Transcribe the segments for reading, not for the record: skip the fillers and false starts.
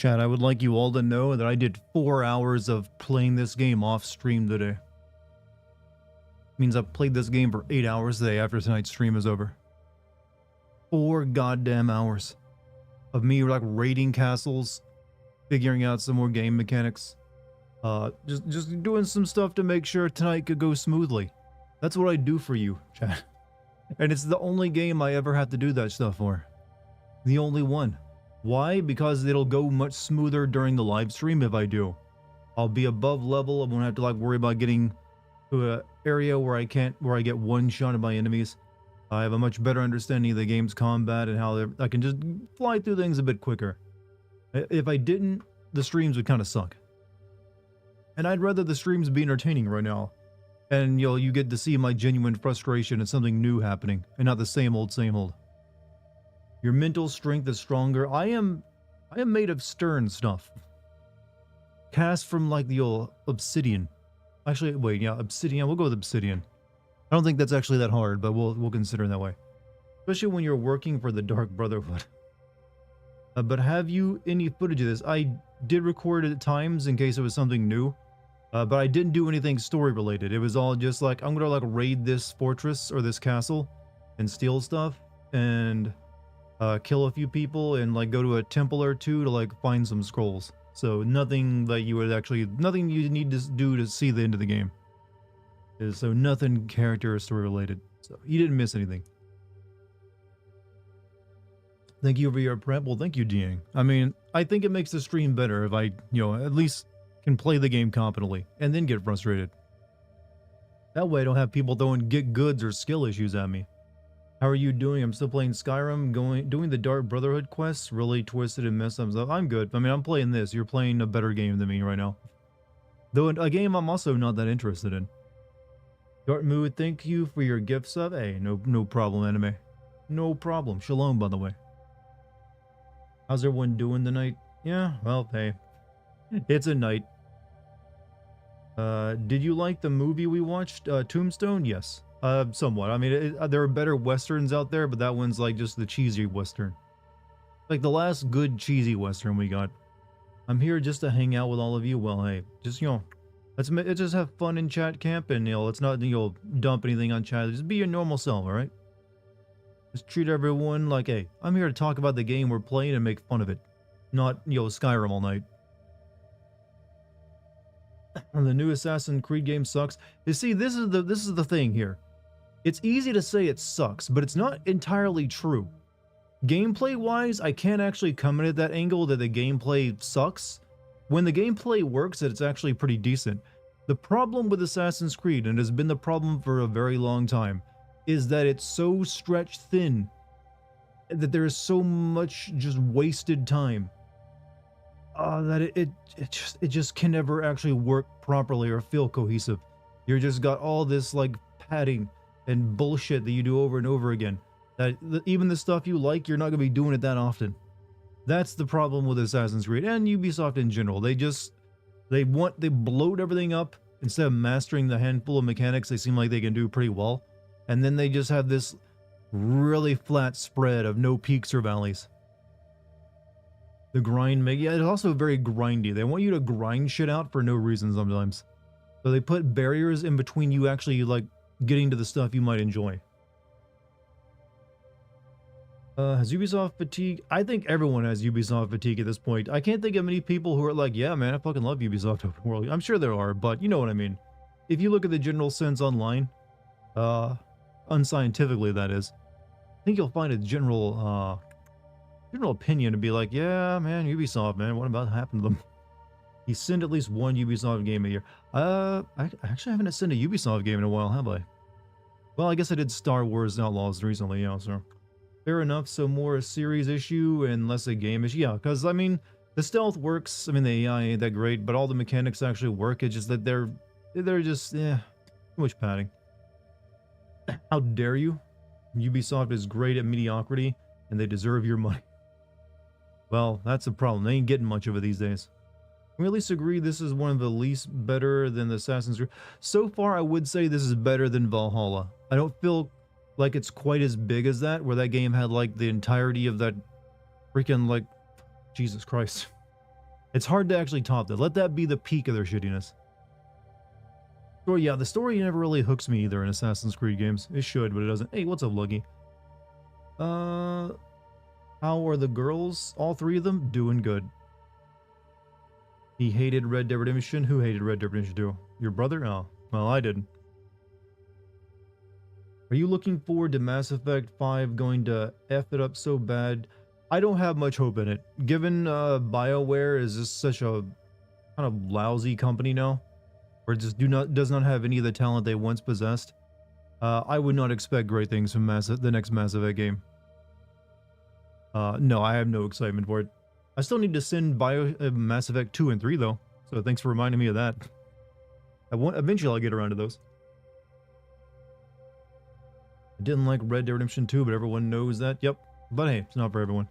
Chad, I would like you all to know that I did 4 hours of playing this game off stream today. Means I've played this game for 8 hours today after tonight's stream is over. 4 goddamn hours of me like raiding castles, figuring out some more game mechanics, just doing some stuff to make sure tonight could go smoothly. That's what I do for you, Chad. And it's the only game I ever have to do that stuff for. The only one. Why? Because it'll go much smoother during the live stream if I do. I'll be above level. I won't have to like worry about getting to an area where I get one shot at my enemies. I have a much better understanding of the game's combat and how I can just fly through things a bit quicker. If I didn't, the streams would kind of suck. And I'd rather the streams be entertaining right now. And you get to see my genuine frustration and something new happening, and not the same old, same old. Your mental strength is stronger. I am made of stern stuff. Cast from like the old obsidian. Actually, wait, yeah, obsidian. We'll go with obsidian. I don't think that's actually that hard, but we'll consider it that way. Especially when you're working for the Dark Brotherhood. But have you any footage of this? I did record it at times in case it was something new. But I didn't do anything story related. It was all just like, I'm gonna like raid this fortress or this castle and steal stuff and kill a few people and like go to a temple or two to like find some scrolls. So nothing that you would actually, nothing you need to do to see the end of the game. So nothing character or story related. So you didn't miss anything. Thank you for your prep. Well, thank you, Diang. I mean, I think it makes the stream better if I, at least can play the game competently and then get frustrated. That way I don't have people throwing get goods or skill issues at me. How are you doing? I'm still playing Skyrim, doing the Dark Brotherhood quests, really twisted and messed up. I'm good. I mean, I'm playing this. You're playing a better game than me right now. Though a game I'm also not that interested in. Dartmood, thank you for your gift sub. Hey, no problem, anime. No problem. Shalom, by the way. How's everyone doing tonight? Yeah, well, hey. It's a night. Did you like the movie we watched, Tombstone? Yes. Somewhat. I mean, there are better westerns out there, but that one's like just the cheesy western. Like the last good cheesy western we got. I'm here just to hang out with all of you. Well, hey, just, let's just have fun in chat camp and, let's not, dump anything on chat. Just be your normal self, alright? Just treat everyone like, hey, I'm here to talk about the game we're playing and make fun of it. Not, Skyrim all night. The new Assassin's Creed game sucks. You see, this is the thing here. It's easy to say it sucks, but it's not entirely true. Gameplay-wise, I can't actually come in at that angle that the gameplay sucks. When the gameplay works, it's actually pretty decent. The problem with Assassin's Creed, and it has been the problem for a very long time, is that it's so stretched thin that there is so much just wasted time. That it just can never actually work properly or feel cohesive. You just got all this like padding and bullshit that you do over and over again. That even the stuff you like, you're not gonna be doing it that often. That's the problem with Assassin's Creed and Ubisoft in general. They bloat everything up instead of mastering the handful of mechanics they seem like they can do pretty well, and then they just have this really flat spread of no peaks or valleys. The grind, yeah, it's also very grindy. They want you to grind shit out for no reason sometimes. So they put barriers in between you actually, like, getting to the stuff you might enjoy. Has Ubisoft fatigue? I think everyone has Ubisoft fatigue at this point. I can't think of many people who are like, yeah, man, I fucking love Ubisoft open world. I'm sure there are, but you know what I mean. If you look at the general sense online, unscientifically that is, I think you'll find a general opinion to be like, yeah, man, Ubisoft, man, what about happened to them? You send at least one Ubisoft game a year. I actually haven't sent a Ubisoft game in a while, have I? Well, I guess I did Star Wars Outlaws recently, yeah, so fair enough. So more a series issue and less a game issue. Yeah, because I mean, the stealth works. I mean, the AI ain't that great, but all the mechanics actually work. It's just that they're just, too much padding. How dare you? Ubisoft is great at mediocrity, and they deserve your money. Well, that's the problem. They ain't getting much of it these days. Can we at least agree this is one of the least better than the Assassin's Creed? So far, I would say this is better than Valhalla. I don't feel like it's quite as big as that, where that game had like the entirety of that freaking, like, Jesus Christ. It's hard to actually top that. Let that be the peak of their shittiness. Story, yeah, the story never really hooks me either in Assassin's Creed games. It should, but it doesn't. Hey, what's up, Lucky? How are the girls? All three of them doing good. He hated Red Dead Redemption. Who hated Red Dead Redemption 2? Your brother? Oh, well, I did. Are you looking forward to Mass Effect 5 going to F it up so bad? I don't have much hope in it. Given BioWare is just such a kind of lousy company now, or just does not have any of the talent they once possessed, I would not expect great things from the next Mass Effect game. No, I have no excitement for it. I still need to send Mass Effect 2 and 3 though, so thanks for reminding me of that. Eventually I'll get around to those. I didn't like Red Dead Redemption 2, but everyone knows that. Yep, but hey, it's not for everyone.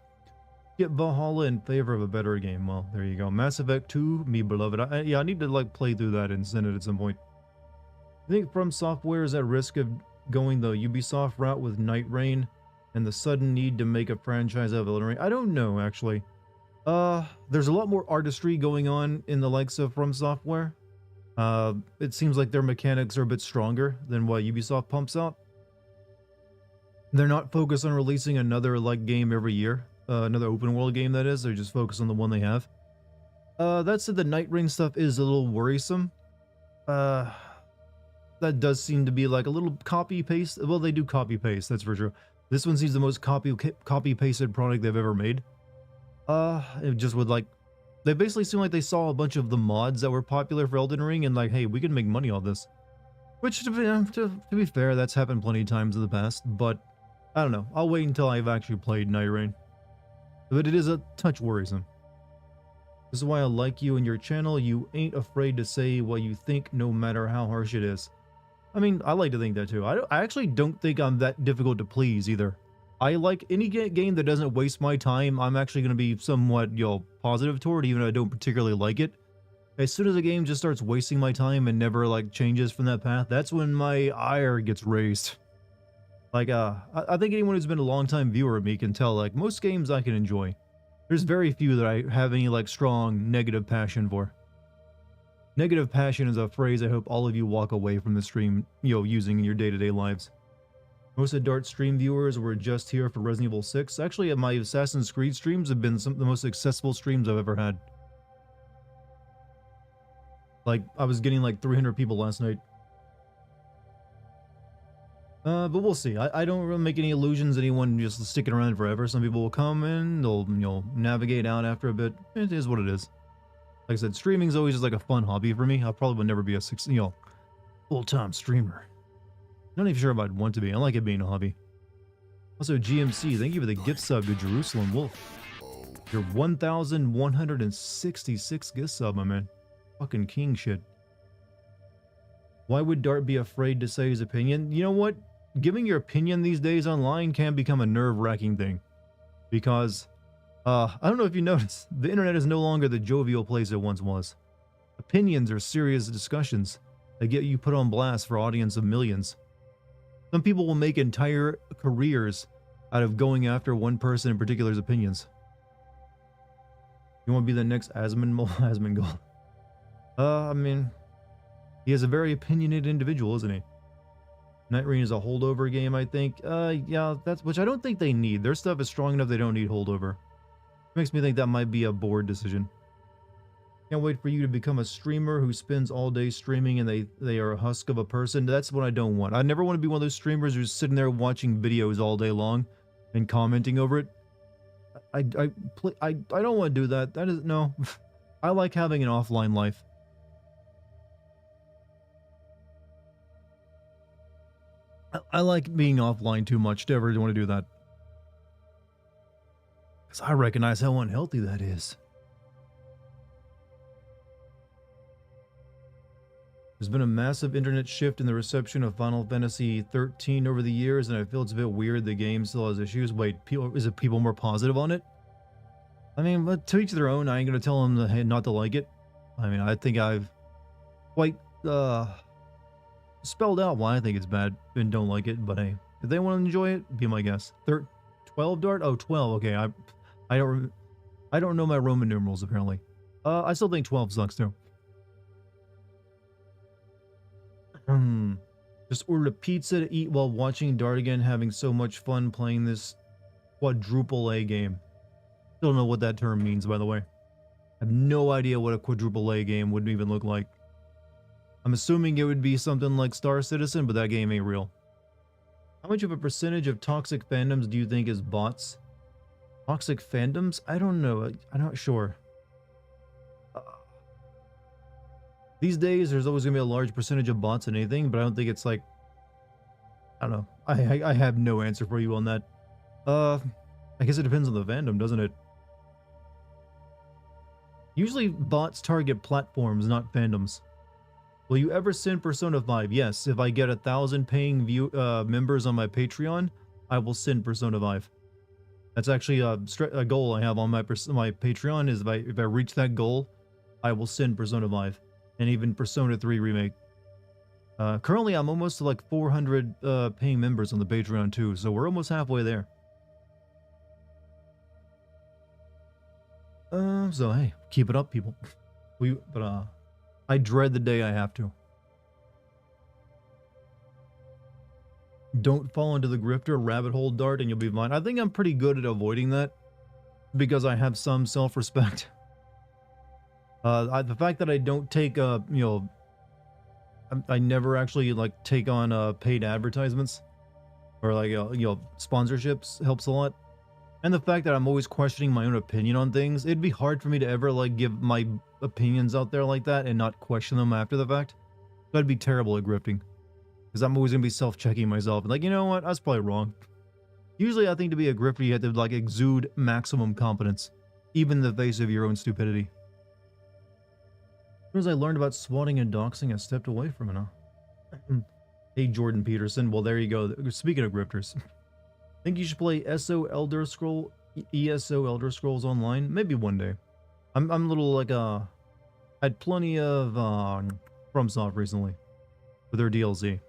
Get Valhalla in favor of a better game. Well, there you go. Mass Effect 2, me beloved. Yeah, I need to like play through that and send it at some point. I think From Software is at risk of going the Ubisoft route with Night Rain and the sudden need to make a franchise of Elden Ring. I don't know, actually. There's a lot more artistry going on in the likes of From Software. It seems like their mechanics are a bit stronger than what Ubisoft pumps out. They're not focused on releasing another like game every year. Another open world game, that is. They're just focused on the one they have. That said, the Night Rain stuff is a little worrisome. That does seem to be like a little copy paste. Well, they do copy paste, that's for sure. This one seems the most copy pasted product they've ever made. It just would like, they basically seem like they saw a bunch of the mods that were popular for Elden Ring and like, hey, we can make money off this. Which, to be fair, that's happened plenty of times in the past, but I don't know. I'll wait until I've actually played Night Rain. But it is a touch worrisome. This is why I like you and your channel. You ain't afraid to say what you think, no matter how harsh it is. I mean, I like to think that too. I actually don't think I'm that difficult to please either. I like any game that doesn't waste my time. I'm actually going to be somewhat, positive toward, even if I don't particularly like it. As soon as a game just starts wasting my time and never like changes from that path, that's when my ire gets raised. Like, I think anyone who's been a long-time viewer of me can tell, like, most games I can enjoy. There's very few that I have any, like, strong negative passion for. Negative passion is a phrase I hope all of you walk away from the stream, using in your day-to-day lives. Most of Dart's stream viewers were just here for Resident Evil 6. Actually, my Assassin's Creed streams have been some of the most successful streams I've ever had. Like, I was getting, like, 300 people last night. But we'll see. I don't really make any illusions anyone just sticking around forever. Some people will come in, they'll, navigate out after a bit. It is what it is. Like I said, streaming is always just like a fun hobby for me. I probably would never be a, full-time streamer. Not even sure if I'd want to be. I like it being a hobby. Also, GMC, thank you for the gift sub to Jerusalem Wolf. Your 1,166 gift sub, my man. Fucking king shit. Why would Dart be afraid to say his opinion? You know what? Giving your opinion these days online can become a nerve-wracking thing. Because, I don't know if you noticed, the internet is no longer the jovial place it once was. Opinions are serious discussions that get you put on blast for an audience of millions. Some people will make entire careers out of going after one person in particular's opinions. You want to be the next Asmongold? I mean, he is a very opinionated individual, isn't he? Night Rain is a holdover game, I think. Yeah, which I don't think they need. Their stuff is strong enough they don't need holdover. Makes me think that might be a board decision. Can't wait for you to become a streamer who spends all day streaming and they are a husk of a person. That's what I don't want. I never want to be one of those streamers who's sitting there watching videos all day long and commenting over it. I don't want to do that. That is, no. I like having an offline life. I like being offline too much to ever want to do that. Because I recognize how unhealthy that is. There's been a massive internet shift in the reception of Final Fantasy 13 over the years, and I feel it's a bit weird the game still has issues. Wait, is it people more positive on it? I mean, but to each their own. I ain't gonna tell them not to like it. I mean, I think I've quite spelled out why I think it's bad and don't like it, but hey, if they want to enjoy it, be my guest. 12 Dart? Oh, 12. Okay, I don't know my Roman numerals apparently. I still think 12 sucks too. Hmm. Just ordered a pizza to eat while watching Dartigan, having so much fun playing this quadruple A game. Don't know what that term means, by the way. I have no idea what a quadruple A game would even look like. I'm assuming it would be something like Star Citizen, but that game ain't real. How much of a percentage of toxic fandoms do you think is bots? Toxic fandoms? I don't know. I'm not sure. These days, there's always going to be a large percentage of bots in anything, but I don't think it's like... I don't know. I have no answer for you on that. I guess it depends on the fandom, doesn't it? Usually, bots target platforms, not fandoms. Will you ever send Persona 5? Yes, if I get 1,000 paying members on my Patreon, I will send Persona 5. That's actually a goal I have on my Patreon, is if I reach that goal, I will send Persona 5. And even Persona 3 Remake. Currently, I'm almost to like 400 paying members on the Patreon too, so we're almost halfway there. So hey, keep it up, people. I dread the day I have to. Don't fall into the grifter rabbit hole, Dart, and you'll be fine. I think I'm pretty good at avoiding that because I have some self-respect. The fact that I don't take, I never actually like take on paid advertisements or like sponsorships helps a lot. And the fact that I'm always questioning my own opinion on things, it'd be hard for me to ever like give my opinions out there like that and not question them after the fact. So I'd be terrible at grifting because I'm always gonna be self-checking myself and like, you know what, I was probably wrong. Usually I think to be a grifter you have to like exude maximum competence, even in the face of your own stupidity. As soon as I learned about swatting and doxing, I stepped away from it, huh? Hey, Jordan Peterson. Well, there you go. Speaking of grifters, think you should play ESO Elder Scrolls Online? Maybe one day. I'm a little like had plenty of FromSoft recently with their DLC.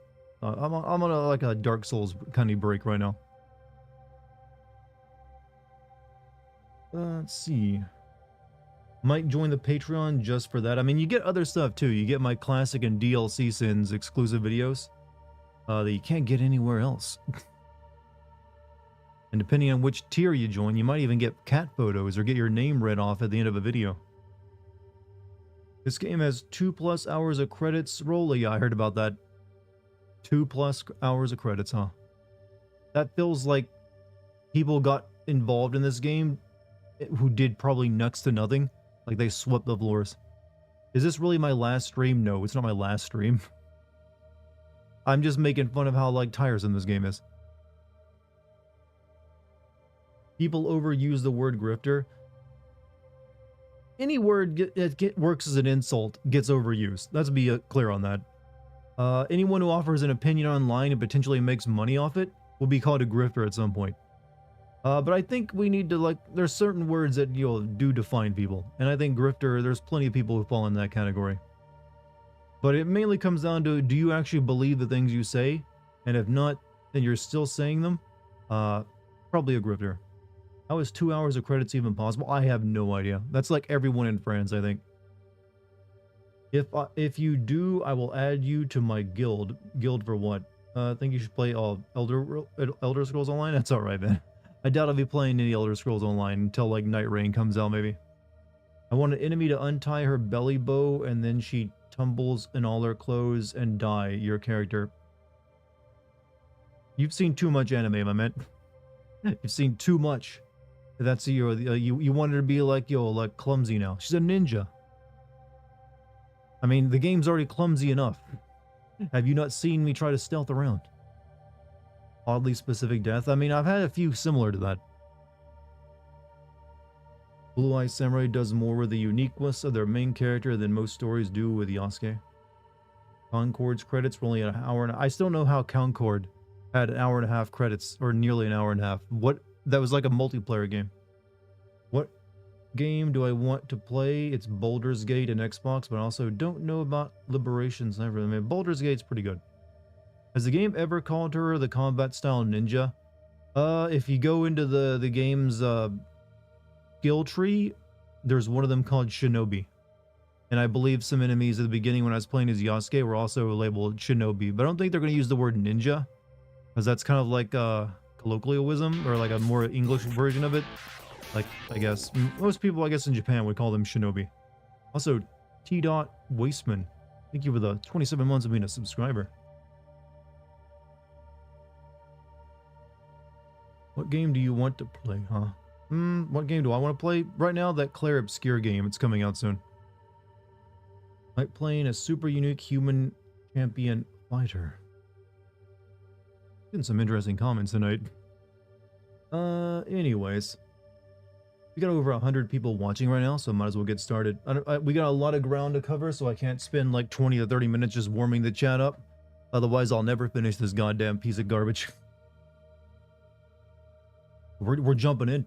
I'm on like a Dark Souls kind of break right now. Let's see. Might join the Patreon just for that. I mean, you get other stuff too. You get my classic and DLC sins exclusive videos that you can't get anywhere else. And depending on which tier you join, you might even get cat photos or get your name read off at the end of a video. This game has 2+ hours of credits. Roll, yeah, I heard about that. 2+ hours of credits, huh? That feels like people got involved in this game who did probably next to nothing. Like they swept the floors. Is this really my last stream? No, it's not my last stream. I'm just making fun of how like tiresome this game is. People overuse the word grifter. Any word that works as an insult gets overused. Let's be clear on that. Anyone who offers an opinion online and potentially makes money off it will be called a grifter at some point. But I think we need to, like, there's certain words that, do define people. And I think grifter, there's plenty of people who fall in that category. But it mainly comes down to, do you actually believe the things you say? And if not, then you're still saying them? Probably a grifter. How is 2 hours of credits even possible? I have no idea. That's like everyone in France, I think. If you do, I will add you to my guild. Guild for what? I think you should play Elder Scrolls Online? That's alright, man. I doubt I'll be playing any Elder Scrolls Online until like Night Rain comes out, maybe. I want an enemy to untie her belly bow and then she tumbles in all her clothes and die. Your character. You've seen too much anime, my man. You've seen too much. That's you want her to be like, like clumsy now. She's a ninja. I mean, the game's already clumsy enough. Have you not seen me try to stealth around? Oddly specific death. I mean, I've had a few similar to that. Blue Eye Samurai does more with the uniqueness of their main character than most stories do with Yasuke. Concord's credits were only an hour and I still know how Concord had an hour and a half credits, or nearly an hour and a half. That was like a multiplayer game. What game do I want to play? It's Baldur's Gate and Xbox, but I also don't know about Liberations. I mean, Baldur's Gate's pretty good. Has the game ever called her the combat style ninja? If you go into the game's skill tree, there's one of them called Shinobi. And I believe some enemies at the beginning when I was playing as Yasuke were also labeled Shinobi. But I don't think they're going to use the word ninja, because that's kind of like a colloquialism, or like a more English version of it. Like, I guess, most people, I guess, in Japan would call them Shinobi. Also, T. Wasteman, thank you for the 27 months of being a subscriber. What game do you want to play, huh? What game do I want to play? Right now, that Claire Obscure game. It's coming out soon. Like playing a super unique human champion fighter. Getting some interesting comments tonight. Anyways. We got over 100 people watching right now, so might as well get started. We got a lot of ground to cover, so I can't spend like 20 to 30 minutes just warming the chat up. Otherwise, I'll never finish this goddamn piece of garbage. We're jumping in.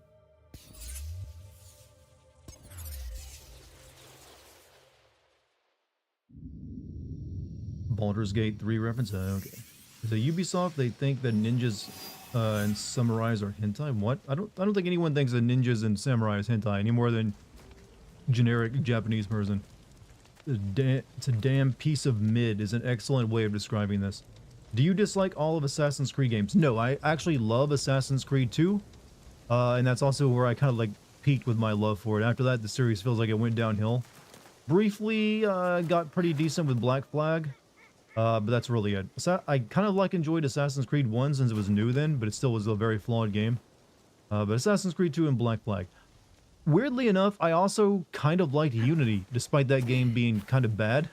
Baldur's Gate 3 reference? Okay. So Ubisoft, they think that ninjas and samurais are hentai? What? I don't think anyone thinks that ninjas and samurai is hentai any more than generic Japanese person. It's a damn piece of mid is an excellent way of describing this. Do you dislike all of Assassin's Creed games? No, I actually love Assassin's Creed 2. And that's also where I kind of like peaked with my love for it. After that, the series feels like it went downhill. Briefly got pretty decent with Black Flag. But that's really it. I kind of enjoyed Assassin's Creed 1 since it was new then, but it still was a very flawed game. But Assassin's Creed 2 and Black Flag. Weirdly enough, I also kind of liked Unity, despite that game being kind of bad,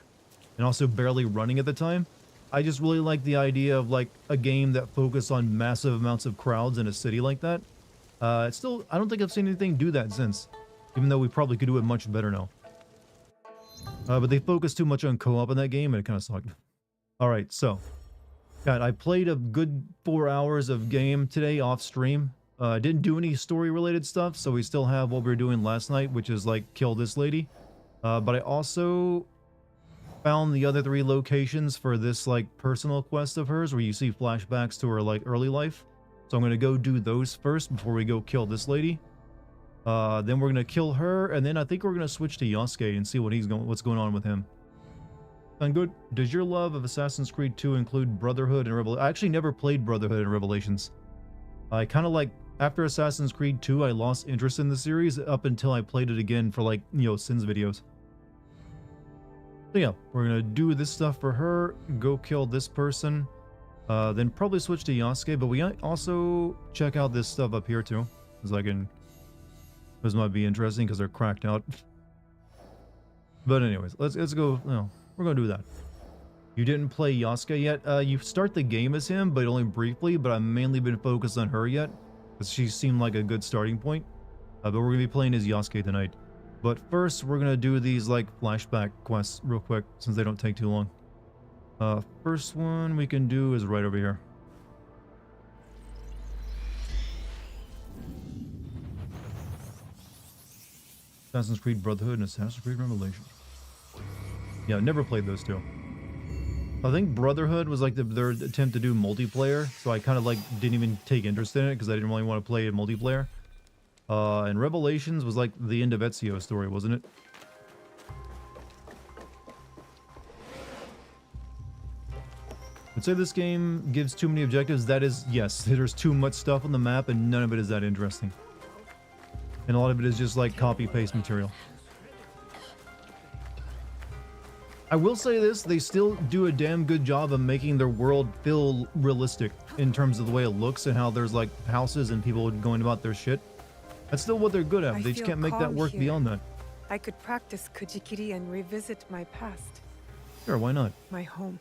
and also barely running at the time. I just really like the idea of like a game that focused on massive amounts of crowds in a city like that. I don't think I've seen anything do that since, even though we probably could do it much better now. But they focused too much on co-op in that game, and it kind of sucked. Alright, so, God, I played a good 4 hours of game today off stream. Didn't do any story-related stuff, so we still have what we were doing last night, which is, like, kill this lady. But I also found the other 3 locations for this, like, personal quest of hers, where you see flashbacks to her, like, early life. So I'm gonna go do those first before we go kill this lady. Then we're gonna kill her, and then I think we're gonna switch to Yasuke and see what's going on with him. And good. Does your love of Assassin's Creed 2 include Brotherhood and Revelations? I actually never played Brotherhood and Revelations. I kind of like, after Assassin's Creed 2, I lost interest in the series up until I played it again for like, Sins videos. So yeah, we're gonna do this stuff for her, go kill this person, then probably switch to Yasuke, but we also check out this stuff up here too, because this might be interesting because they're cracked out. But anyways, let's go, we're gonna do that. You didn't play Yasuke yet? You start the game as him, but only briefly, but I've mainly been focused on her yet, because she seemed like a good starting point. But we're gonna be playing as Yasuke tonight. But first, we're gonna do these, like, flashback quests real quick, since they don't take too long. First one we can do is right over here. Assassin's Creed Brotherhood and Assassin's Creed Revelations. Yeah, never played those two. I think Brotherhood was like their attempt to do multiplayer, so I kind of like didn't even take interest in it because I didn't really want to play multiplayer. And Revelations was like the end of Ezio's story, wasn't it? I'd say this game gives too many objectives. That is, yes, there's too much stuff on the map and none of it is that interesting. And a lot of it is just like copy-paste material. I will say this, they still do a damn good job of making their world feel realistic in terms of the way it looks and how there's like houses and people going about their shit. That's still what they're good at. They just can't make that work beyond that. I could practice Kujikiri and revisit my past. Sure, why not? My home.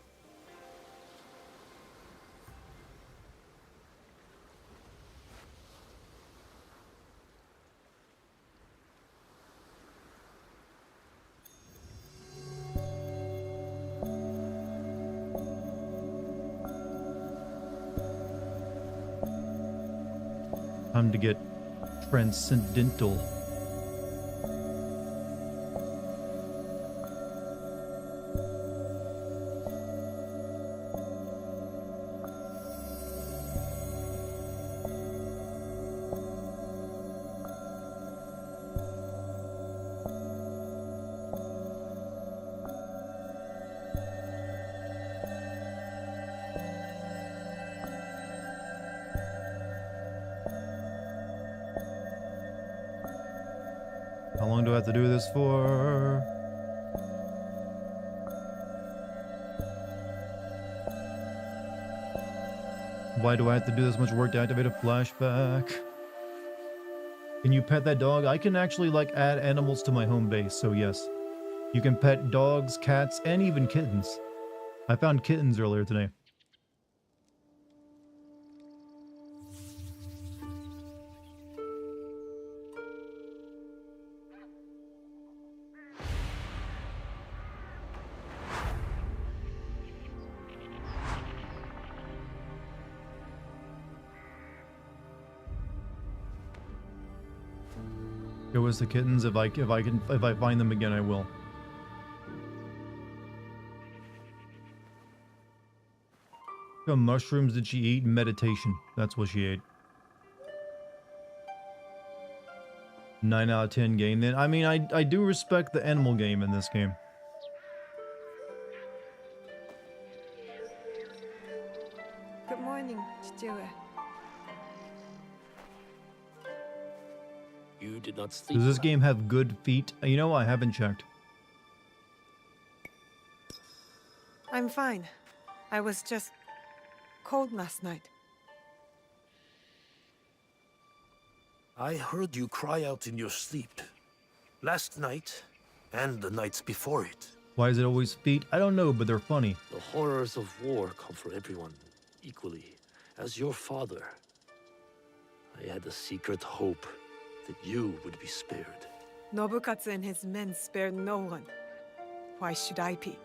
Time to get transcendental. How long do I have to do this for? Why do I have to do this much work to activate a flashback? Can you pet that dog? I can actually like add animals to my home base, so yes. You can pet dogs, cats, and even kittens. I found kittens earlier today. Show us the kittens. If I find them again, I will. What mushrooms did she eat? Meditation. That's what she ate. 9 out of 10 game then. I mean, I do respect the animal game in this game. Good morning, Chichiwe. You did not sleep. Does this game have good feet? You know, I haven't checked. I'm fine. I was just cold last night. I heard you cry out in your sleep. Last night, and the nights before it. Why is it always feet? I don't know, but they're funny. The horrors of war come for everyone, equally. As your father, I had a secret hope that you would be spared. Nobukatsu and his men spared no one. Why should I be?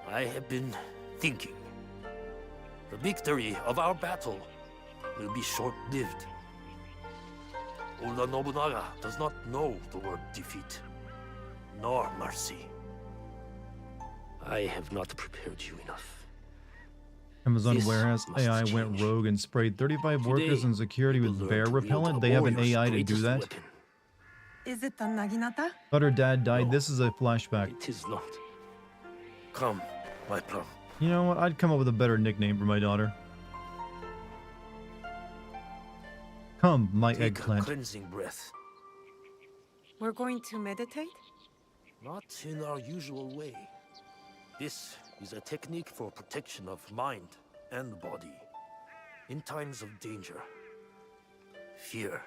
I have been thinking. The victory of our battle will be short-lived. Oda Nobunaga does not know the word defeat, nor mercy. I have not prepared you enough. Amazon This warehouse must AI went change. rogue and sprayed 35 workers Today, in security you with will bear learn to wield repellent. a They have an warrior's AI to do greatest that. weapon. Is it the Naginata? Thought her dad died. No. This is a flashback. It is not. Come, my plum. You know what? I'd come up with a better nickname for my daughter. Come, my Take a eggplant. cleansing breath. We're going to meditate? Not in our usual way. This is a technique for protection of mind and body. In times of danger, fear.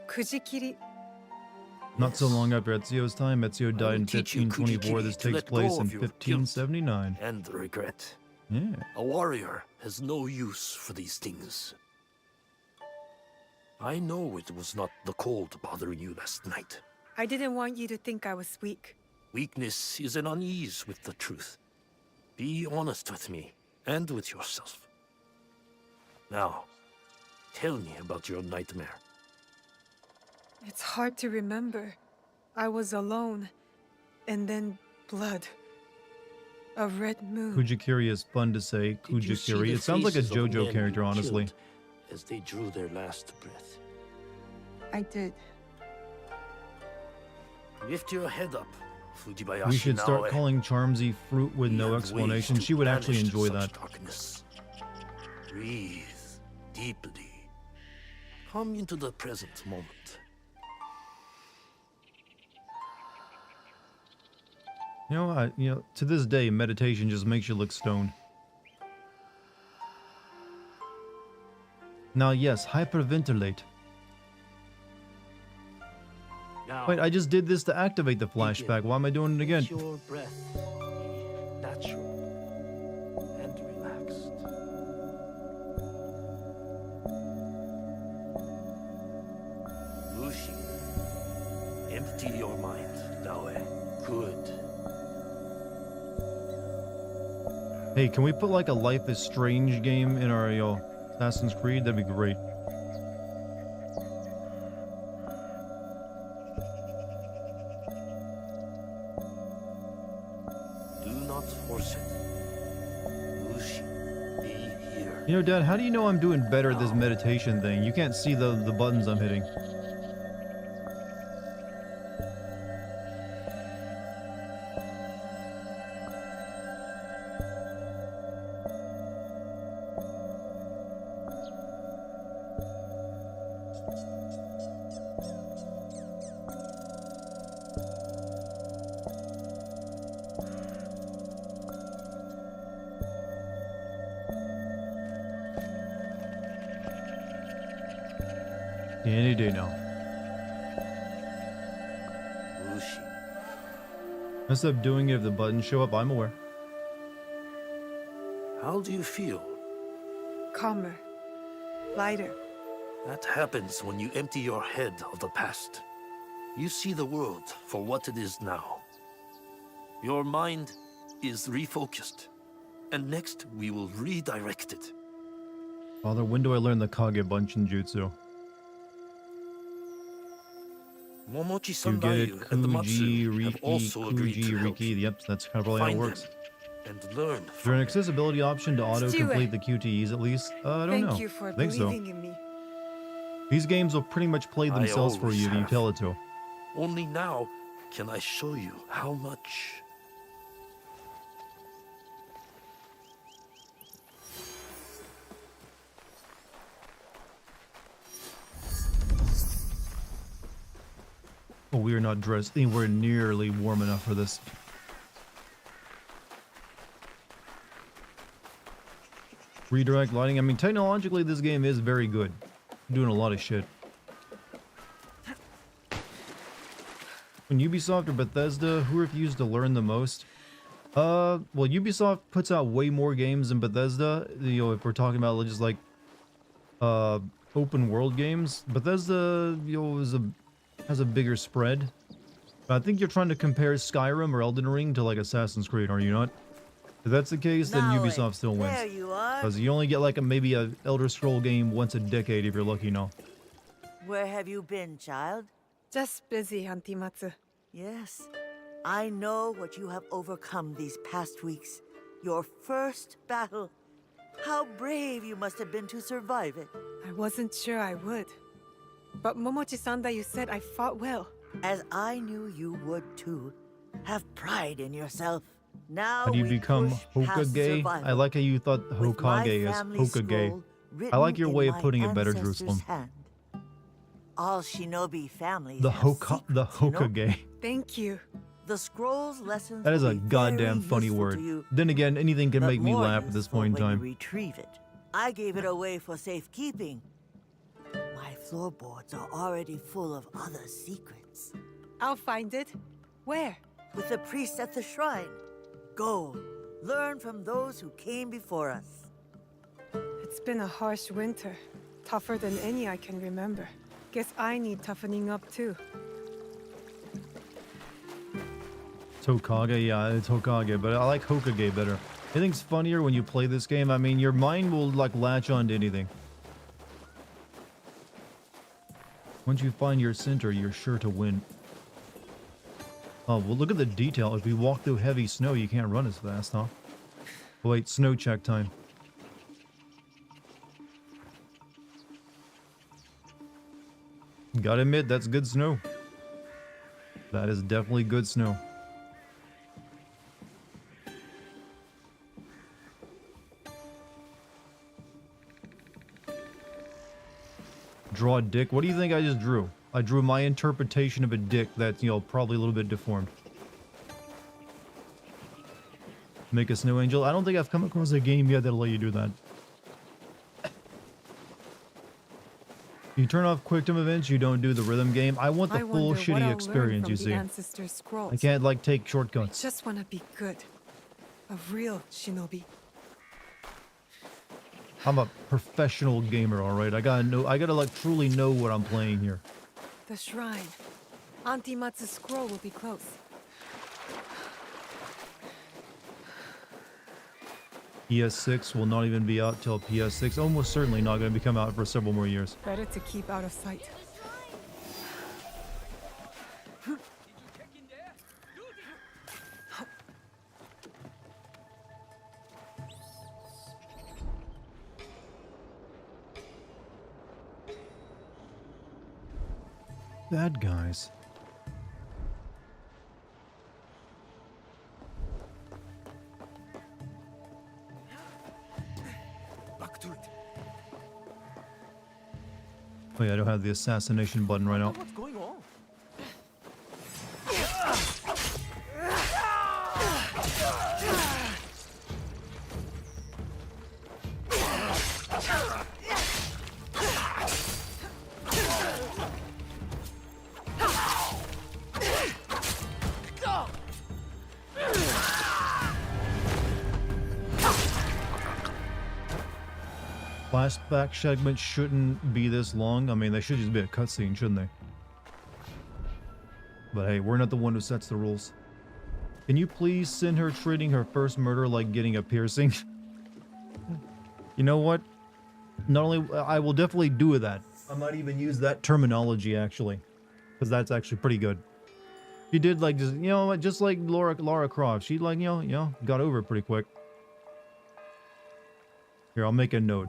Kujikiri. Not so Yes. long after Ezio's time, Ezio died will in teach you 1524. This Kujikiri to takes let place go in of your guilt. 1579. And regret. Yeah. A warrior has no use for these things. I know it was not the cold bothering you last night. I didn't want you to think I was weak. Weakness is an unease with the truth. Be honest with me and with yourself. Now, tell me about your nightmare. It's hard to remember. I was alone, and then blood. A red moon. Kujikiri is fun to say. Did you see Kujikiri. the It sounds like a faces of men JoJo you character, honestly. killed as they drew their last breath. I did. Lift your head up, Fujibayashi. We should start Naoe. calling Charmsy fruit with We no have explanation. ways to She would actually banish enjoy such that. darkness. Breathe deeply. Come into the present moment. You know, to this day, meditation just makes you look stoned. Now, yes, hyperventilate. Now, Wait, I just did this to activate the flashback. Why am I doing it again? let your breath be natural and relaxed. Lucy, empty your mind, Naoe. Good. Hey, can we put like a Life is Strange game in our Assassin's Creed? That'd be great. Do not force it. Lucy, be here. You know, Dad, how do you know I'm doing better at this meditation thing? You can't see the buttons I'm hitting. Any day now. Ushi. Mess up doing it if the buttons show up, I'm aware. How do you feel? Calmer. Lighter. That happens when you empty your head of the past. You see the world for what it is now. Your mind is refocused, and next we will redirect it. Father, when do I learn the Kage Bunshin Jutsu? Momochi You get it, Sandayu and the Kuji, Matsuri have Riki, also agreed Kuji, to help Riki. you. Yep, that's kind of probably how it Find works. them and learn Is there from an them. accessibility option to auto-complete the QTEs at least? I don't know. Thank you for I think so. believing in me. These games will pretty much play I themselves for always you if you have. tell it to. Only now can I show you how much. Oh, we are not dressed anywhere nearly warm enough for this. Redirect lighting. I mean, technologically, this game is very good. Doing a lot of shit. When Ubisoft or Bethesda, who refused to learn the most? Well, Ubisoft puts out way more games than Bethesda. You know, if we're talking about just like open world games, Bethesda, you know, has a bigger spread. I think you're trying to compare Skyrim or Elden Ring to like Assassin's Creed, are you not? If that's the case, then Now Ubisoft then, still wins. There you are. Because you only get like maybe a Elder Scroll game once a decade if you're lucky now. Where have you been, child? Just busy, Auntie Matsu. Yes, I know what you have overcome these past weeks. Your first battle. How brave you must have been to survive it. I wasn't sure I would. But Momochi-sanda, you said I fought well. As I knew you would too. Have pride in yourself. Now How do you we become push past Hokage? survival. I like how you thought With my Hokage is family Hokage. scroll I like your written way in of putting my it better, ancestors' Jerusalem. hand. All shinobi families The have the secrets, you know? Hokage. Thank you. The scroll's lessons That is will a be goddamn very funny useful word. to you, Then again, anything can but make me more laugh at this useful point in when you time. retrieve it. I gave it away for safekeeping. My floorboards are already full of other secrets. I'll find it. Where? With the priest at the shrine. Go, learn from those who came before us. It's been a harsh winter. Tougher than any I can remember. Guess I need toughening up too. It's Hokage, yeah, it's Hokage, but I like Hokage better. Anything's funnier when you play this game. I mean, your mind will like latch on to anything. Once you find your center, you're sure to win. Oh, well, look at the detail. If you walk through heavy snow, you can't run as fast, huh? Oh, wait, snow check time. Gotta admit, that's good snow. That is definitely good snow. Draw a dick. What do you think I just drew? I drew my interpretation of a dick that's, you know, probably a little bit deformed. Make a snow angel. I don't think I've come across a game yet that'll let you do that. You turn off quick time events, you don't do the rhythm game. I want the I full wonder what shitty I'll experience, learn you from see. the ancestors' scrolls. I can't like take I shortcuts. just want to be good. A real shinobi. I'm a professional gamer, alright? I gotta like truly know what I'm playing here. The shrine. Auntie Matsu's scroll will be close. PS6 will not even be out till PS6. Almost certainly not gonna come out for several more years. Better to keep out of sight. Bad guys. Back to it. Oh yeah, I don't have the assassination button right now. What's going on? Flashback segments shouldn't be this long. I mean, they should just be a cutscene, shouldn't they? But hey, we're not the one who sets the rules. Can you please send her treating her first murder like getting a piercing? You know what? Not only, I will definitely do that. I might even use that terminology, actually. Because that's actually pretty good. She did, like, just, you know, just like Lara Croft. She, like, you know, got over it pretty quick. Here, I'll make a note.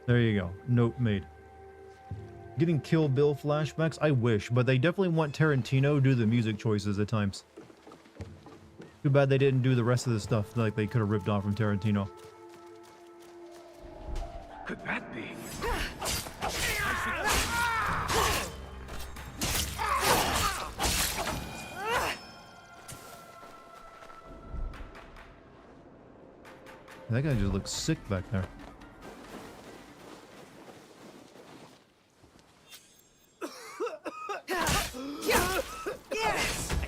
There you go. Note made. Getting Kill Bill flashbacks? I wish, but they definitely want Tarantino to do the music choices at times. Too bad they didn't do the rest of the stuff like they could have ripped off from Tarantino. Could that be? That guy just looks sick back there.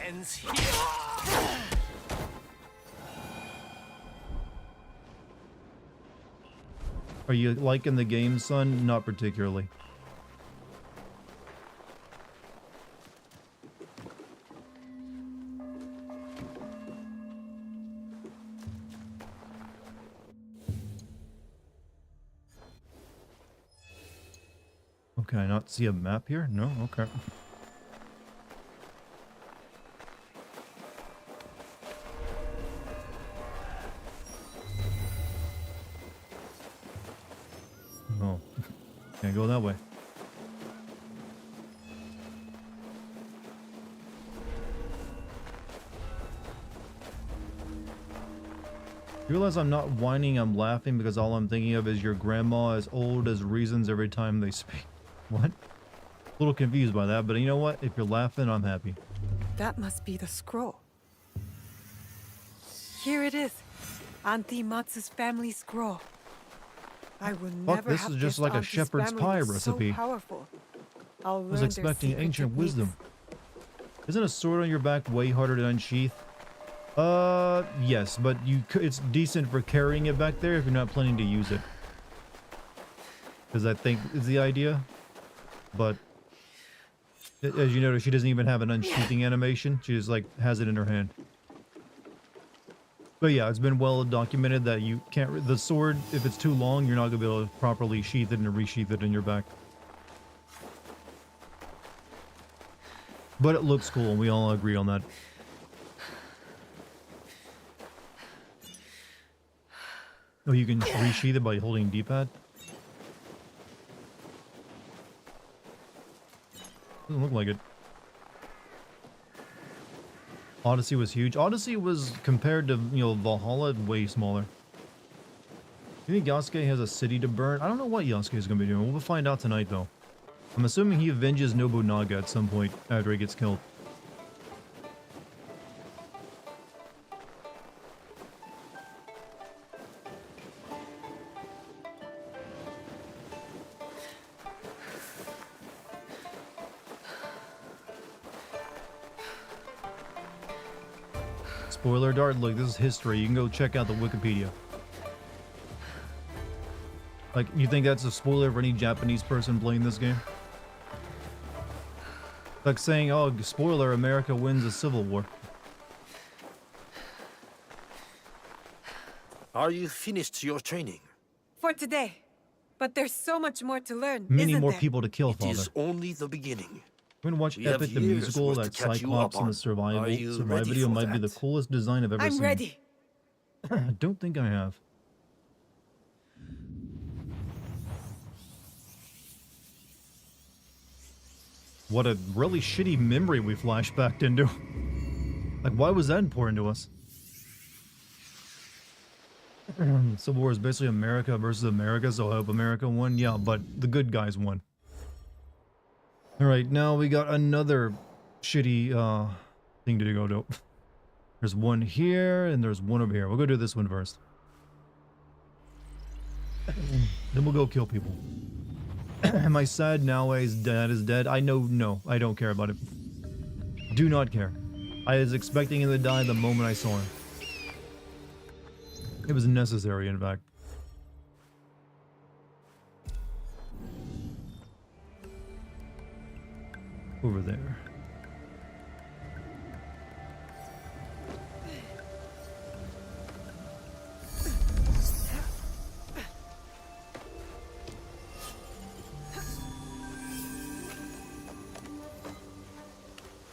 Ends here. Are you liking the game, son? Not particularly. Okay, I not see a map here? No? Okay. Oh, can't go that way. You realize I'm not whining, I'm laughing because all I'm thinking of is your grandma as old as reasons every time they speak. What? A little confused by that, but you know what? If you're laughing, I'm happy. That must be the scroll. Here it is. Auntie Matsu's family scroll. I will never this have is just guessed like a Auntie's shepherd's family pie was recipe. So powerful. I'll I was learn their expecting secret ancient techniques. wisdom. Isn't a sword on your back way harder to unsheath? Yes, but it's decent for carrying it back there if you're not planning to use it. Because I think is the idea. But as you notice, she doesn't even have an unsheathing animation. She just like has it in her hand. But yeah, it's been well documented that you can't. The sword, if it's too long, you're not gonna be able to properly sheath it and resheath it in your back. But it looks cool, and we all agree on that. Oh, you can resheath it by holding D-pad? Doesn't look like it. Odyssey was huge. Odyssey was, compared to, you know, Valhalla, way smaller. You think Yasuke has a city to burn? I don't know what Yasuke is going to be doing. We'll find out tonight, though. I'm assuming he avenges Nobunaga at some point after he gets killed. Spoiler dart, look, this is history. You can go check out the Wikipedia. Like, you think that's a spoiler for any Japanese person playing this game? Like saying, oh, spoiler, America wins a civil war. Are you finished your training? For today. But there's so much more to learn, Many isn't more there? people to kill, It Father. is only the beginning. We're gonna watch We have Epic the years musical. worth to That catch you Cyclops up and the on. survival Are you survive ready video for might be the that? coolest design I've ever I'm seen. ready. I don't think I have. What a really shitty memory we flashbacked into. Like, why was that important to us? Civil War is basically America versus America, so I hope America won. Yeah, but the good guys won. Alright, now we got another shitty thing to go to. There's one here, and there's one over here. We'll go do this one first. Then we'll go kill people. Am I sad now his dad is dead? I know, no, I don't care about it. Do not care. I was expecting him to die the moment I saw him. It was necessary, in fact. Over there.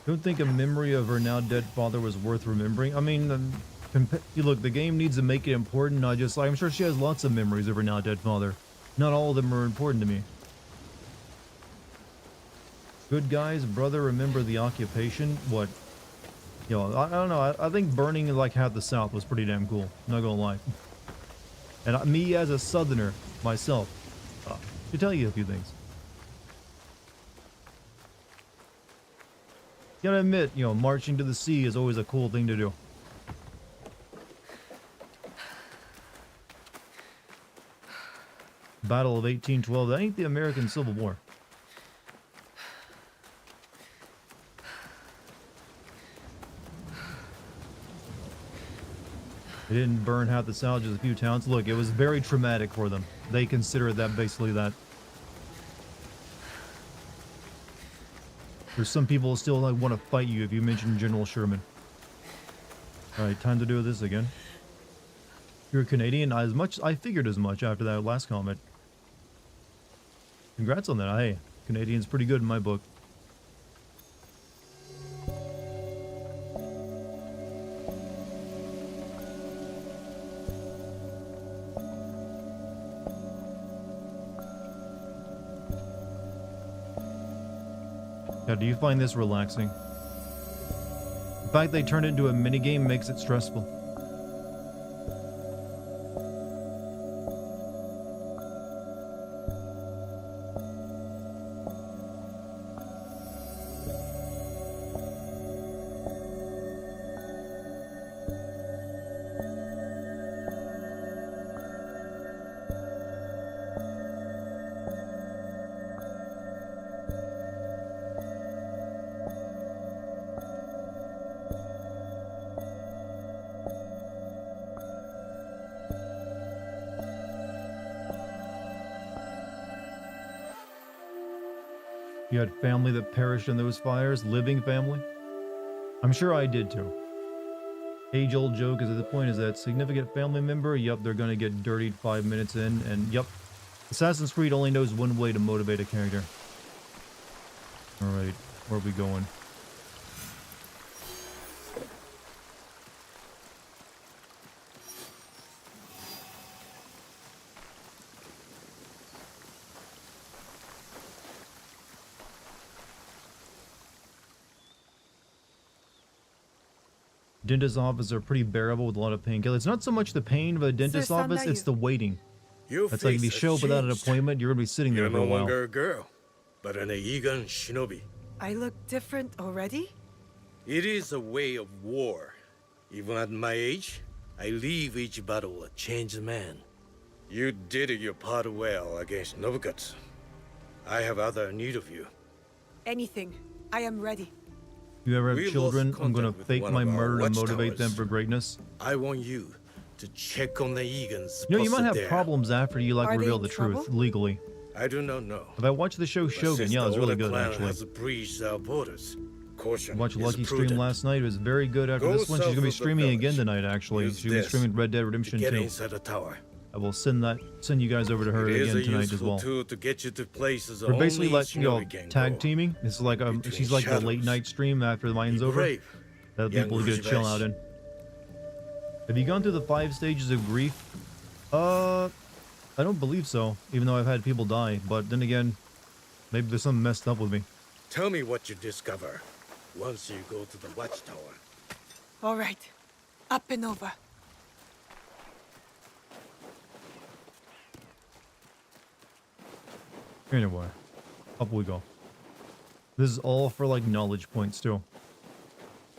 Don't think a memory of her now dead father was worth remembering. I mean, look, the game needs to make it important, not just like, I'm sure she has lots of memories of her now dead father. Not all of them are important to me. Good guys, brother, remember the occupation? What? You know, I don't know. I think burning like half the South was pretty damn cool. Not gonna lie. And me as a Southerner myself, should tell you a few things. Gotta admit, you know, marching to the sea is always a cool thing to do. Battle of 1812. That ain't the American Civil War. They didn't burn half the South, just a few towns. Look, it was very traumatic for them. They consider that basically that. There's some people who still like want to fight you if you mention General Sherman. Alright, time to do this again. You're a Canadian? I figured as much after that last comment. Congrats on that. Hey, Canadian's pretty good in my book. Now, do you find this relaxing? The fact they turned it into a minigame makes it stressful. You had family that perished in those fires, living family? I'm sure I did too. Age-old joke is at the point is that significant family member, yep, they're gonna get dirtied 5 minutes in, and yep. Assassin's Creed only knows one way to motivate a character. Alright, where are we going? Dentist office are pretty bearable with a lot of painkillers. It's not so much the pain of a dentist office, it's the waiting. That's like if you show up without an appointment, you're gonna be sitting there for a while. You're no longer a girl, but an Aegon shinobi. I look different already? It is a way of war. Even at my age, I leave each battle a changed man. You did your part well against Novgorod. I have other need of you. Anything. I am ready. You ever have We children, lost I'm gonna contact with fake one my of our murder to motivate them watchtowers. for greatness. I want you to check on the Aegons. You know, you might have posted there. problems after you like Are they reveal in the truth trouble? legally. I do not know. If I watched the show But Shogun, since yeah, it was the really Oda good clan actually. has breached our borders, caution Watched is Lucky stream prudent. last night. It was very good after Go this one. She's south gonna be of the streaming again village. tonight actually. Use She's gonna be this streaming Red Dead to Redemption get 2. inside the tower. I will send you guys over to her It is again a tonight as useful well. tool to get you to places We're basically only like, you know, shinobi can tag go. teaming. This is like Between she's like the late shadows. night stream after the mine's Be over. brave. That young people get to chill Rujibashi. out in. Have you gone through the 5 stages of grief? I don't believe so, even though I've had people die. But then again, maybe there's something messed up with me. Tell me what you discover once you go to the watchtower. All right. Up and over. Anyway, up we go. This is all for like knowledge points too.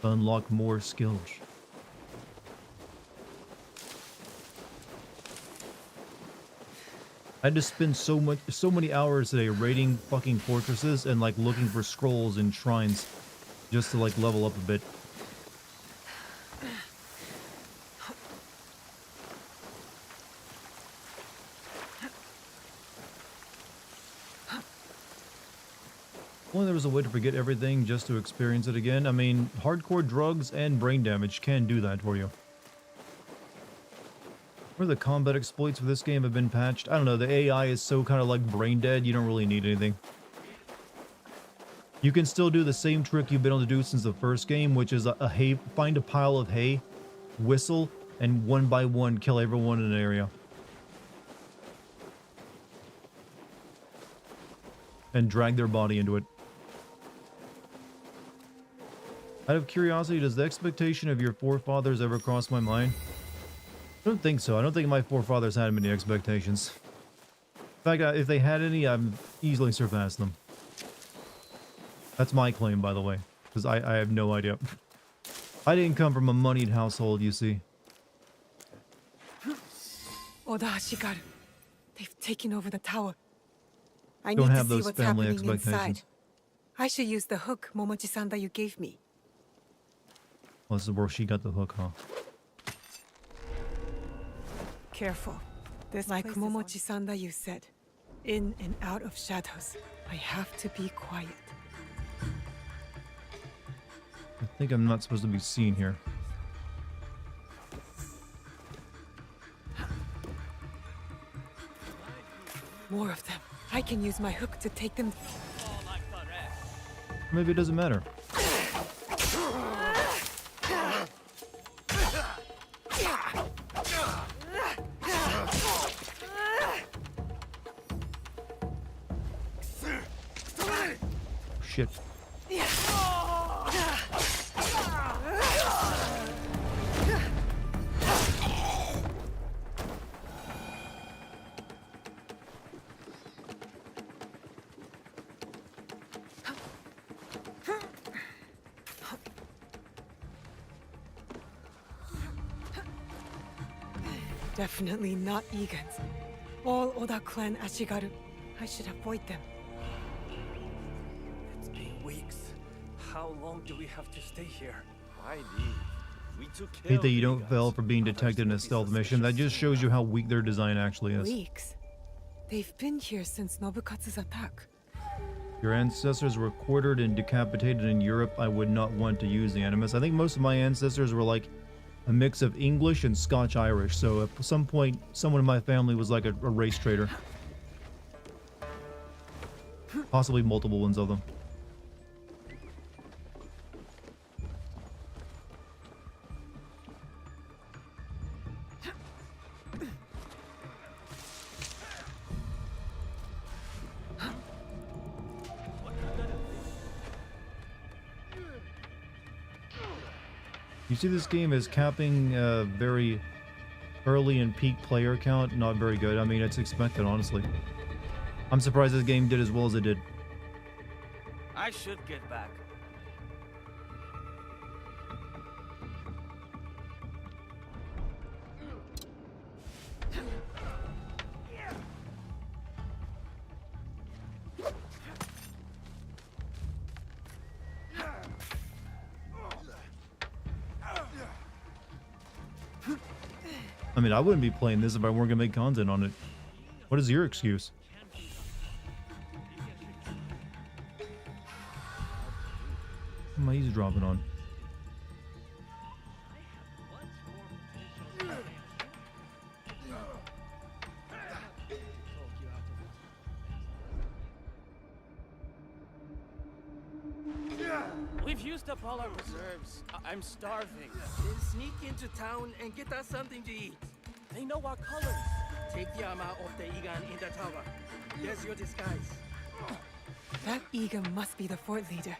To unlock more skills. I had to spend so many hours today raiding fucking fortresses and like looking for scrolls and shrines just to like level up a bit. Only there was a way to forget everything just to experience it again. I mean, hardcore drugs and brain damage can do that for you. Where the combat exploits for this game have been patched, I don't know, the AI is so kind of like brain dead, you don't really need anything. You can still do the same trick you've been able to do since the first game, which is find a pile of hay, whistle, and one by one kill everyone in an area. And drag their body into it. Out of curiosity, does the expectation of your forefathers ever cross my mind? I don't think so. I don't think my forefathers had many expectations. In fact, if they had any, I've easily surpassed them. That's my claim, by the way, because I have no idea. I didn't come from a moneyed household, you see. Oda Ashigaru. They've taken over the tower. I Don't need have to see those what's family happening inside. expectations. I should use the hook, Momochi-san, that you gave me. Well, this is where she got the hook, huh? Careful. This like Momochi-san that you said. In and out of shadows. I have to be quiet. I think I'm not supposed to be seen here. More of them. I can use my hook to take them. Maybe it doesn't matter. Shit. Definitely not Egan's. All Oda clan Ashigaru. I should avoid them. It's been weeks. How long do we have to stay here? I leave. We took care Hate that of you don't guys. fail for being Others detected in will a be stealth mission. That just shows you how weak their design actually is. Weeks. They've been here since Nobukatsu's attack. Your ancestors were quartered and decapitated in Europe. I would not want to use the Animus. I think most of my ancestors were like a mix of English and Scotch-Irish. So at some point, someone in my family was like a race trader. Possibly multiple ones of them. You see, this game is capping very early in peak player count. Not very good. I mean, it's expected, honestly. I'm surprised this game did as well as it did. I should get back. I mean, I wouldn't be playing this if I weren't gonna make content on it. What is your excuse? What am I eavesdropping on? We've used up all our reserves. I'm starving. Then sneak into town and get us something to eat. They know our colors. Take the armor of the Igan in the tower. There's your disguise. That Egan must be the fort leader.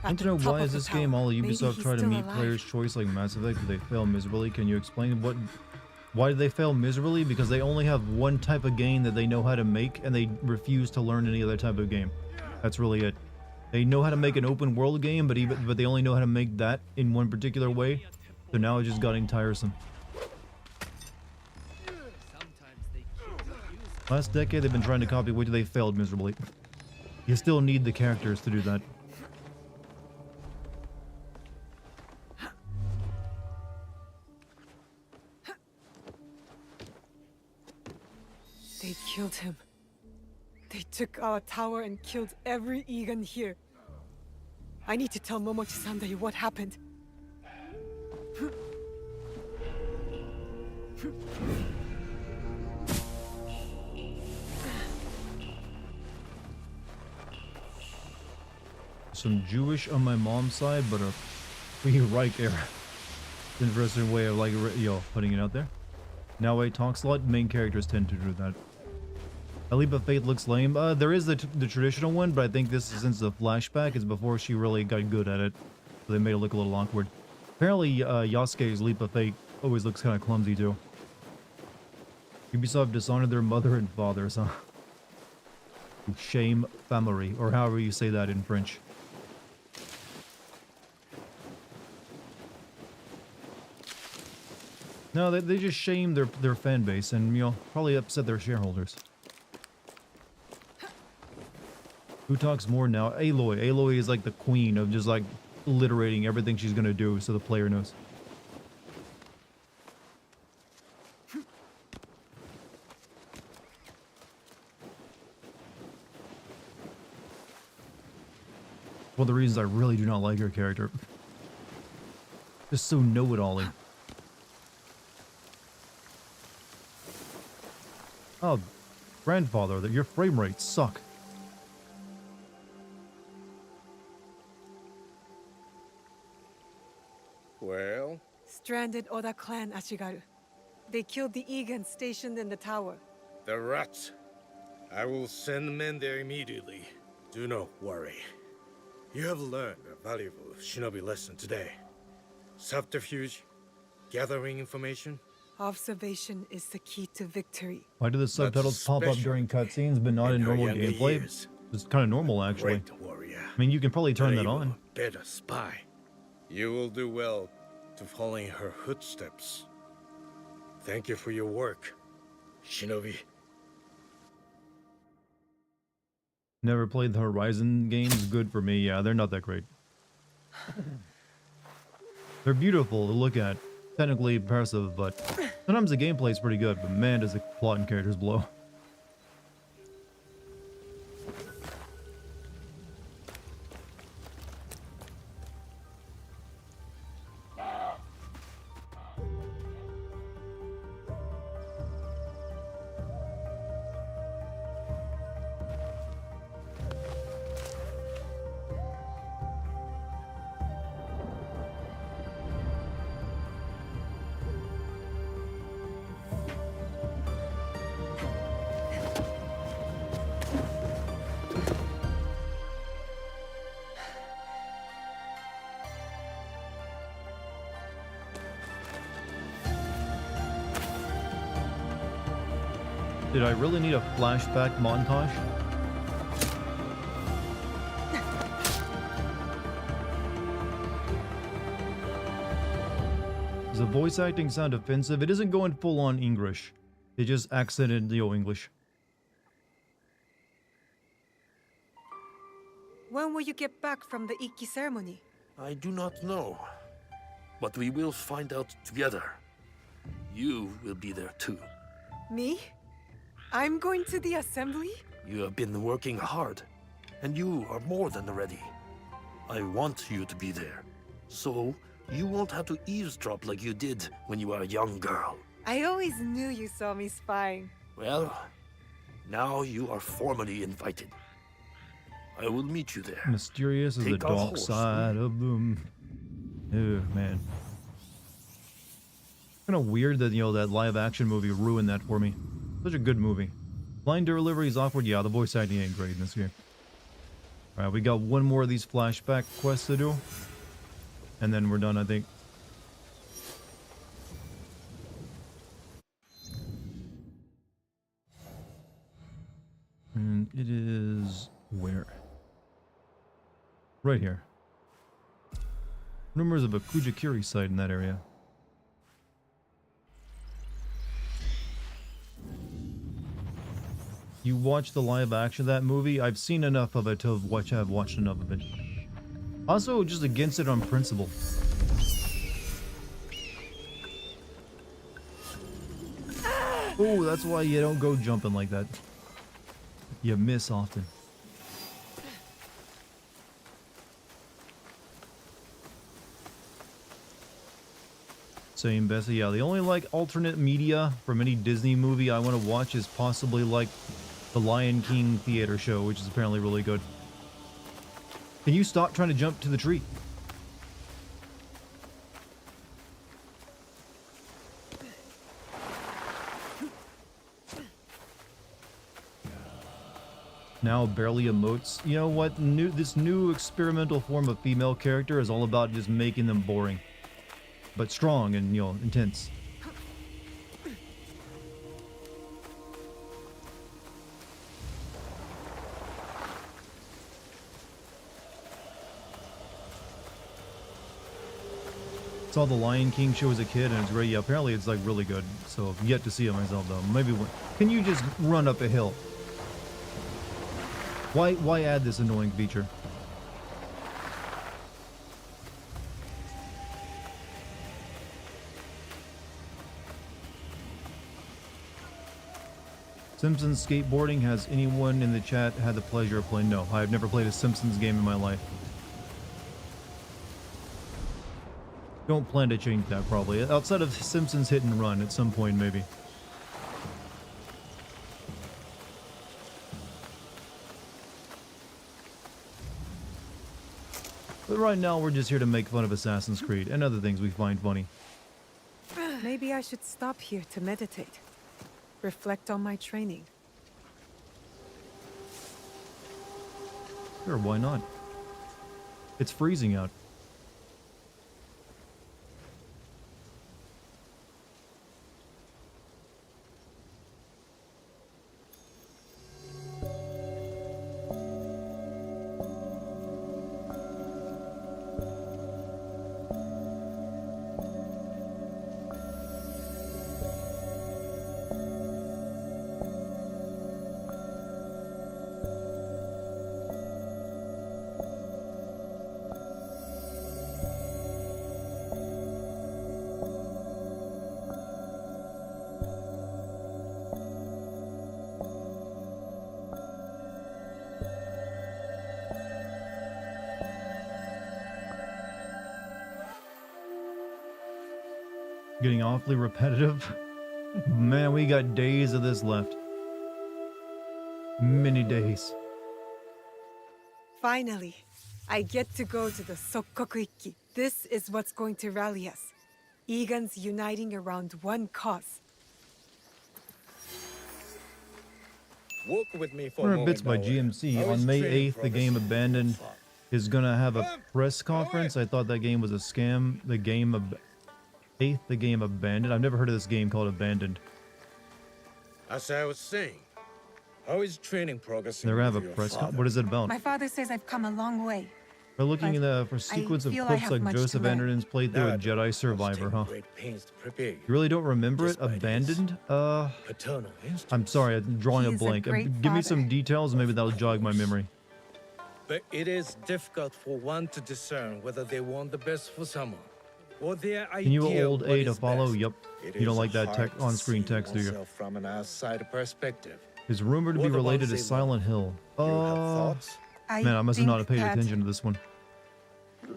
I want to know, why is this game all Ubisoft try to meet players' choice like Mass Effect, but they fail miserably? Can you explain why did they fail miserably? Because they only have one type of game that they know how to make, and they refuse to learn any other type of game. That's really it. They know how to make an open world game, but they only know how to make that in one particular way. So now it's just getting tiresome. Sometimes they kill the user. Last decade, they've been trying to copy which they failed miserably. You still need the characters to do that. They killed him. They took our tower and killed every Egan here. I need to tell Momochi-Sandai what happened. Some Jewish on my mom's side, but a pre-Reich era. Interesting way of, like, putting it out there. Now a talks a lot, main characters tend to do that. A Leap of Faith looks lame. There is the traditional one, but I think this, since the flashback is before she really got good at it, so they made it look a little awkward. Apparently, Yasuke's Leap of Faith always looks kind of clumsy too. Ubisoft dishonored their mother and fathers, huh? Shame family, or however you say that in French. No, they just shame their fan base and, you know, probably upset their shareholders. Who talks more now? Aloy. Aloy is like the queen of just like alliterating everything she's gonna do so the player knows. One of the reasons I really do not like her character. Just so know-it-all-y. Oh, grandfather, your frame rates suck. Well, Stranded Oda clan Ashigaru. They killed the Egan stationed in the tower. the rats. I will send men there immediately. Do not worry. You have learned a valuable shinobi lesson today. Subterfuge, gathering information. Observation is the key to victory. Why do the subtitles pop up special during cutscenes but not in in her normal younger gameplay? years. It's kind of normal, actually. Great warrior. I mean, you can probably turn that Brave, on. better spy. You will do well to follow in her footsteps. Thank you for your work, shinobi. Never played the Horizon games. Good for me. Yeah, they're not that great. They're beautiful to look at. Technically impressive, but sometimes the gameplay is pretty good, but man, does the plot and characters blow. Did I really need a flashback montage? Does the voice acting sound offensive? It isn't going full on English. They just accented the English. When will you get back from the Ikki ceremony? I do not know. But we will find out together. You will be there too. Me? I'm going to the assembly? You have been working hard, and you are more than ready. I want you to be there, so you won't have to eavesdrop like you did when you were a young girl. I always knew you saw me spying. Well, now you are formally invited. I will meet you there. Mysterious as the Take a dark horse, side of them. Oh, man. Kind of weird that, you know, that live action movie ruined that for me. Such a good movie. Line delivery is awkward. Yeah, the voice acting ain't great in this game. Alright, we got one more of these flashback quests to do. And then we're done, I think. And it is... where? Right here. Rumors of a Kujakiri site in that area. You watch the live action of that movie? I've seen enough of it to have watched enough of it. Also, just against it on principle. Oh, that's why you don't go jumping like that. You miss often. Same, Bessie. Yeah, the only like alternate media from any Disney movie I want to watch is possibly like the Lion King theater show, which is apparently really good. Can you stop trying to jump to the tree? Now barely emotes. You know what? This new experimental form of female character is all about just making them boring, but strong and, you know, intense. Saw the Lion King show as a kid and it's great. Yeah, apparently it's like really good. So I've yet to see it myself though. Maybe when, can you just run up a hill? Why add this annoying feature? Simpsons skateboarding. Has anyone in the chat had the pleasure of playing? No, I've never played a Simpsons game in my life. Don't plan to change that probably. Outside of Simpsons Hit and Run at some point maybe. But right now we're just here to make fun of Assassin's Creed and other things we find funny. Maybe I should stop here to meditate. Reflect on my training. Sure, why not? It's freezing out. Getting awfully repetitive. Man, we got days of this left. Many days. Finally, I get to go to the Sokkoku Ikki. This is what's going to rally us. Egans uniting around one cause. Walk with me for a Rare moment. Bits by now, GMC. I was On May training 8th, the game progress. Abandoned is gonna have a press conference. I thought that game was a scam. The game 8th, the game Abandoned. I've never heard of this game called Abandoned. As I was saying, how is training progressing? They're gonna have with a your press con. father? What is it about? My father says I've come a long way. We're looking but in the for sequence of feel I clips have like much to Joseph learn. Anderson's playthrough of Dad Jedi must Survivor, take huh? great pains to prepare you. You really don't remember it? Just by this. Abandoned? Paternal instincts. I'm sorry, I'm drawing He a is a blank. great Give me father. some details, maybe that'll jog my memory. But it is difficult for one to discern whether they want the best for someone, or their Can you idea old of what A to is follow? best. Yep. It You don't is like that hard to on-screen see text, do you? oneself from an outside perspective. Is rumored to be What about related to say Silent Hill. You have thoughts? Man, I must have not have paid attention to this one.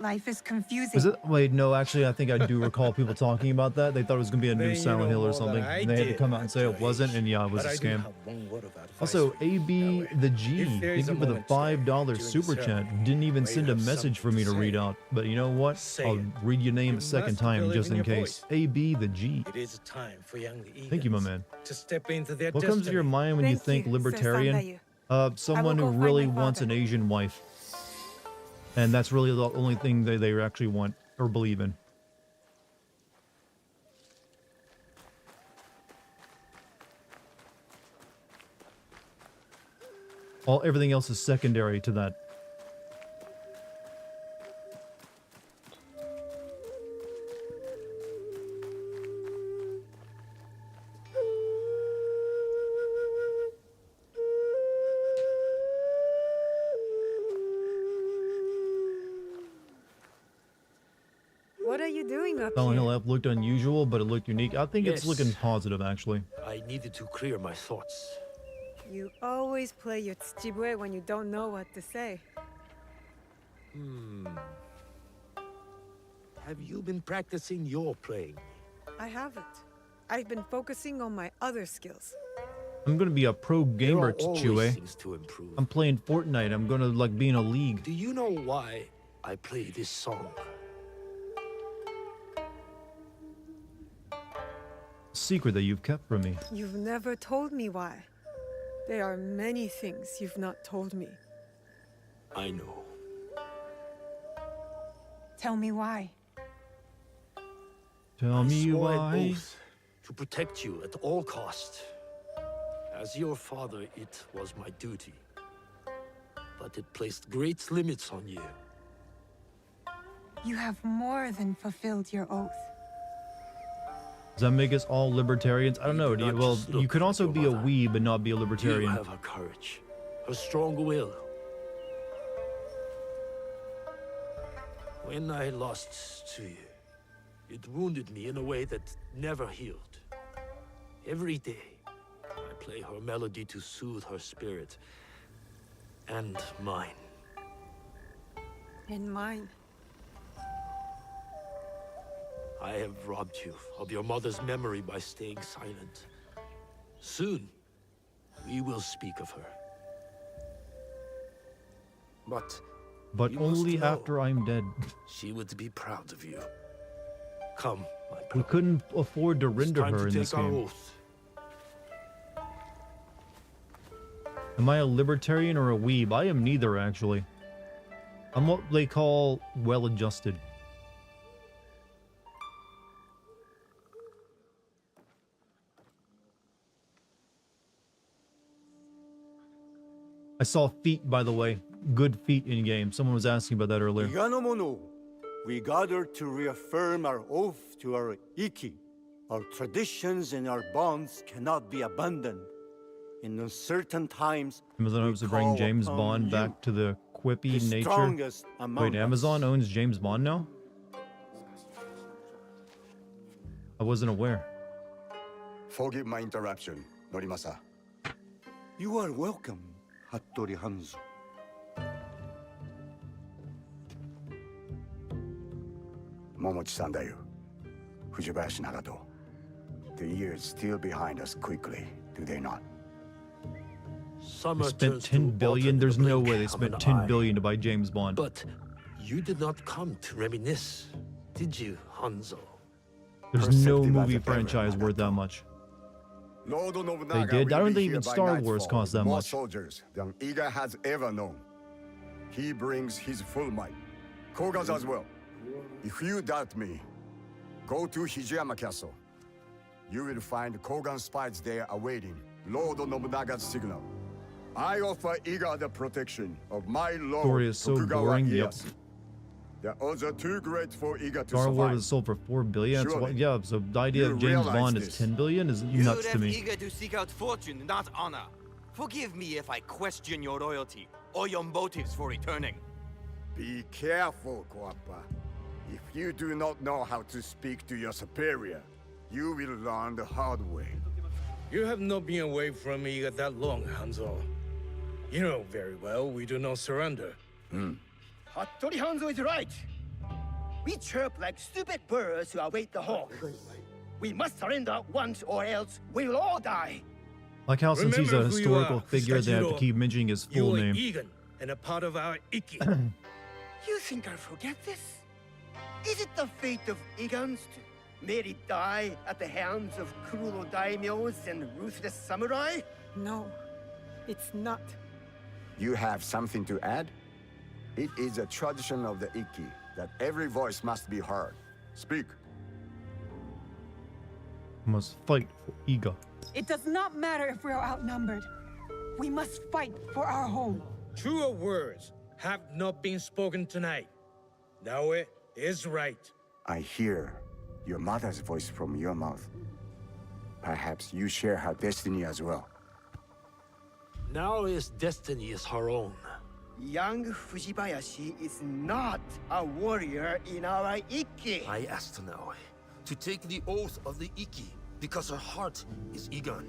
Life is confusing. Is it? Wait, no, actually, I think I do recall people talking about that. They thought it was going to be a Then new you Silent know Hill or more something. than I And they had to did come out and at say your it wasn't, age. and yeah, it was But a I do scam. have one word of advice Also, for you, AB Noe. the G, If there thank is a you for the moment today $5 during the super chat. ceremony Didn't even where you send a have message for me something to to read say, out. But you know what? say I'll it. read your name You a second must time believe just in in your case. voice. AB the G. It is time for young Thank you, my Egans man. to step into their What comes to your destiny. mind when you Thank think you, Sir libertarian? Sandayu. Someone I who will go find really my wants an father. Asian wife. And that's really the only thing they actually want or believe in. Everything else is secondary to that. doing up Silent Hill here? F looked unusual, but it looked unique. I think it's Yes. looking positive, actually. I needed to clear my thoughts. You always play your tsujibue when you don't know what to say. Have you been practicing your playing? I haven't. I've been focusing on my other skills. I'm gonna be a pro There gamer, are always Chue. things to improve. I'm playing Fortnite. I'm gonna like be in a league. Do you know why I play this song? Secret that you've kept from me. You've never told me why. There are many things you've not told me. I know. Tell me why. Tell I me swore an why. oath to protect you at all cost. As your father, it was my duty. But it placed great limits on you. You have more than fulfilled your oath. Does that make us all libertarians? I don't know. do not Well, just you look could like also your be a mother. weeb but not be a You libertarian. have her courage, her strong will. When I lost to you, it wounded me in a way that never healed. Every day, I play her melody to soothe her spirit. And mine. And mine. I have robbed you of your mother's memory by staying silent. Soon, we will speak of her. But But you must only know. after I'm dead. she would be proud of you. Come, my We brother. couldn't afford to It's render time her to in take this our game. oath. Am I a libertarian or a weeb? I am neither, actually. I'm what they call well-adjusted. I saw feet, by the way. Good feet in game. Someone was asking about that earlier. Iganomono, we gather to reaffirm our oath to our Iki. Our traditions and our bonds cannot be abandoned. In uncertain times, Amazon hopes to bring call James upon Bond you, back to the quippy the nature. strongest among Wait, Amazon us. owns James Bond now? I wasn't aware. Forgive my interruption, Norimasa. You are welcome, Hattori Hanzo. Momochi-san da yo. Fujibayashi Nagato. The years steal behind us quickly, do they not? Summer They spent turns to 10 billion. autumn There's in the no blink way they of spent an 10 eye. billion to buy James Bond. But you did not come to reminisce, did you, Hanzo? There's no Perceptive movie as ever, franchise worth that Nagato. much. Lord Nobunaga They did? I will don't be think here even by Star Wars nightfall cost that with more much. soldiers than Iga has ever known. He brings his full might. Koga's as well. If you doubt me, go to Hijiyama Castle. You will find Kogan spies there awaiting Lord Nobunaga's signal. I offer Iga the protection of my lord Story is so Tokugawa boring. Yep. Ieyasu. The odds are too great for Iga to Star Wars survive. was sold for 4 billion. It's Surely. what, yeah, so the idea You of James realize Bond is this. 10 billion is You nuts to left me. eager to seek out fortune, not honor. Forgive me if I question your loyalty or your motives for returning. Be careful, Koappa. If you do not know how to speak to your superior, you will learn the hard way. You have not been away from me that long, Hanzo. You know very well we do not surrender. Hattori Hanzo is right. We chirp like stupid birds who await the hawk. We must surrender once or else we will all die. Like how since he's a Remember who you historical are, figure, they have to Skachiro. keep mentioning his You full are name. Egan and a part of our Iki. You think I'll forget this? Is it the fate of Igans to merely die at the hands of cruel daimyos and ruthless samurai? No, it's not. You have something to add? It is a tradition of the Iki that every voice must be heard. Speak. Must fight for Iga. It does not matter if we're outnumbered. We must fight for our home. Truer words have not been spoken tonight. Naoe is right. I hear your mother's voice from your mouth. Perhaps you share her destiny as well. Now his destiny is her own. Young Fujibayashi is not a warrior in our Ikki. I asked Naoe to take the oath of the Ikki because her heart is Igan.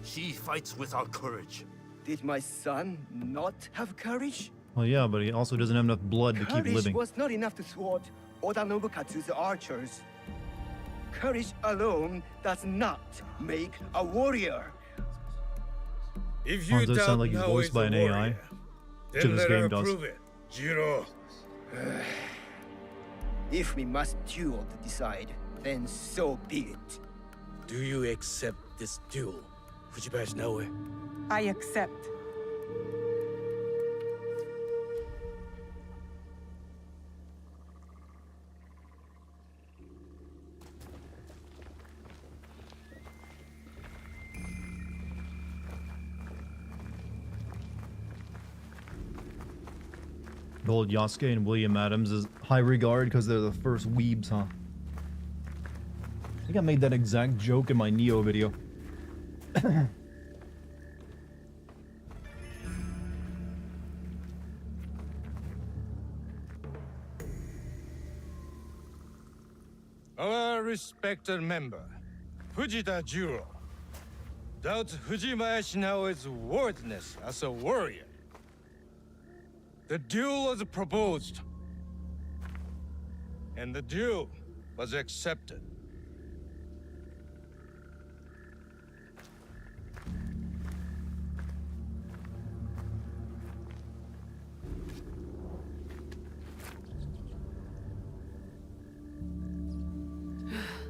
She fights without courage. Did my son not have courage? Well, yeah, but he also doesn't have enough blood to keep Courage living. was not enough to thwart Oda Nobukatsu's archers. Courage alone does not make a warrior. If Oh, you it does doubt sound like he's Naoe voiced is by a an AI. warrior, To then this let game her does. prove it, Jiro. If we must duel to decide, then so be it. Do you accept this duel, Fujibayashi Naoe? I accept. The old Yasuke and William Adams is high regard because they're the first weebs, huh? I think I made that exact joke in my Neo video. Our respected member, Fujita Jiro, doubts Fujibayashi Naoe's worthiness as a warrior. The duel was proposed, and the duel was accepted.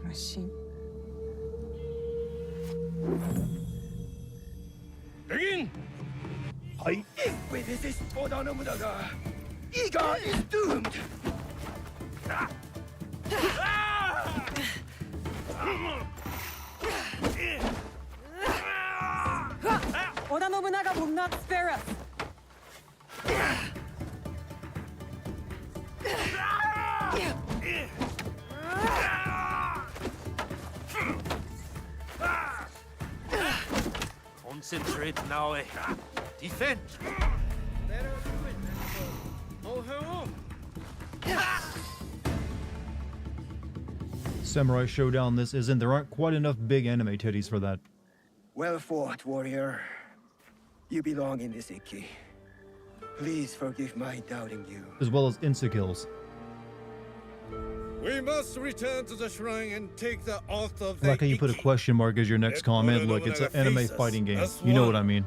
Machine. Begin! If we resist Oda Nobunaga, Iga is doomed! Oda Nobunaga will not spare us. Concentrate, Naoe. Defend! Let her do it, Hold her own. Samurai Showdown this isn't. There aren't quite enough big anime titties for that. Well fought, warrior. You belong in this Ikki. Please forgive my doubting you. As well as insta-kills. We must return to the shrine and take the oath of I the like how you put a Ikki. question mark as your next Let comment. Oda Look, it's an Nobunaga anime face us fighting game. as You know one. what I mean.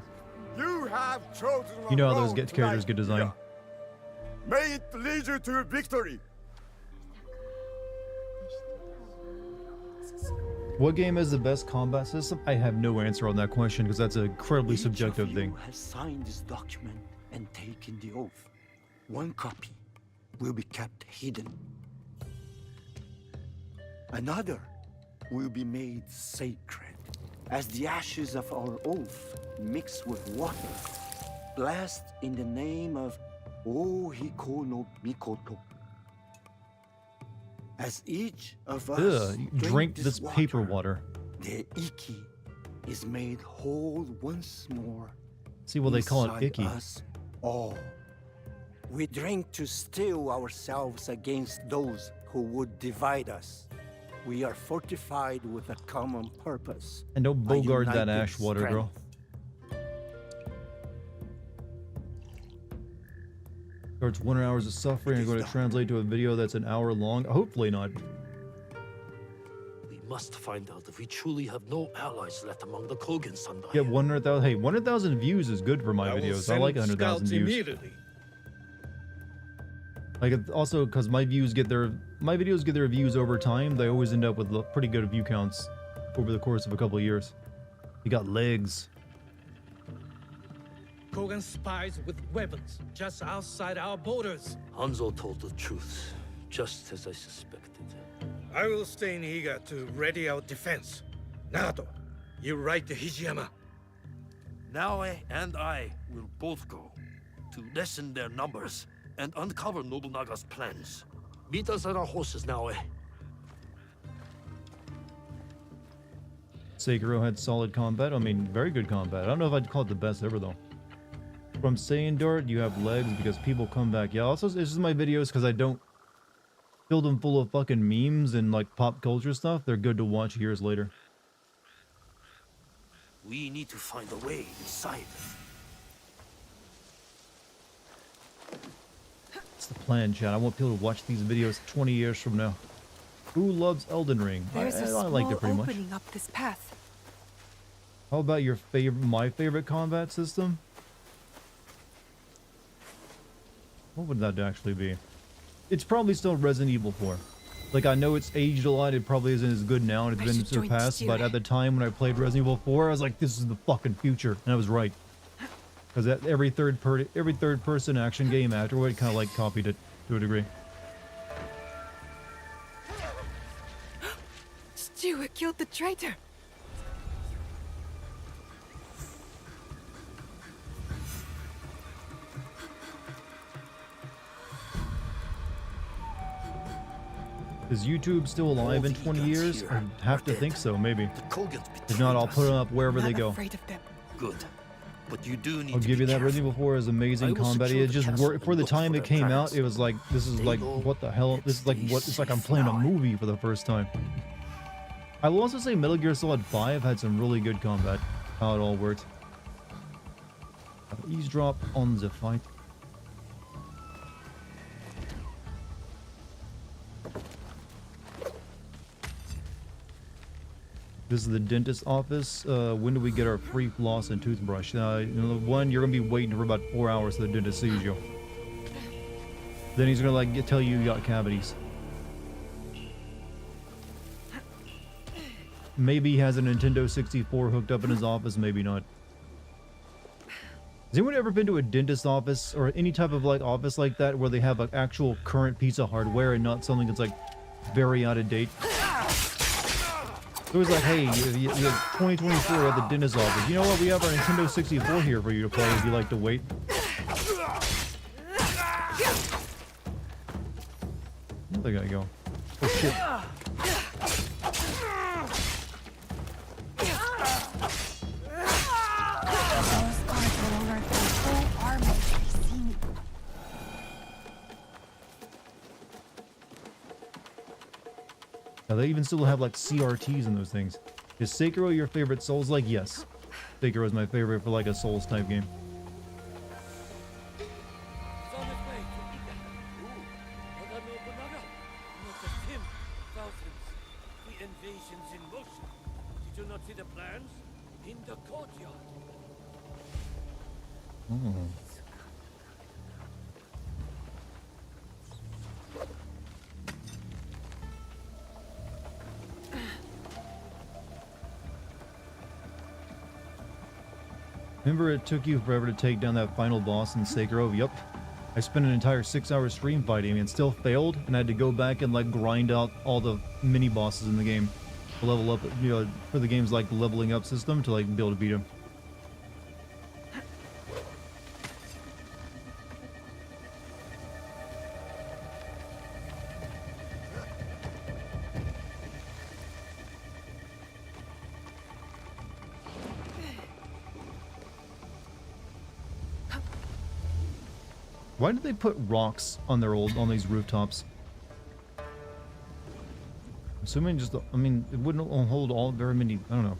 You have chosen You know a how those road characters like get designed. Iga. May it lead you to victory. What game has the best combat system? I have no answer on that question because that's an incredibly subjective Each of thing. you has signed this document and taken the oath. One copy will be kept hidden. Another will be made sacred. As the ashes of our oath mix with water, blessed in the name of Ohiko no Mikoto. As each of us Ugh, drink this paper water. the Ikki is made whole once more. See, well, they call it inside icky. Us all. We drink to steel ourselves against those who would divide us. We are fortified with a common purpose. And don't a bogart that united ash water, girl. strength. Starts 100 hours of suffering and going to translate to a video that's an hour long. Hopefully not. We must find out if we truly have no allies left among the Kogan Sandai. Get 100,000. Hey, 100,000 views is good for my will videos. I send like 100,000 scouts views. immediately. Like also because my videos get their views over time. They always end up with pretty good view counts over the course of a couple of years. You got legs. Kogan spies with weapons just outside our borders. Hanzo told the truth, just as I suspected. I will stay in Iga to ready our defense. Nagato, you ride the Hijiyama. Naoe and I will both go to lessen their numbers and uncover Nobunaga's plans. Meet us at our horses, Naoe. Sekiro had solid combat. I mean, very good combat. I don't know if I'd call it the best ever though. What I'm saying, Dart, you have legs because people come back. Yeah, also, this is my videos because I don't fill them full of fucking memes and like pop culture stuff. They're good to watch years later. We need to find a way inside. It's the plan, Chad. I want people to watch these videos 20 years from now. Who loves Elden Ring? There's a small liked it pretty much. opening up this path. How about your favorite, my favorite combat system? What would that actually be? It's probably still Resident Evil 4. Like, I know it's aged a lot, it probably isn't as good now, and it's been surpassed, but at the time when I played Resident Evil 4, I was like, this is the fucking future, and I was right. Because every third person action game afterward kind of like copied it to a degree. Stuart killed the traitor. Is YouTube still alive in 20 years? I have to think so, maybe. If not, I'll put them up wherever they go. Afraid of them. Good. But you do need I'll to give be you that. careful. Resident Evil 4 is amazing combat. It just worked for the time it came out. It was like, this is like, what the hell? This is like what? It's like I'm playing a movie for the first time. I will also say Metal Gear Solid 5 had some really good combat. How it all worked. Eavesdrop on the fight. This is the dentist office. When do we get our free floss and toothbrush? One, you're gonna be waiting for about 4 hours till the dentist sees you. Then he's gonna like tell you got cavities. Maybe he has a Nintendo 64 hooked up in his office, maybe not. Has anyone ever been to a dentist office or any type of like office like that where they have an actual current piece of hardware and not something that's like very out of date? It was like, hey, you have 2024 at the dentist office. You know what? We have our Nintendo 64 here for you to play if you like to wait. Where'd they gotta go? Oh shit. Now, they even still have like CRTs in those things. Is Sekiro your favorite Souls-like? Yes. Sekiro is my favorite for like a Souls type game. It's on its way to Iga. Ooh, Oda Nobunaga. Not just him, thousands. The invasion's in motion. Did you not see the plans? In the courtyard. Oh. Remember it took you forever to take down that final boss in Sekiro? Yup. I spent an entire 6-hour stream fighting and still failed, and I had to go back and like grind out all the mini bosses in the game to level up, you know, for the game's like leveling up system to like be able to beat him. Why did they put rocks on on these rooftops? Assuming just, I mean, it wouldn't hold very many, I don't know.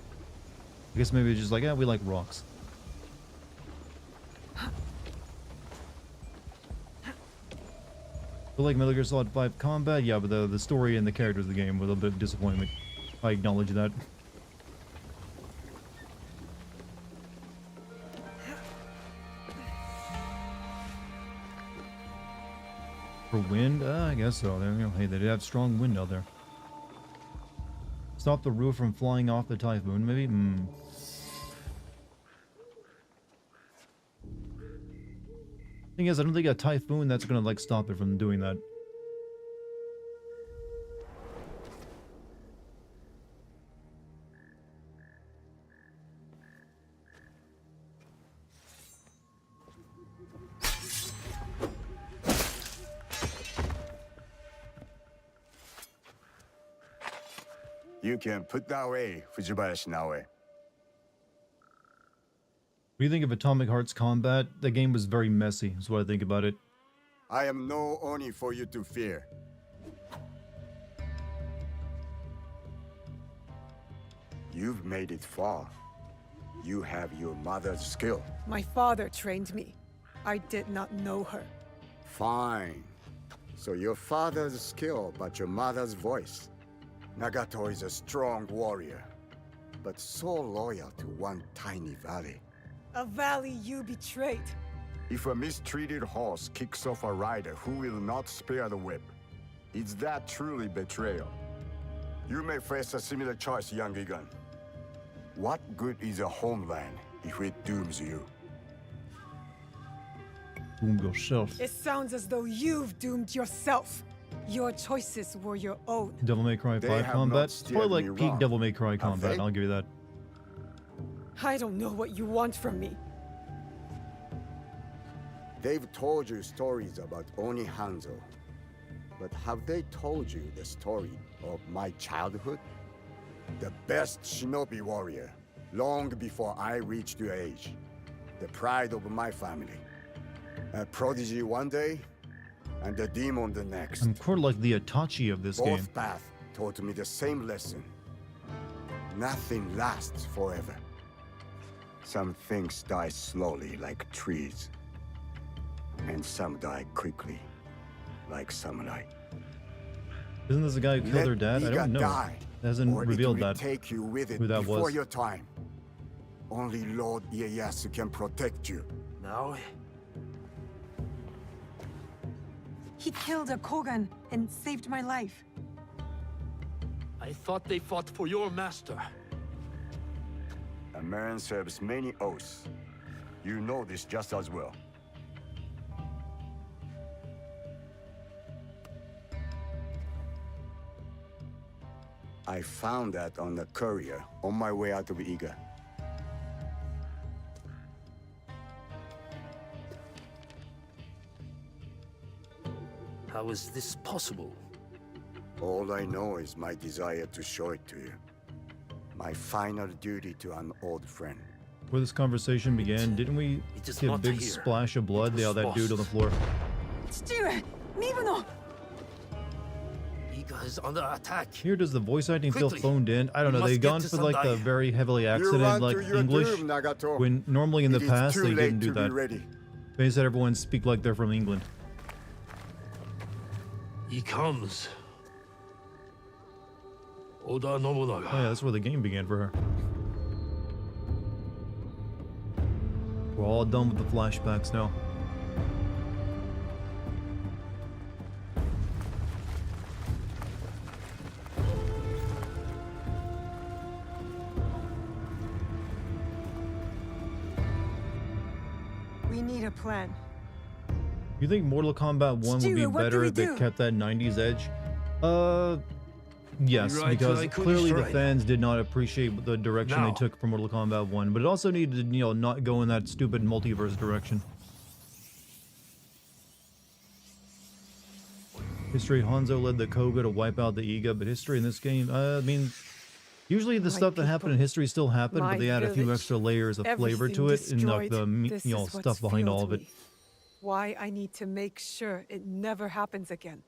I guess maybe it's just like, yeah, we like rocks. I like Metal Gear Solid 5 combat, yeah, but the story and the characters of the game were a little bit of disappointment. I acknowledge that. For wind? I guess so. Hey, they did have strong wind out there. Stop the roof from flying off the typhoon, maybe? Thing is, I don't think a typhoon that's gonna, like, stop it from doing that. You can put that away, Fujibayashi Naoe. do you think of Atomic Hearts combat? The game was very messy, is what I think about it. I am no Oni for you to fear. You've made it far. You have your mother's skill. My father trained me. I did not know her. Fine. So your father's skill, but your mother's voice. Nagato is a strong warrior, but so loyal to one tiny valley. A valley you betrayed. If a mistreated horse kicks off a rider who will not spare the whip, is that truly betrayal? You may face a similar choice, young Egan. What good is a homeland if it dooms you? Doom yourself. It sounds as though you've doomed yourself. Your choices were your own. Devil May Cry They 5 have combat? not It's steered probably me like peak wrong, Devil May Cry have combat, they? I'll give you that. I don't know what you want from me. They've told you stories about Oni Hanzo, but have they told you the story of my childhood? The best shinobi warrior, long before I reached your age. The pride of my family. A prodigy one day, and a demon the next. I'm sort of like the Itachi of this game. Both paths taught me the same lesson. Nothing lasts forever. Some things die slowly like trees. And some die quickly, like samurai. Isn't this the guy who killed Let her dad? I Iga don't know. die, It hasn't or revealed it will that. take you with it who that before was. your time. Only Lord Ieyasu can protect you. Now, He killed a Kogan and saved my life. I thought they fought for your master. A man serves many oaths. You know this just as well. I found that on the courier on my way out of Iga. How is this possible? All I know is my desire to show it to you. My final duty to an old friend. Where this conversation began, didn't we It is see a not big here. splash of blood? It Yeah, was that dude on the lost. floor. Iga is under attack. Here does the voice acting feel Quickly. phoned in? I don't We know, must they've get gone to for like the Sendai. very heavily You accented run like to your English, doom, Nagato. when normally in the It is past too they late didn't do to be that. ready. They said everyone speak like they're from England. He comes. Oda Oh Nobunaga. yeah, that's where the game began for her. We're all done with the flashbacks now. We need a plan. You think Mortal Kombat 1 would be Stuart, what do better we if they do? kept that 90s edge? Yes, You're right, because I couldn't clearly the try. fans did not appreciate the direction they Now. took from Mortal Kombat 1, but it also needed to, not go in that stupid multiverse direction. History, Hanzo led the Koga to wipe out the Iga, but history in this game, I mean, usually the My stuff that happened in people, history still happened, my but they add a few village, extra layers of flavor to everything it and like the destroyed. This is what's stuff behind all of fueled it. me. Why I need to make sure it never happens again.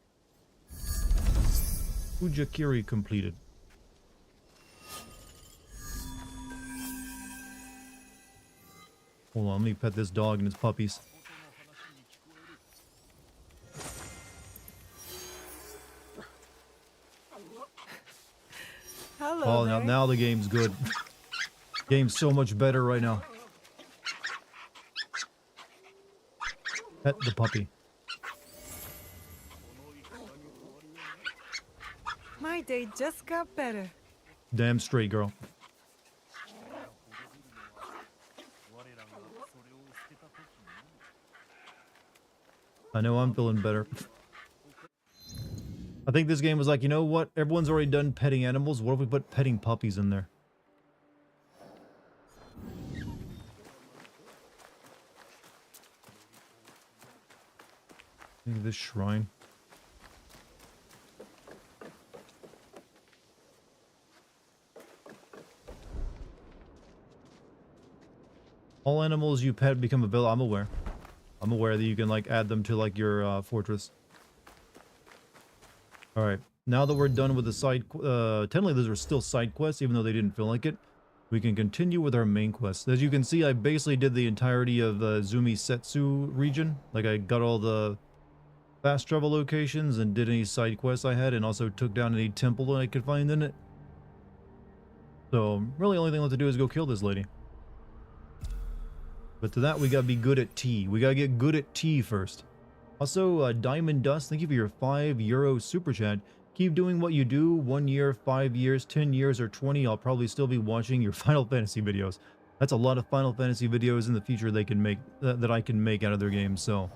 Fujakiri completed. Hold on, let me pet this dog and its puppies. Hello Oh, there. now the game's good. Game's so much better right now. Pet the puppy. My day just got better. Damn straight, girl. I know I'm feeling better. I think this game was like, you know what? Everyone's already done petting animals. What if we put petting puppies in there? Look at this shrine. All animals you pet become a villain. I'm aware. I'm aware that you can like add them to like your fortress. All right. Now that we're done with the side, technically those are still side quests, even though they didn't feel like it. We can continue with our main quest. As you can see, I basically did the entirety of the Zumi Setsu region. Like I got all the fast travel locations and did any side quests I had, and also took down any temple that I could find in it. So really, the only thing left to do is go kill this lady. But to that, we gotta be good at tea. We gotta get good at tea first. Also, Diamond Dust, thank you for your €5 super chat. Keep doing what you do. 1 year, 5 years, 10 years, or 20. I'll probably still be watching your Final Fantasy videos. That's a lot of Final Fantasy videos in the future they can make that I can make out of their games. So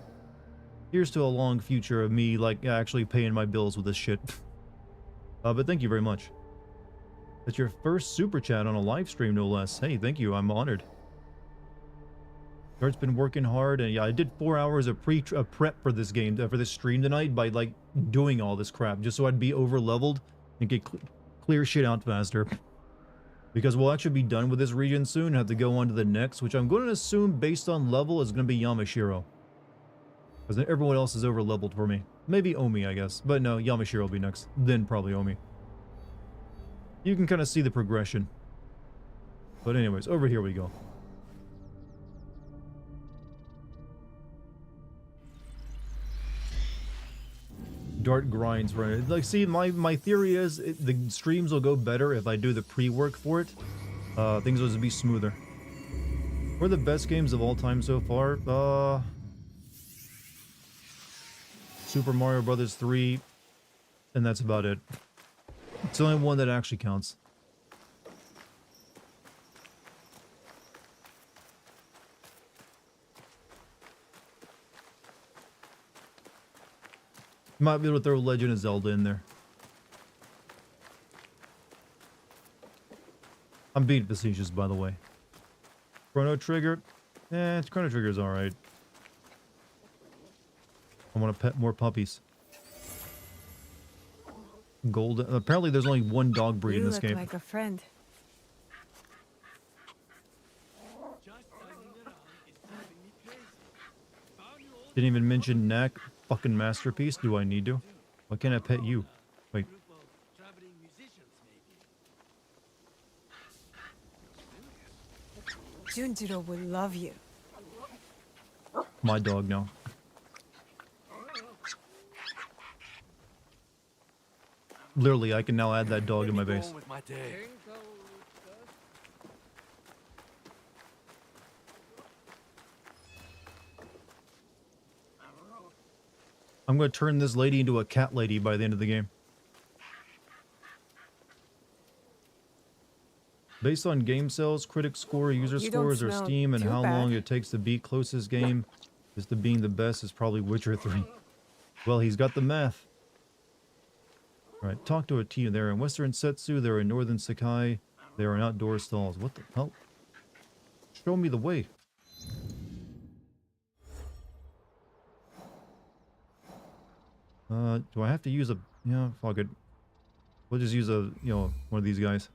here's to a long future of me like actually paying my bills with this shit. But thank you very much. That's your first super chat on a live stream, no less. Hey, thank you. I'm honored. Dart's been working hard, and yeah, I did 4 hours of prep for this game, for this stream tonight by like doing all this crap, just so I'd be over leveled and get clear shit out faster. Because we'll actually be done with this region soon, have to go on to the next, which I'm going to assume based on level is going to be Yamashiro. Because everyone else is over leveled for me. Maybe Omi, I guess, but no, Yamashiro will be next, then probably Omi. You can kind of see the progression. But anyways, over here we go. Dart grinds, right? Like, see, my theory is the streams will go better if I do the pre-work for it. Things will just be smoother. What are the best games of all time so far? Super Mario Brothers 3, and that's about it. It's the only one that actually counts. Might be able to throw Legend of Zelda in there. I'm being facetious, by the way. Chrono Trigger? Chrono Trigger's alright. I want to pet more puppies. Golden. Apparently there's only one dog breed in this game. You look like a friend. Didn't even mention Knack. Fucking masterpiece. Do I need to? Why can't I pet you? Wait. Junjiro would love you. My dog now. Literally, I can now add that dog to my base. I'm going to turn this lady into a cat lady by the end of the game. Based on game sales, critic score, user scores, or Steam, and how long it takes to beat closest game is to being the best is probably Witcher 3. Well, he's got the math. Alright, talk to a T. They're in Western Setsu, they're in Northern Sakai, they are in outdoor stalls. What the hell? Show me the way. Do I have to use a... Yeah, fuck it. We'll just use a, you know, one of these guys.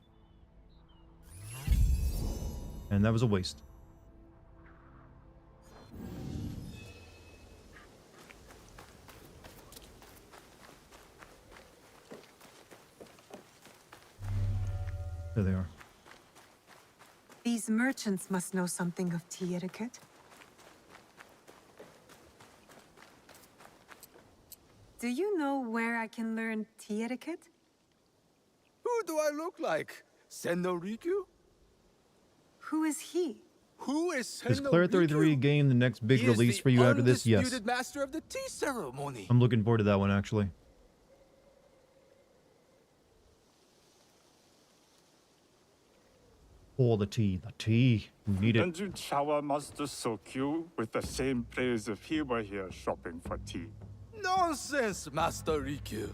And that was a waste. There they are. These merchants must know something of tea etiquette. Do you know where I can learn tea etiquette? Who do I look like? Sendo Rikyu? Who is he? Who is Is Sendo Claire 33 Rikyu? game the next big He is release the for you after this? Yes. undisputed master of the tea ceremony. I'm looking forward to that one, actually. Oh, the tea. The tea. We need it. And you shower Master Sokyu with the same praise if he were here shopping for tea. Nonsense, Master Rikyu.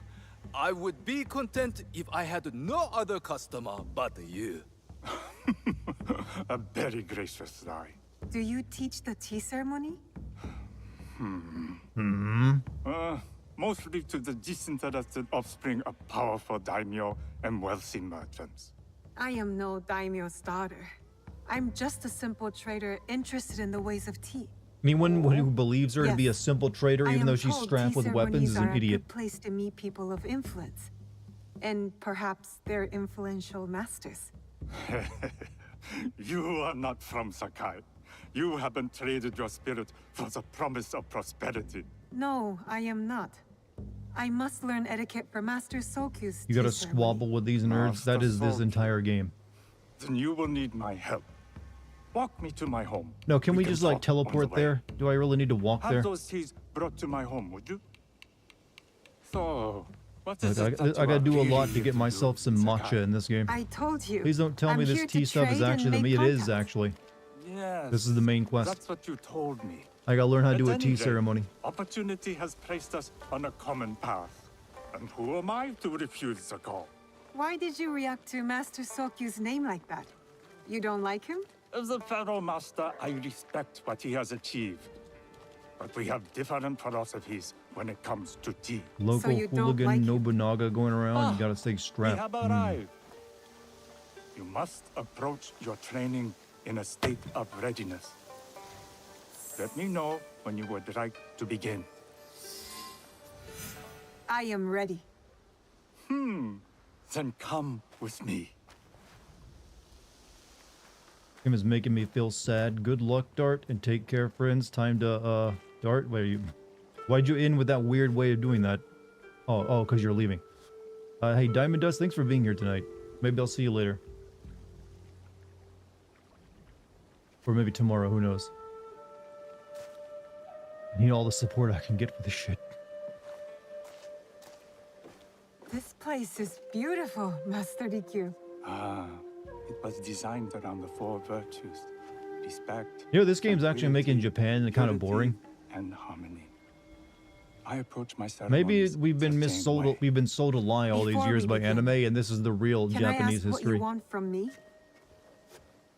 I would be content if I had no other customer but you. A very gracious lie. Do you teach the tea ceremony? Mostly to the disinterested offspring of powerful daimyo and wealthy merchants. I am no daimyo's daughter. I'm just a simple trader interested in the ways of tea. Anyone who believes her to be a Yes. simple trader, I even am though she's told strapped tea with weapons, ceremonies is are an a idiot. good place to meet people of influence. And perhaps their influential masters. You are not from Sakai. You haven't traded your spirit for the promise of prosperity. No, I am not. I must learn etiquette for Master Sokyu's You gotta tea ceremony. squabble with these nerds. That is this entire game. Then you will need my help. Walk me to my home. No, can we can just like talk on the teleport way. there? Do I really need to walk Have there? those teas brought to my home, would you? So, what Look, is I, it that I you gotta are do a really lot to here get do, myself some Sakai? matcha in this game. I told you. Please don't tell me I'm this here tea to stuff is trade and actually the make meat. It is contacts. actually. Yes. This is the main quest. That's what you told me. I gotta learn how to do a At tea any rate, ceremony. Opportunity has placed us on a common path. And who am I to refuse the call? Why did you react to Master Sokyu's name like that? You don't like him? As a Pharaoh Master, I respect what he has achieved. But we have different philosophies when it comes to tea. Local you don't hooligan like him? Nobunaga going around. Ah, You gotta stay We strapped. have arrived. You must approach your training in a state of readiness. Let me know when you would like to begin. I am ready. Then come with me. Him is making me feel sad. Good luck, Dart, and take care, friends. Time to, Dart, why'd you end with that weird way of doing that? Oh, because you're leaving. Hey, Diamond Dust, thanks for being here tonight. Maybe I'll see you later. Or maybe tomorrow, who knows. I need all the support I can get for this shit. This place is beautiful, Master Rikyu. Ah, it was designed around the four virtues. Respect. You know, this game's actually making Japan kind of purity, boring. and harmony. I approach my Maybe ceremonies we've been the same missold. way. We've been sold a lie all these Before years we by begin, anime, and this is the real Can Japanese I ask history. what you want from me?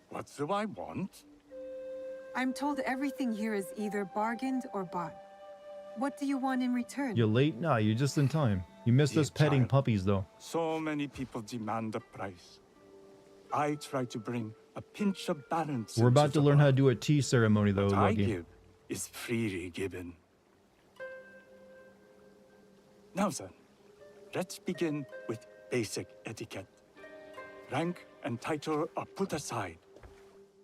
What do I want? I'm told everything here is either bargained or bought. What do you want in return? You late? Nah, you're just in time. You missed Dear us petting child, puppies, though. So many people demand a price. I try to bring a pinch of balance. We're about into to the learn how to world. do a tea ceremony, though, What I Lucky. give is freely given. Now then, let's begin with basic etiquette. Rank and title are put aside.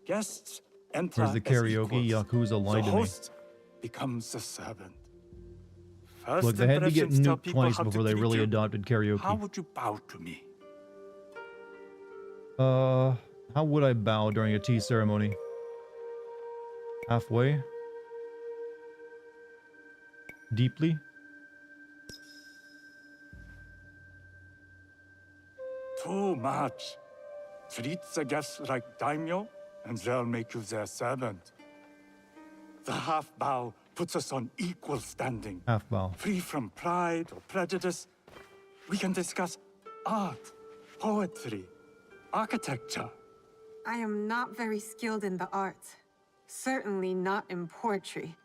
Guests enter Where's the as karaoke? equals. Yakuza lied The to me. host becomes the servant. First Look, they had to get impressions tell nuked people twice how to before they treat really you. adopted How karaoke. would you bow to me? How would I bow during a tea ceremony? Halfway? Deeply? Too much. Treat the guests like daimyo, and they'll make you their servant. The half bow puts us on equal standing, Half bow. free from pride or prejudice. We can discuss art, poetry, architecture. I am not very skilled in the arts. Certainly not in poetry.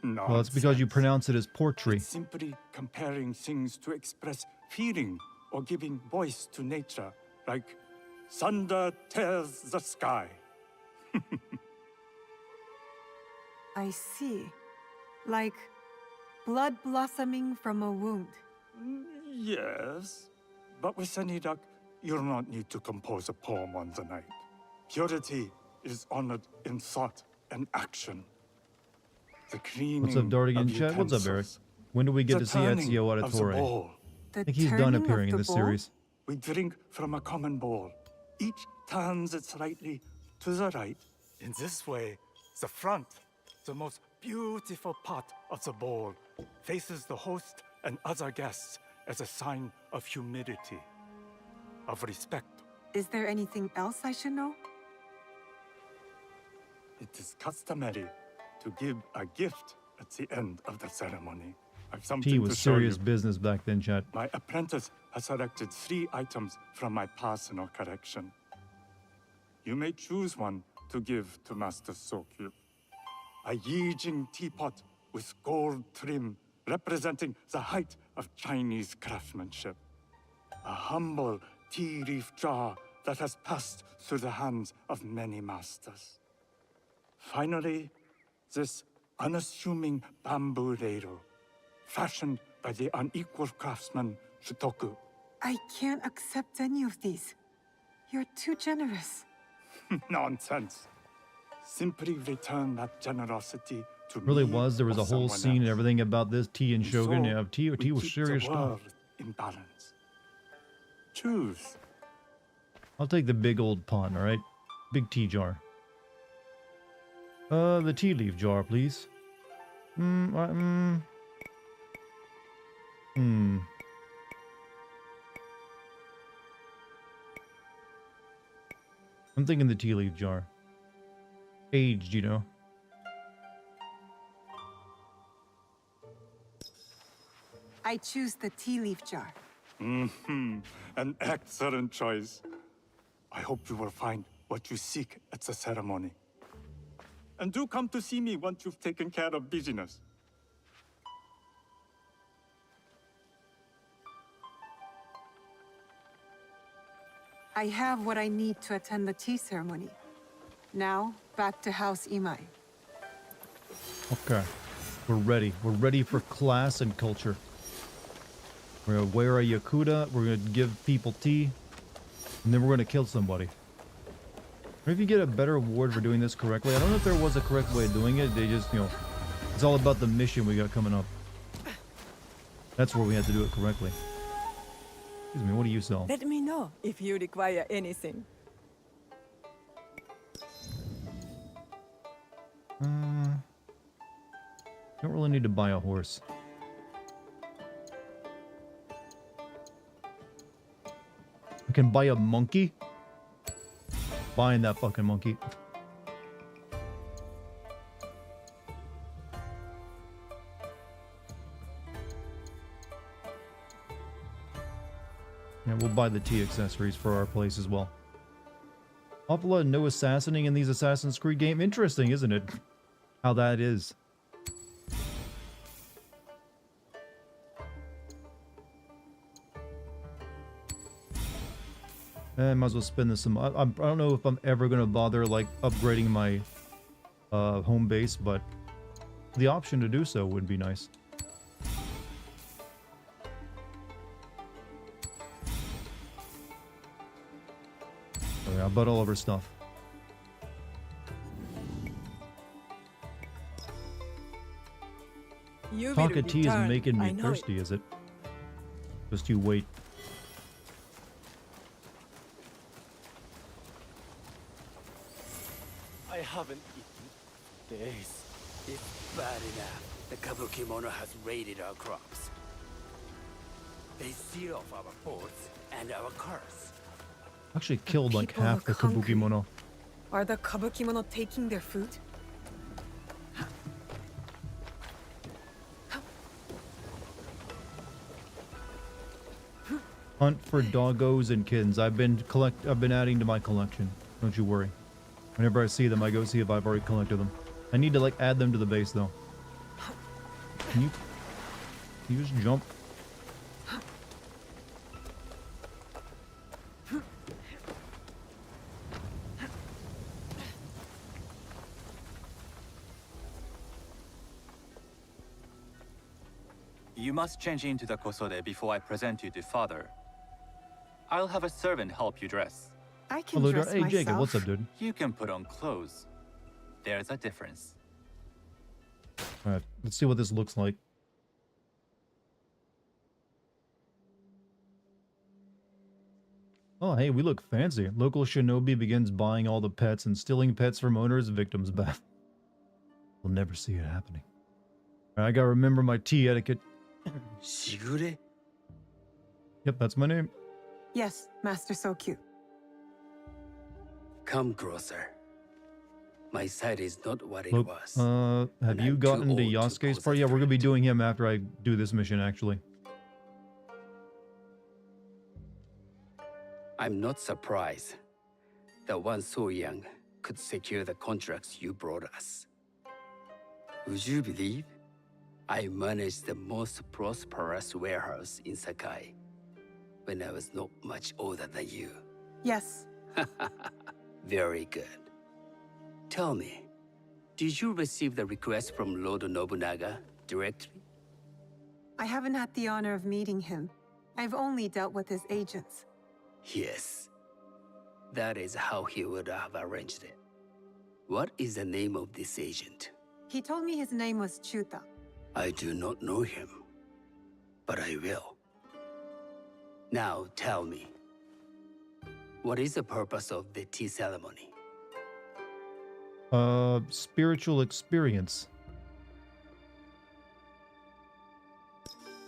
Well, it's because you pronounce it as portrait. It's simply comparing things to express feeling or giving voice to nature, like thunder tears the sky. I see. Like blood blossoming from a wound. Yes, but with any luck, you'll not need to compose a poem on the night. Purity is honored in thought and action. The cleaning What's up, Dartigan of chat? What's up, Eric? utensils, When do we get the to see turning Ezio of the Auditore? bowl. The I think he's done turning of appearing in the this bowl? series. We drink from a common bowl. Each turns it slightly to the right. In this way, the front, the most beautiful part of the bowl, faces the host and other guests as a sign of humility, of respect. Is there anything else I should know? It is customary to give a gift at the end of the ceremony. I've something Tea to was show serious you. business back then, chat. My apprentice has selected 3 items from my personal collection. You may choose one to give to Master Sokyu. A Yijing teapot with gold trim representing the height of Chinese craftsmanship. A humble tea leaf jar that has passed through the hands of many masters. Finally, this unassuming bamboo ladle, fashioned by the unequal craftsman Shutoku. I can't accept any of these. You're too generous. Nonsense. Simply return that generosity to Really me was. There was or a whole someone scene and else. everything about this tea and Shogun. So, Yeah, tea we was keep serious the stuff. world in balance. Choose. I'll take the big old pot, all right? Big tea jar. The tea leaf jar, please. I'm thinking the tea leaf jar. Aged, you know. I choose the tea leaf jar. An excellent choice. I hope you will find what you seek at the ceremony. And do come to see me once you've taken care of business. I have what I need to attend the tea ceremony. Now, back to House Imai. Okay. We're ready. We're ready for class and culture. We're gonna wear a yakuta, we're gonna give people tea, and then we're gonna kill somebody. Or if you get a better award for doing this correctly. I don't know if there was a correct way of doing it. They just, you know, it's all about the mission we got coming up. That's where we had to do it correctly. Excuse me, what do you sell? Let me know if you require anything. Don't really need to buy a horse. I can buy a monkey? Buying that fucking monkey. Yeah, we'll buy the tea accessories for our place as well. Awful lot of no assassinating in these Assassin's Creed game. Interesting, isn't it? How that is. I might as well spend this some. I don't know if I'm ever gonna bother like upgrading my home base, but the option to do so would be nice. Oh, yeah, I bought all of her stuff. You will Talk of tea isn't return. making I me know it. thirsty, is it? Just you wait. I haven't eaten days. It's bad enough. The Kabukimono has raided our crops. They steal off our boats and our cars. Actually killed like people half the look hungry. Kabukimono. Are the Kabukimono taking their food? Hunt for doggos and kittens. I've been adding to my collection. Don't you worry. Whenever I see them, I go see if I've already collected them. I need to like add them to the base though. Can you just jump? You must change into the kosode before I present you to father. I'll have a servant help you dress. I can Hello, dress hey myself. Jacob, what's up, dude? You can put on clothes. There's a difference. Alright, let's see what this looks like. Oh, hey, we look fancy. Local shinobi begins buying all the pets and stealing pets from owners' victims back. We'll never see it happening. I gotta remember my tea etiquette. Shigure? Yep, that's my name. Yes, Master So Cute. Come closer. My sight is not what it Look, was. have and you I'm gotten too to old to Yasuke's pose party? a Yeah, we're gonna be threat. doing him after I do this mission, actually. I'm not surprised that one so young could secure the contracts you brought us. Would you believe I managed the most prosperous warehouse in Sakai when I was not much older than you? Yes, Very good. Tell me, did you receive the request from Lord Nobunaga directly? I haven't had the honor of meeting him. I've only dealt with his agents. Yes. That is how he would have arranged it. What is the name of this agent? He told me his name was Chuta. I do not know him, but I will. Now tell me, what is the purpose of the tea ceremony? Spiritual experience.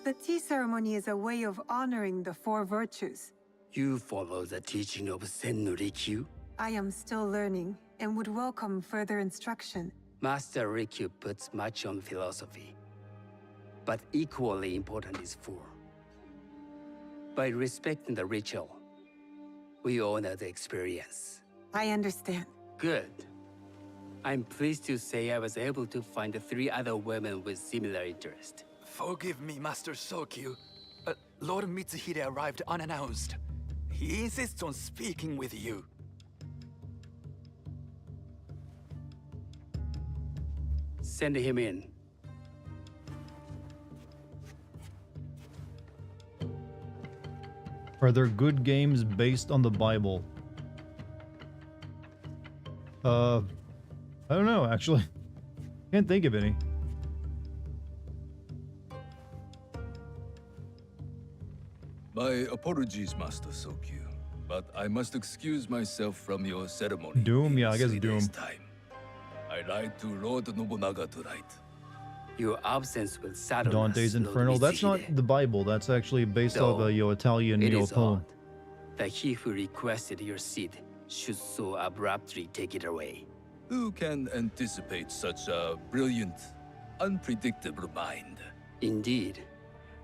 The tea ceremony is a way of honoring the four virtues. You follow the teaching of Sennu Rikyu? I am still learning and would welcome further instruction. Master Rikyu puts much on philosophy, but equally important is form. By respecting the ritual, we honor the experience. I understand. Good. I'm pleased to say I was able to find 3 other women with similar interest. Forgive me, Master Sokyu. Lord Mitsuhide arrived unannounced. He insists on speaking with you. Send him in. Are there good games based on the Bible? I don't know, actually. Can't think of any. My apologies, Master Sokyu, but I must excuse myself from your ceremony. Doom? Yeah, I guess 3 Doom. days' time. I lied to Lord Nobunaga tonight. Your absence will sadden Dante's us, Lord Inferno. That's not Mitsuhide. the Bible. That's actually based off No, a Italian It is poem. odd that he who requested your seed should so abruptly take it away. Who can anticipate such a brilliant, unpredictable mind? Indeed,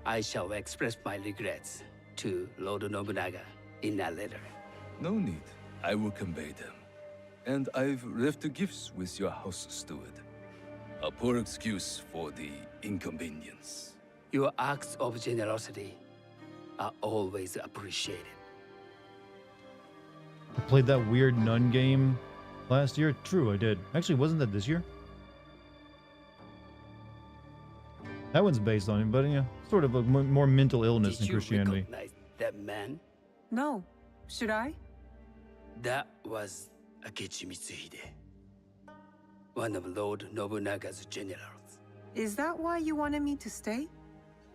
I shall express my regrets to Lord Nobunaga in a letter. No need. I will convey them. And I've left the gifts with your house steward. A poor excuse for the inconvenience. Your acts of generosity are always appreciated. I played that weird nun game last year. True, I did. Actually, wasn't that this year? That one's based on it, but yeah, sort of a more mental illness in Did you Christianity. recognize that man? No. Should I? That was Akechi Mitsuhide, one of Lord Nobunaga's generals. Is that why you wanted me to stay?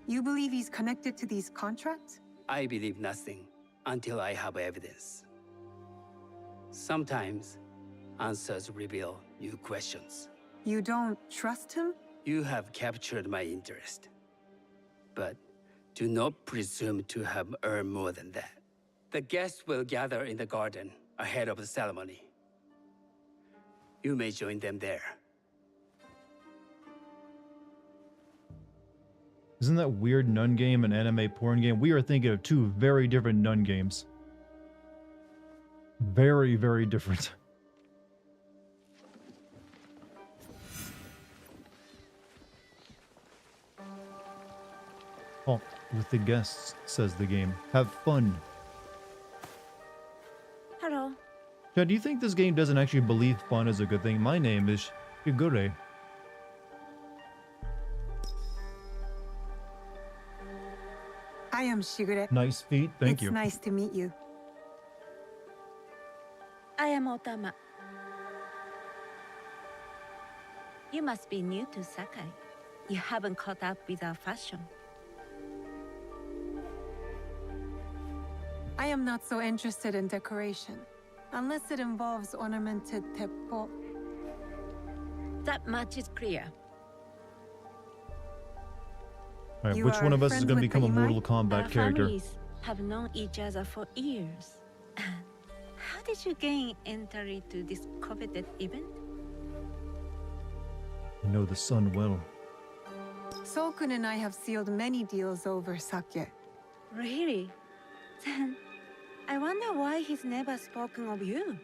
You believe he's connected to these contracts? I believe nothing until I have evidence. Sometimes, answers reveal new questions. You don't trust him? You have captured my interest. But do not presume to have earned more than that. The guests will gather in the garden ahead of the ceremony. You may join them there. Isn't that weird nun game an anime porn game? We are thinking of 2 very different nun games. Very, very different. Oh, with the guests, says the game. Have fun. Hello. Chad, do you think this game doesn't actually believe fun is a good thing? My name is Shigure. I am Shigure. Nice feet, thank you. It's nice to meet you. I am Otama. You must be new to Sakai. You haven't caught up with our fashion. I am not so interested in decoration, unless it involves ornamented teppo. That much is clear. Alright, You which are one of us is friends going to with become a the Mortal Imai? Kombat Our character? families have known each other for years. How did you gain entry to this coveted event? I know the sun well. Solkun and I have sealed many deals over sake. Really? Then I wonder why he's never spoken of you.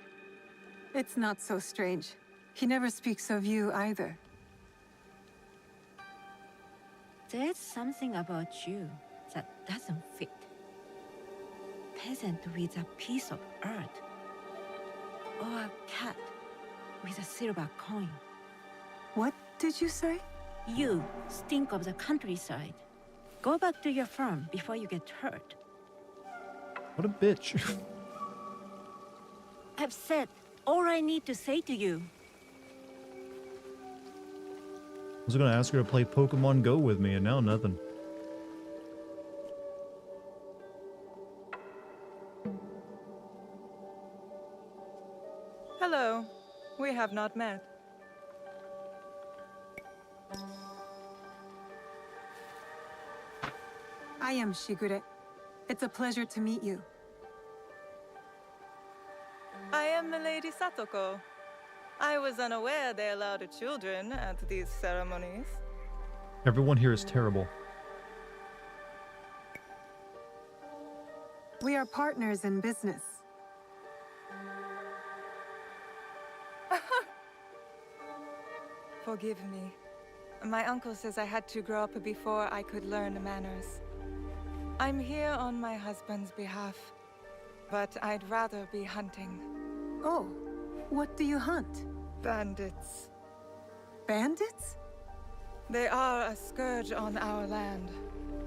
It's not so strange. He never speaks of you either. There's something about you that doesn't fit. Peasant with a piece of earth. or a cat with a silver coin. What did you say? You stink of the countryside. Go back to your farm before you get hurt. What a bitch. I've said all I need to say to you. I was gonna ask her to play Pokemon Go with me, and now nothing. Hello. We have not met. I am Shigure. It's a pleasure to meet you. I am Milady Satoko. I was unaware they allowed children at these ceremonies. Everyone here is terrible. We are partners in business. Forgive me. My uncle says I had to grow up before I could learn manners. I'm here on my husband's behalf, but I'd rather be hunting. Oh, what do you hunt? Bandits. Bandits? They are a scourge on our land.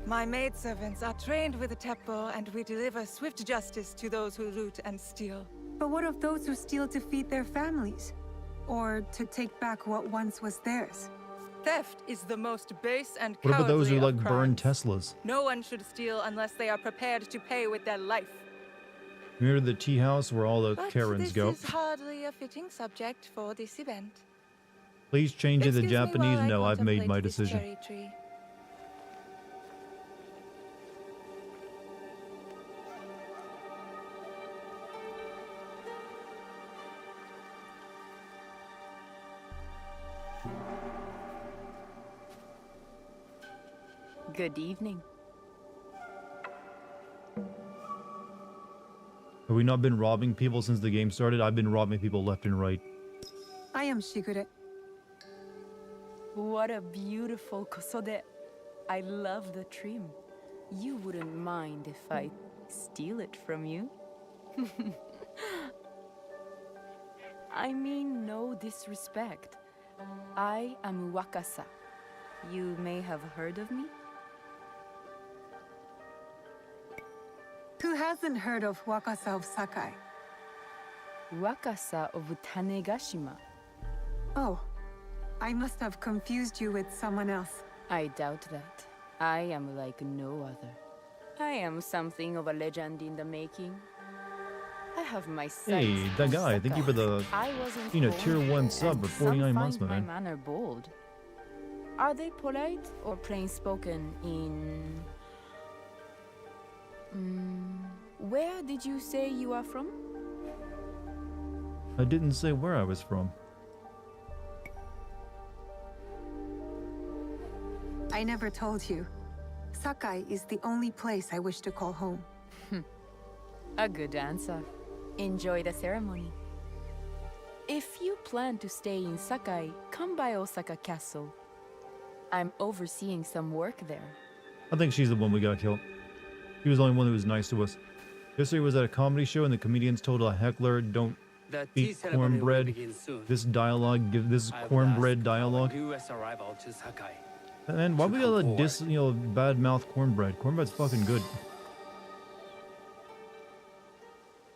My maidservants are trained with a teppo, and we deliver swift justice to those who loot and steal. But what of those who steal to feed their families? Or to take back what once was theirs? Theft is the most base and What about those who cowardly like of burn crimes. Teslas? No one should steal unless they are prepared to pay with their life. Near the tea house where all the But Karens go. this is hardly a fitting subject for this event. Please change it to Excuse me Japanese. while I No, I've made my contemplate this decision. cherry tree. Good evening. Have we not been robbing people since the game started? I've been robbing people left and right. I am Shigure. What a beautiful kosode. I love the trim. You wouldn't mind if I steal it from you? I mean no disrespect. I am Wakasa. You may have heard of me? Who hasn't heard of Wakasa of Sakai? Wakasa of Tanegashima. Oh, I must have confused you with someone else. I doubt that. I am like no other. I am something of a legend in the making. I have my sights Hey, that on guy, thank you for the, I wasn't you know, born tier 1 here, sub and for 49 some months, find my my man. manner bold. Are they polite or plain spoken in... where did you say you are from? I didn't say where I was from. I never told you. Sakai is the only place I wish to call home. A good answer. Enjoy the ceremony. If you plan to stay in Sakai, come by Osaka Castle. I'm overseeing some work there. I think she's the one we got killed. She was the only one who was nice to us. Yesterday was at a comedy show and the comedians told a heckler, don't The tea eat ceremony will cornbread. begin soon. This dialogue, this I will cornbread ask dialogue. our newest arrival to Sakai. And why to we come gotta forward. diss, you know, bad mouth cornbread? Cornbread's fucking good.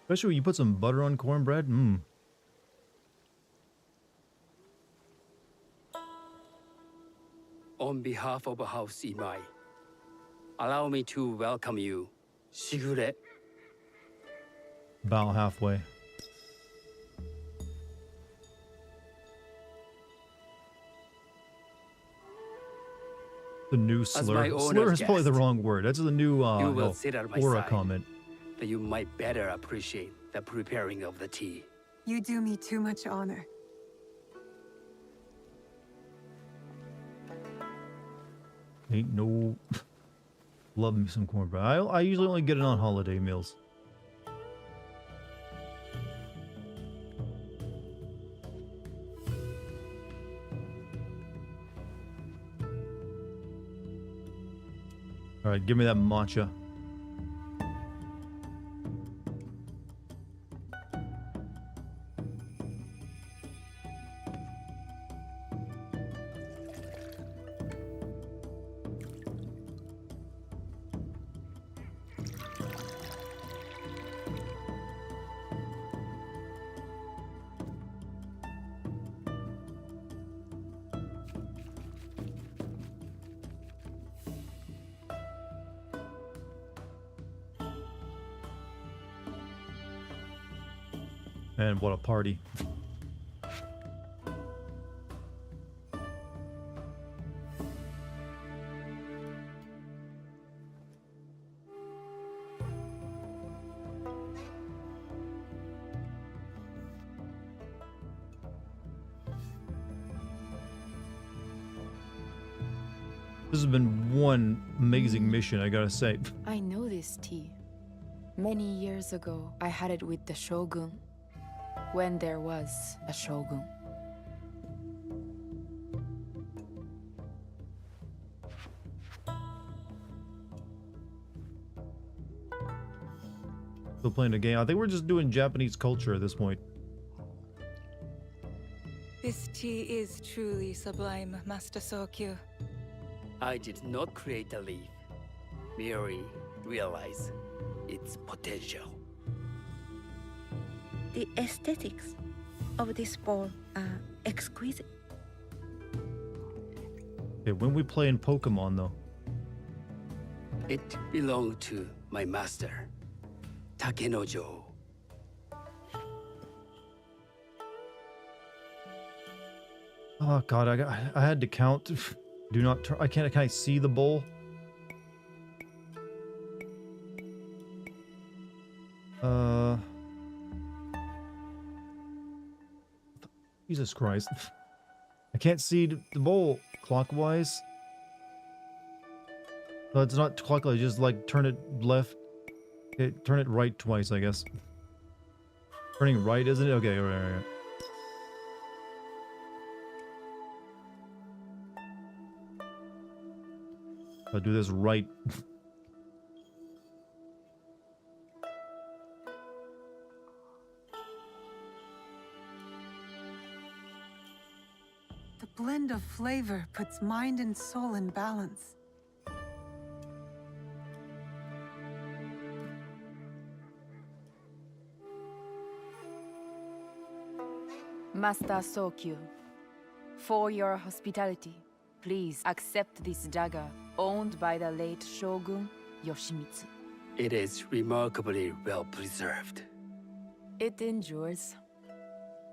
Especially when you put some butter on cornbread. Mmm. On behalf of House Imai, allow me to welcome you, Shigure. Bow halfway. The new slur. my Slur owner's is probably the guest, wrong word. That's the new you will sit at my aura side, comment. that you might better appreciate the preparing of the tea. You do me too much honor. Ain't no... Love me some cornbread. I usually only get it on holiday meals. Alright, give me that matcha. Man, what a party. This has been one amazing mission, I gotta say. I know this tea. Many years ago, I had it with the Shogun. When there was a Shogun. Still playing the game. I think we're just doing Japanese culture at this point. This tea is truly sublime, Master Sokyu. I did not create a leaf, merely realize its potential. The aesthetics of this bowl are exquisite. Okay, when we play in Pokemon, though. It belonged to my master, Takenojo. Oh god, I had to count. Do not turn. Can I see the bowl? Jesus Christ. I can't see the bowl clockwise. No, it's not clockwise, just like turn it left. Okay, turn it right twice, I guess. Turning right, isn't it? Okay, right. I'll do this right. The blend of flavor puts mind and soul in balance. Master Sokyu, for your hospitality, please accept this dagger owned by the late Shogun Yoshimitsu. It is remarkably well preserved. It endures,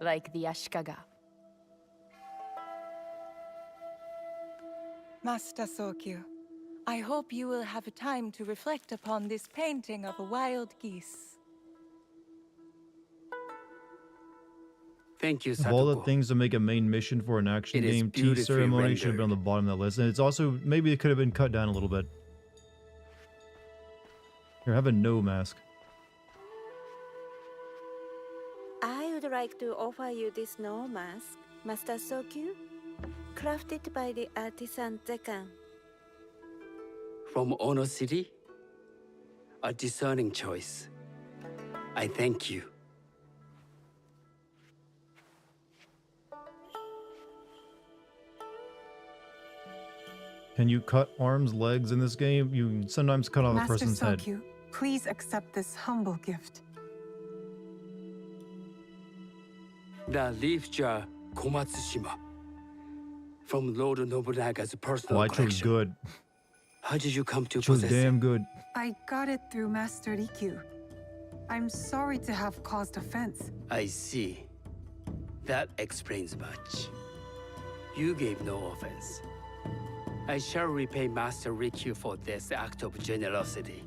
like the Ashikaga. Master Sokyu, I hope you will have time to reflect upon this painting of a wild geese. Thank you, Of all the Satoko. things to make a main mission for an action It is game, tea beautifully ceremony should have been on the rendered. bottom of the list. And it's also, maybe it could have been cut down a little bit. Here, have a no mask. I would like to offer you this snow mask, Master Sokyu, crafted by the artisan Dartigan. From Ono City? A discerning choice. I thank you. Can you cut arms, legs in this game? You can sometimes cut off a Master person's head. Sokyu, please accept this humble gift. The leaf jar Komatsushima. From Lord Nobunaga's personal Oh, I chose collection. good. How did you come to I chose possess damn it? good. I got it through Master Rikyu. I'm sorry to have caused offense. I see. That explains much. You gave no offense. I shall repay Master Rikyu for this act of generosity.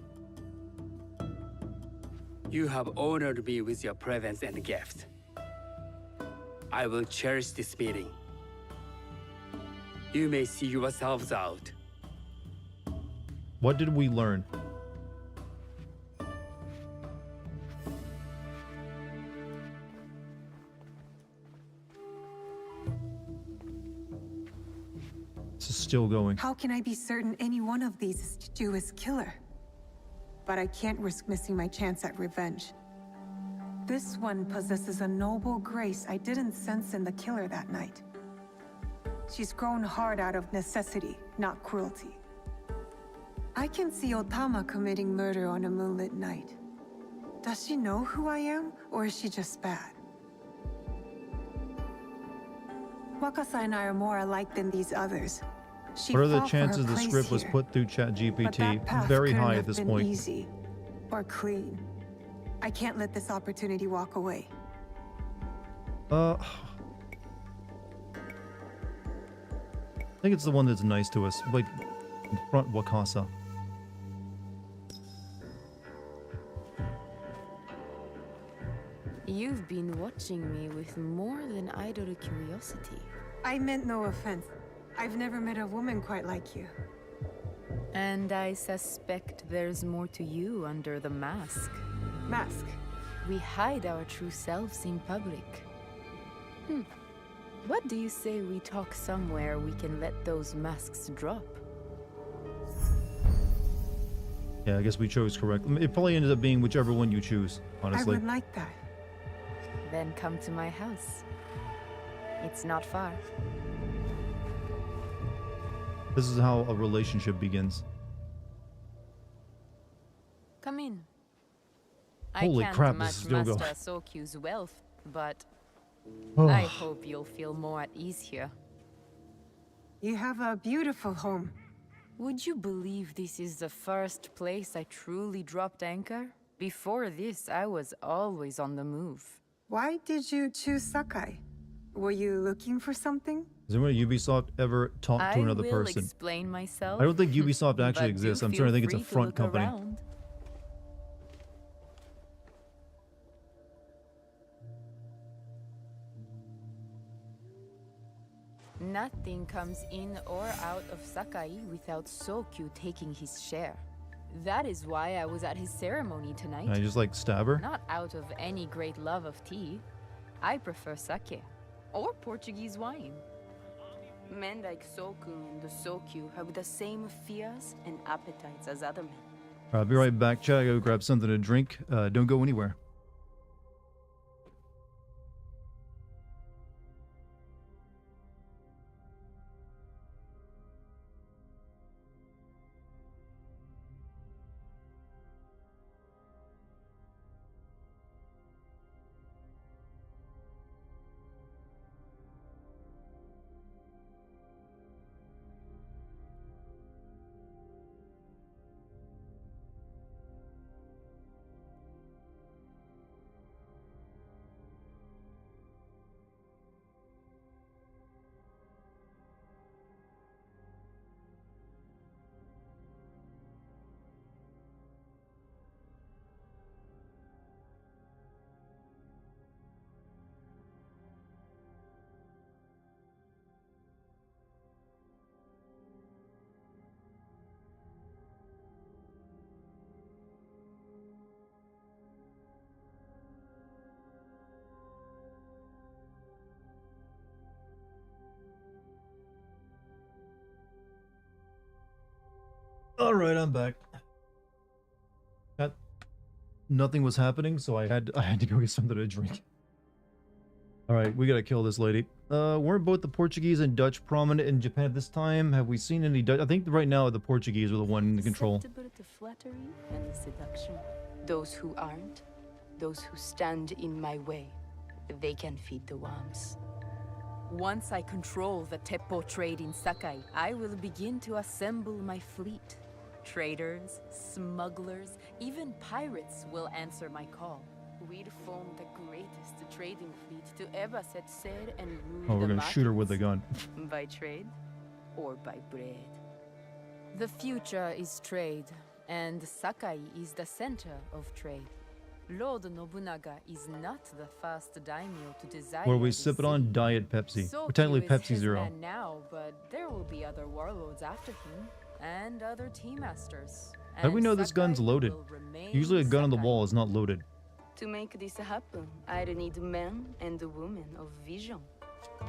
You have honored me with your presence and gift. I will cherish this meeting. You may see yourselves out. What did we learn? This is still going. How can I be certain any one of these is to do his killer? But I can't risk missing my chance at revenge. This one possesses a noble grace I didn't sense in the killer that night. She's grown hard out of necessity, not cruelty. I can see Otama committing murder on a moonlit night. Does she know who I am, or is she just bad? Wakasa and I are more alike than these others. She What are the fought for her chances the place script was here, put through but ChatGPT? that path Very couldn't high have at this been point. Easy or clean. I can't let this opportunity walk away. I think it's the one that's nice to us. Like, in front Wakasa. You've been watching me with more than idle curiosity. I meant no offense. I've never met a woman quite like you. And I suspect there's more to you under the mask. Mask? We hide our true selves in public. What do you say we talk somewhere we can let those masks drop? Yeah, I guess we chose correct. It probably ended up being whichever one you choose, honestly. I would like that. Then come to my house. It's not far. This is how a relationship begins. Come in. Holy I can't crap, match this is still going. Master Sokyu's wealth, but Oh. I hope you'll feel more at ease here. You have a beautiful home. Would you believe this is the first place I truly dropped anchor? Before this, I was always on the move. Why did you choose Sakai? Were you looking for something? Has anyone at Ubisoft ever talked to another I will person? explain myself. I don't think Ubisoft actually but exists. do I'm starting to think feel it's a free to front look company. around. Nothing comes in or out of Sakai without Sokyu taking his share. That is why I was at his ceremony tonight. Can I just like stab her? Not out of any great love of tea. I prefer sake or Portuguese wine. Men like Soku and the Sokyu have the same fears and appetites as other men. I'll be right back, chat. I gotta grab something to drink. Don't go anywhere. Alright, I'm back. Nothing was happening, so I had to go get something to drink. Alright, we gotta kill this lady. Weren't both the Portuguese and Dutch prominent in Japan at this time? Have we seen any Dutch? I think right now the Portuguese are the one in control. Susceptible to flattery and seduction. Those who aren't, those who stand in my way, they can feed the worms. Once I control the Teppo trade in Sakai, I will begin to assemble my fleet. Traders, smugglers, even pirates will answer my call. We'd form the greatest trading fleet to ever set sail and rule Oh, we're the gonna shoot her with the gun. by trade or by bread. The future is trade, and Sakai is the center of trade. Lord Nobunaga is not the first daimyo to desire. Where we this sip it on sea. Diet Pepsi. Sokyu Or technically is Pepsi his Zero. man now, but there will be other warlords after him, and other tea masters. How do we and know this Sakai gun's loaded? will remain Usually a gun on the Sakai. wall is not loaded. To make this happen, I need men and women of vision.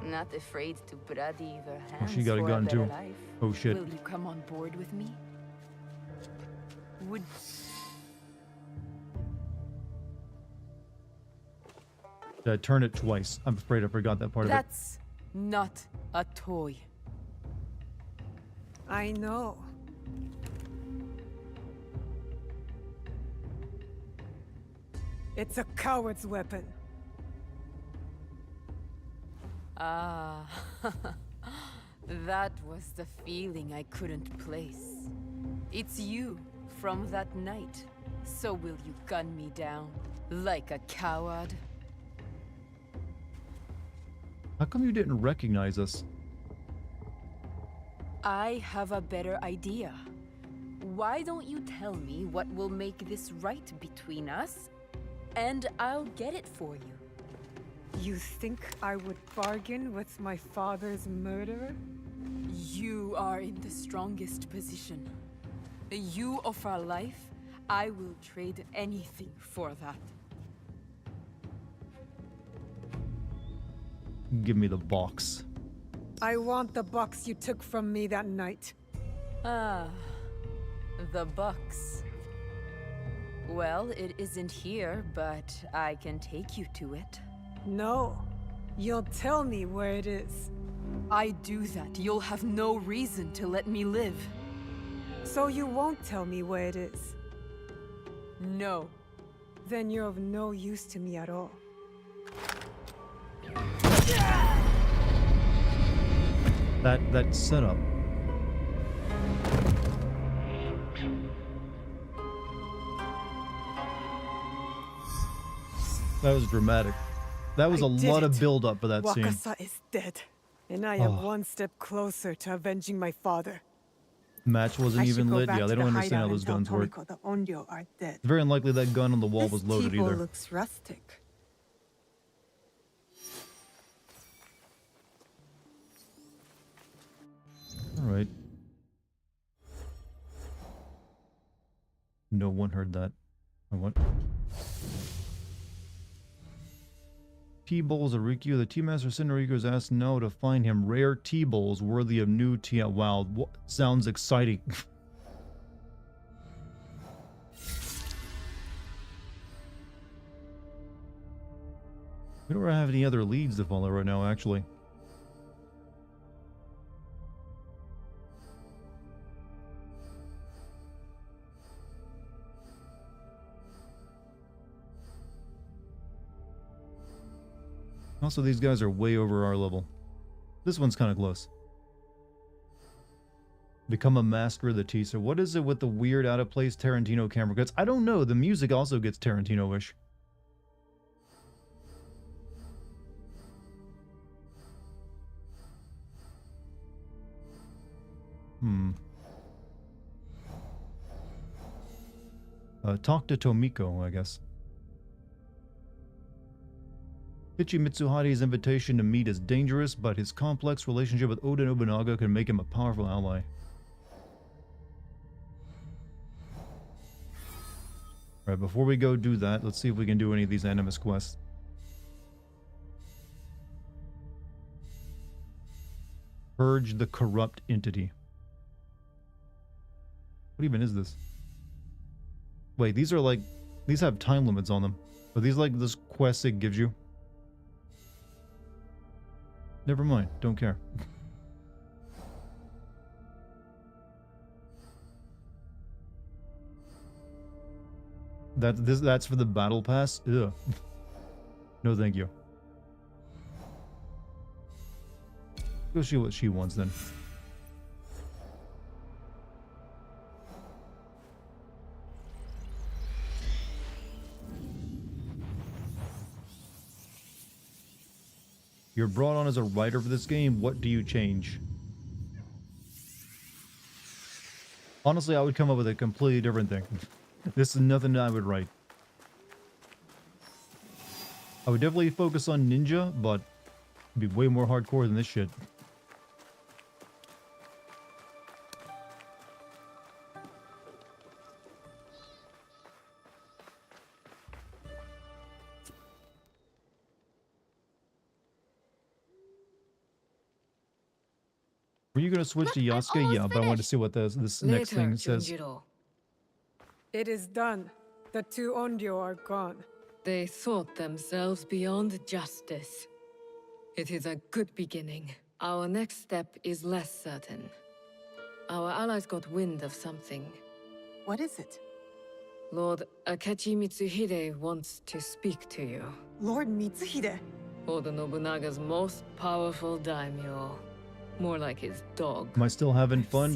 Not afraid to bloody their Oh, hands she got a for gun better too. life. Oh shit. Will you come on board with me? Would... Turn it twice. I'm afraid I forgot that part of it. That's not a toy. I know. It's a coward's weapon. Ah, that was the feeling I couldn't place. It's you from that night. So will you gun me down like a coward? How come you didn't recognize us? I have a better idea. Why don't you tell me what will make this right between us, and I'll get it for you. You think I would bargain with my father's murderer? You are in the strongest position. You offer life, I will trade anything for that. Give me the box. I want the box you took from me that night. Ah, the box. Well, it isn't here, but I can take you to it. No. You'll tell me where it is. I do that, you'll have no reason to let me live. So you won't tell me where it is? No. Then you're of no use to me at all. That setup. That was dramatic. That was a lot of build up for that scene. Wakasa is dead, and I am one step closer to avenging my father. Match wasn't even lit. Yeah, they don't understand how those guns work. The Onryo are dead. It's very unlikely that gun on the wall was loaded This either. looks rustic. All right. No one heard that. I want. T-Bowls Arikyu. The Tea-Master Sinariku has asked No to find him rare T-Bowls worthy of new tea. Wow, sounds exciting. We don't have any other leads to follow right now, actually. Also, these guys are way over our level. This one's kind of close. Become a master of the tea. So what is it with the weird out-of-place Tarantino camera cuts? I don't know. The music also gets Tarantino-ish. Talk to Tomiko, I guess. Ichi Mitsuhare's invitation to meet is dangerous, but his complex relationship with Oda Nobunaga can make him a powerful ally. Alright, before we go do that, let's see if we can do any of these Animus quests. Purge the corrupt entity. What even is this? Wait, these are like... These have time limits on them. Are these like this quest it gives you? Never mind, don't care. That's for the battle pass? Ugh. No thank you. Go see what she wants then. You're brought on as a writer for this game. What do you change? Honestly, I would come up with a completely different thing. This is nothing I would write. I would definitely focus on ninja, but it'd be way more hardcore than this shit. Were you gonna switch to Yasuke? Yeah, but I wanted to see what this next thing says. It is done. The two Onryo are gone. They thought themselves beyond justice. It is a good beginning. Our next step is less certain. Our allies got wind of something. What is it? Lord Akechi Mitsuhide wants to speak to you. Lord Mitsuhide? Oda Nobunaga's most powerful daimyo. More like his dog. Am I still having fun?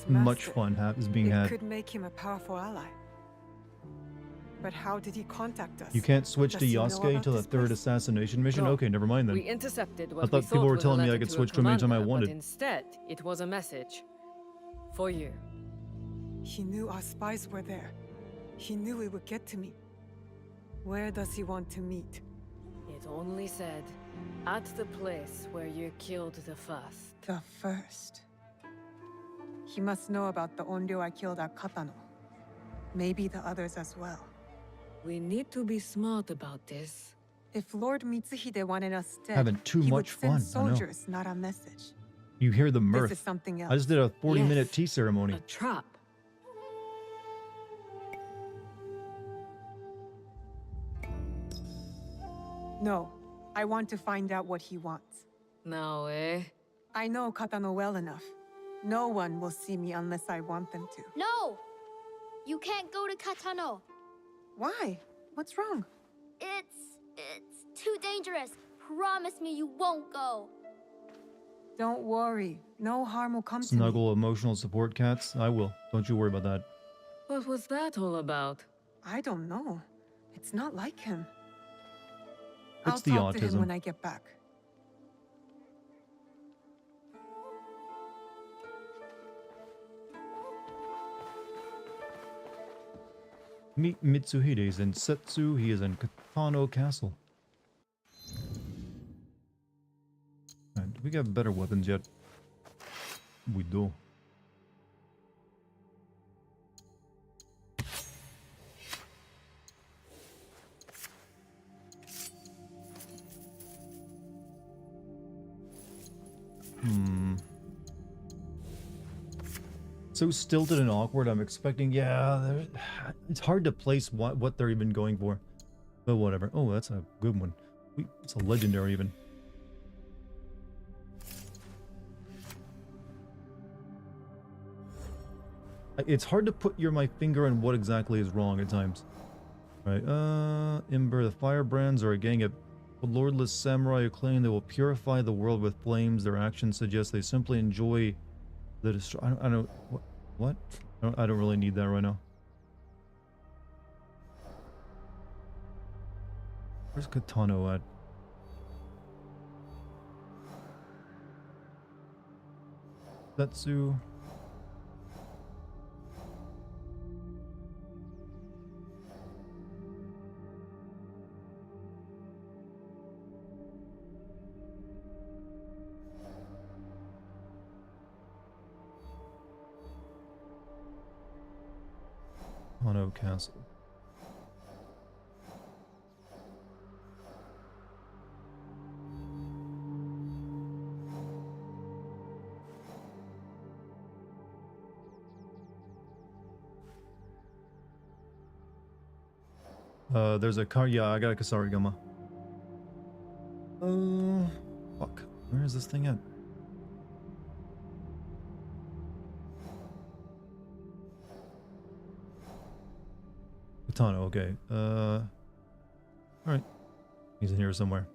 Much fun is being It had. could make him a powerful ally. But how did he contact us? You can't switch to Does he know Yasuke about till the this third place? assassination mission? No. Okay, never mind then. We intercepted what I thought we people were was a telling me I letter could to a switch to him anytime I commander, wanted. But instead, it was a message. For you. He knew our spies were there. He knew we would get to me. Where does he want to meet? It only said, at the place where you killed the first. The first. He must know about the Onryo I killed at Katano. Maybe the others as well. We need to be smart about this. If Lord Mitsuhide wanted us dead, Having too he much would fun, send I know. soldiers, not a message. You hear the mirth. This is something else. I just did a 40-minute Yes. tea ceremony. A trap. No, I want to find out what he wants. No, eh? I know Katano well enough. No one will see me unless I want them to. No! You can't go to Katano. Why? What's wrong? It's too dangerous. Promise me you won't go. Don't worry. No harm will come to me. Snuggle emotional support cats. I will. Don't you worry about that. What was that all about? I don't know. It's not like him. It's I'll the talk to him autism. when I get back. Meet Mitsuhide. He's in Setsu. He is in Katano Castle. Alright, do we got better weapons yet? We do. So stilted and awkward. I'm expecting, yeah, it's hard to place what they're even going for. But whatever. Oh, that's a good one. It's a legendary even. It's hard to put my finger on what exactly is wrong at times. Right, Ember, the Firebrands are a gang of lordless samurai who claim they will purify the world with flames. Their actions suggest they simply enjoy the I don't what? I don't really need that right now. Where's Katano at? Setsu. Katano Castle. There's a car. Yeah, I got a Kasarigama. Fuck. Where is this thing at? Katano, okay. Alright. He's in here somewhere.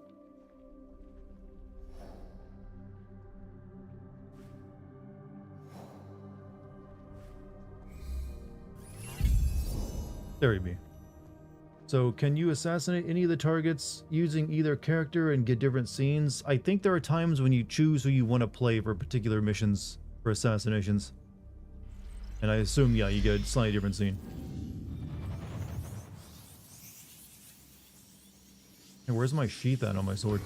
There he be. So, can you assassinate any of the targets using either character and get different scenes? I think there are times when you choose who you want to play for particular missions for assassinations. And I assume, yeah, you get a slightly different scene. Hey, where's my sheath at on my sword?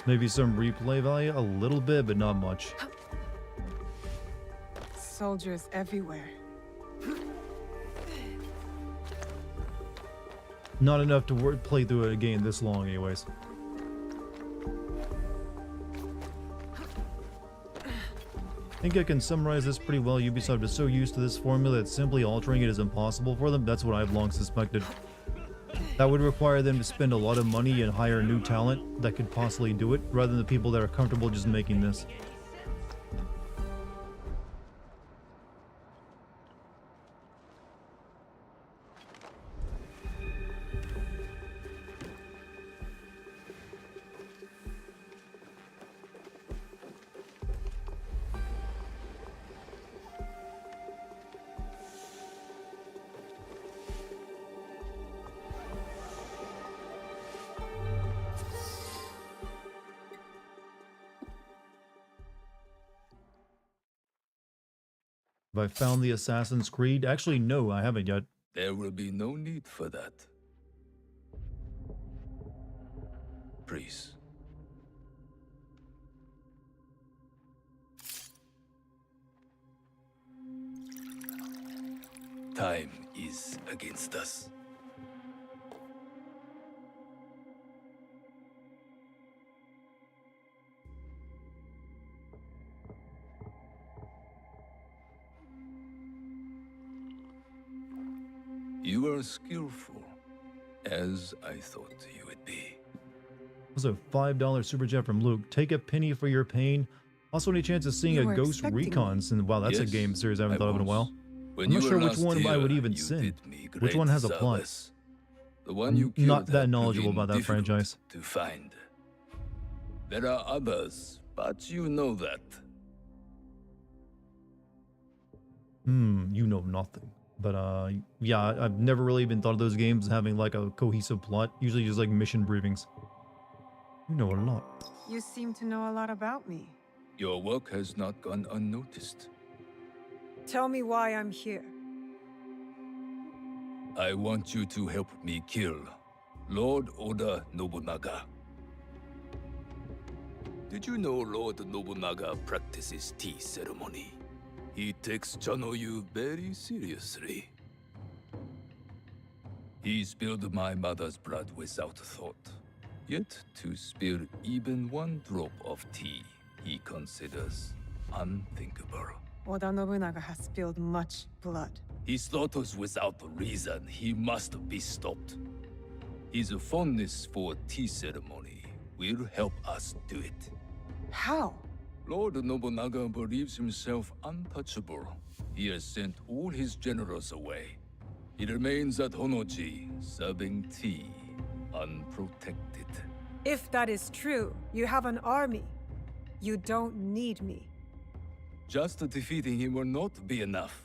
Maybe some replay value, a little bit, but not much. Soldiers everywhere. Not enough to play through it again this long anyways. I think I can summarize this pretty well. Ubisoft is so used to this formula that simply altering it is impossible for them. That's what I've long suspected. That would require them to spend a lot of money and hire new talent that could possibly do it, rather than the people that are comfortable just making this. Have I found the Assassin's Creed? Actually, no, I haven't yet. There will be no need for that. Please. Time is against us. You are skillful, as I thought you would be. Also, $5 super chat from Luke. Take a penny for your pain. Also, any chance of seeing You a were Ghost expecting Recon? And wow, that's a Yes, game series I haven't thought of in a was. while. When I'm not you sure were which one last I would here, even you send. did me Which great one has a plot? service. The one you I'm killed not that had knowledgeable proven about that difficult franchise. to find. There are others, but you know that. You know nothing. But yeah, I've never really even thought of those games having like a cohesive plot. Usually just like mission briefings. You know a lot. You seem to know a lot about me. Your work has not gone unnoticed. Tell me why I'm here. I want you to help me kill Lord Oda Nobunaga. Did you know Lord Nobunaga practices tea ceremony? He takes Chanoyu very seriously. He spilled my mother's blood without thought. Yet to spill even one drop of tea, he considers unthinkable. Oda Nobunaga has spilled much blood. He slaughters without reason. He must be stopped. His fondness for tea ceremony will help us do it. How? Lord Nobunaga believes himself untouchable. He has sent all his generals away. He remains at Honoji, serving tea, unprotected. If that is true, you have an army. You don't need me. Just defeating him will not be enough.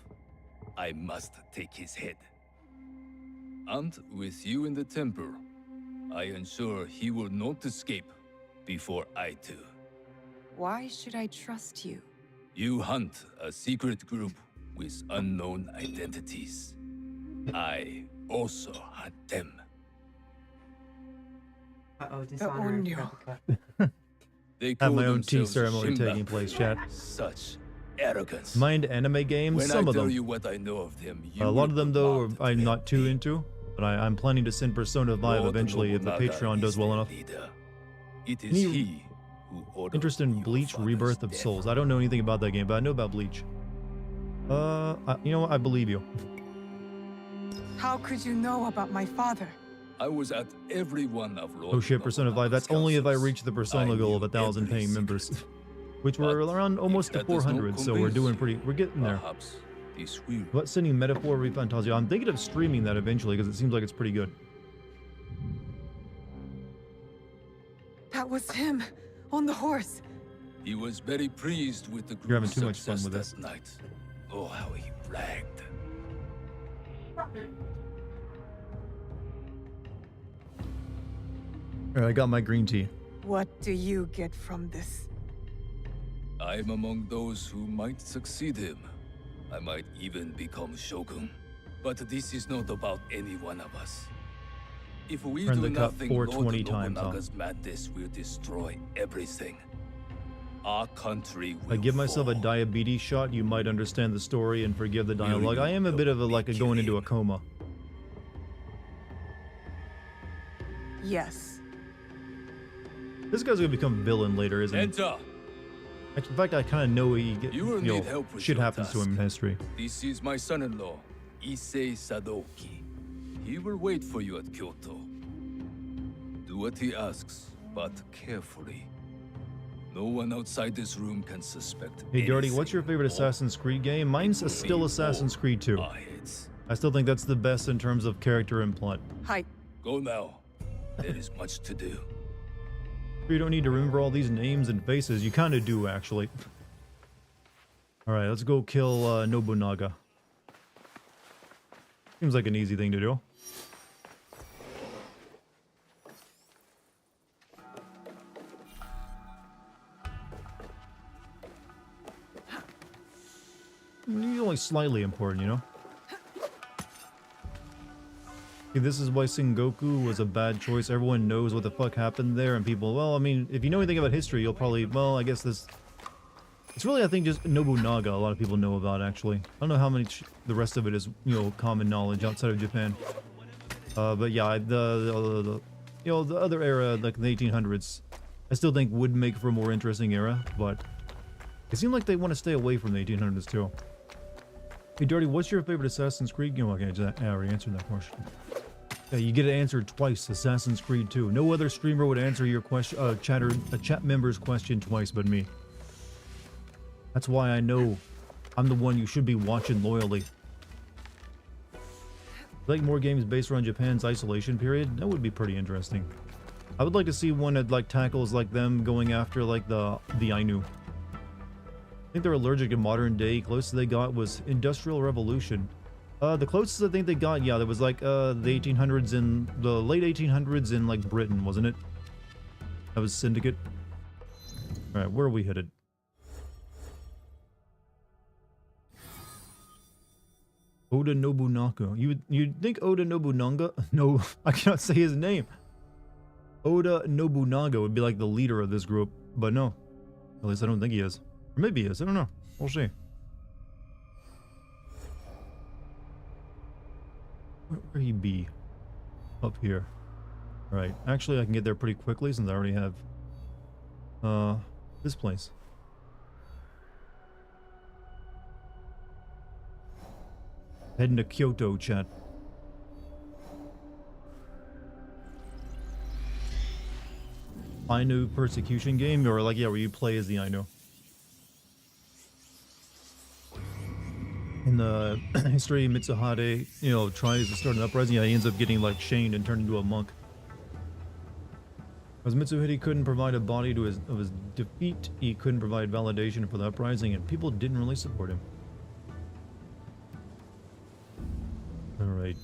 I must take his head. And with you in the temple, I ensure he will not escape before I do. Why should I trust you? You hunt a secret group with unknown identities. I also hunt them. They Have call my own tea themselves ceremony Shimba. taking place, chat. Such arrogance. Mind anime games? When Some I of tell them. you what I know of them, you A lot will of them, though, I'm not too into. But I'm planning to send Persona 5 Lord eventually if the Nobunaga Patreon does is well their enough. leader. It is Any he who ordered interest in your Bleach father's Rebirth of death. Souls? I don't know anything about that game, but I know about Bleach. You know what? I believe you. How could you know about my father? I was at every one of Lord Oh shit, Persona 5. That's only if I reach the Persona I goal of knew 1,000 every paying members. Which we're around almost to that does not 400, so we're doing we're getting there. Perhaps this will. What sending Metaphor Refantasia? I'm thinking of streaming that eventually because it seems like it's pretty good. That was him, on the horse. He was very pleased with the group's You're having too much fun success with that this. night. Oh, how he bragged. Alright, I got my green tea. What do you get from this? I'm among those who might succeed him. I might even become shogun. But this is not about any one of us. If we Turn do the cup nothing, 420 Lord times, huh? Nobunaga's madness will destroy everything. Our country will I give myself a fall. diabetes shot, you might understand the story and forgive the dialogue. I am a bit of a like a going into a coma. Yes. This guy's gonna become villain later, isn't he? Enter. In fact, I kind of know he get, You will you know, need help with shit your happens to him in task. history. This is my son-in-law, Issei Sadoki. He will wait for you at Kyoto. Do what he asks, but carefully. No one outside this room can suspect. Hey, Darty, what's your favorite Assassin's Creed game? Mine's still Assassin's Creed 2. I still think that's the best in terms of character and plot. Hi. Go now. There is much to do. You don't need to remember all these names and faces. You kind of do, actually. Alright, let's go kill Nobunaga. Seems like an easy thing to do. He's only slightly important, you know? See, this is why Sengoku was a bad choice. Everyone knows what the fuck happened there, and people, well, I mean, if you know anything about history, you'll probably, well, I guess this... It's really, I think, just Nobunaga a lot of people know about, actually. I don't know how many the rest of it is, you know, common knowledge outside of Japan. But yeah, the you know, the other era, like the 1800s, I still think would make for a more interesting era, but it seemed like they want to stay away from the 1800s, too. Hey, Dirty, what's your favorite Assassin's Creed game? Okay, I already answered that question. Yeah, you get it answered twice, Assassin's Creed 2. No other streamer would answer your question, chat member's question twice but me. That's why I know I'm the one you should be watching loyally. Like more games based around Japan's isolation period? That would be pretty interesting. I would like to see one that like tackles like them going after like the Ainu. I think they're allergic to modern day. Closest they got was Industrial Revolution. The closest I think they got, yeah, there was like the 1800s in the late 1800s in like Britain, wasn't it? That was Syndicate. All right, where are we headed? Oda Nobunaga. You'd think Oda Nobunaga? No, I cannot say his name. Oda Nobunaga would be like the leader of this group, but no. At least I don't think he is. Or maybe he is. I don't know. We'll see. Where he be? Up here. Right. Actually, I can get there pretty quickly since I already have this place. Heading to Kyoto, chat. Ainu persecution game, or like, yeah, where you play as the Ainu. In the history, Mitsuhide, you know, tries to start an uprising. Yeah, he ends up getting like shamed and turned into a monk. As Mitsuhide couldn't provide a body to of his defeat, he couldn't provide validation for the uprising, and people didn't really support him. Alright.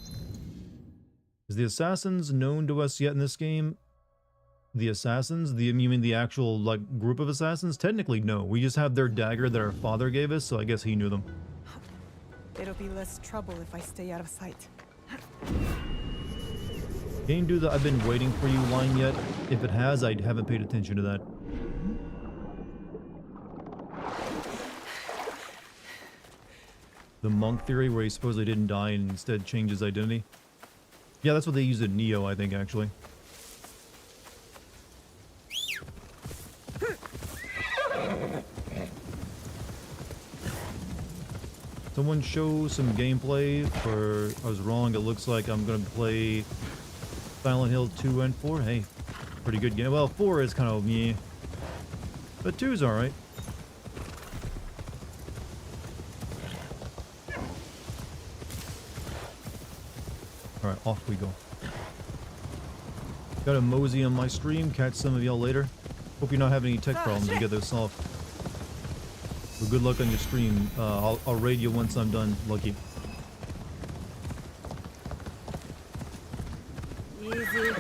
Is the assassins known to us yet in this game? The assassins? You mean the actual, like, group of assassins? Technically, no. We just have their dagger that our father gave us, so I guess he knew them. It'll be less trouble if I stay out of sight. Didn't do the I've been waiting for you line yet. If it has, I haven't paid attention to that. The monk theory where he supposedly didn't die and instead changed his identity. Yeah, that's what they used in Neo, I think, actually. Someone show some gameplay for... I was wrong, it looks like I'm gonna play Silent Hill 2 and 4. Hey, pretty good game. Well, 4 is kind of meh, but 2 is alright. Alright, off we go. Got a mosey on my stream, catch some of y'all later. Hope you're not having any tech problems to get those solved. Well, good luck on your stream. I'll raid you once I'm done, Lucky. Easy. You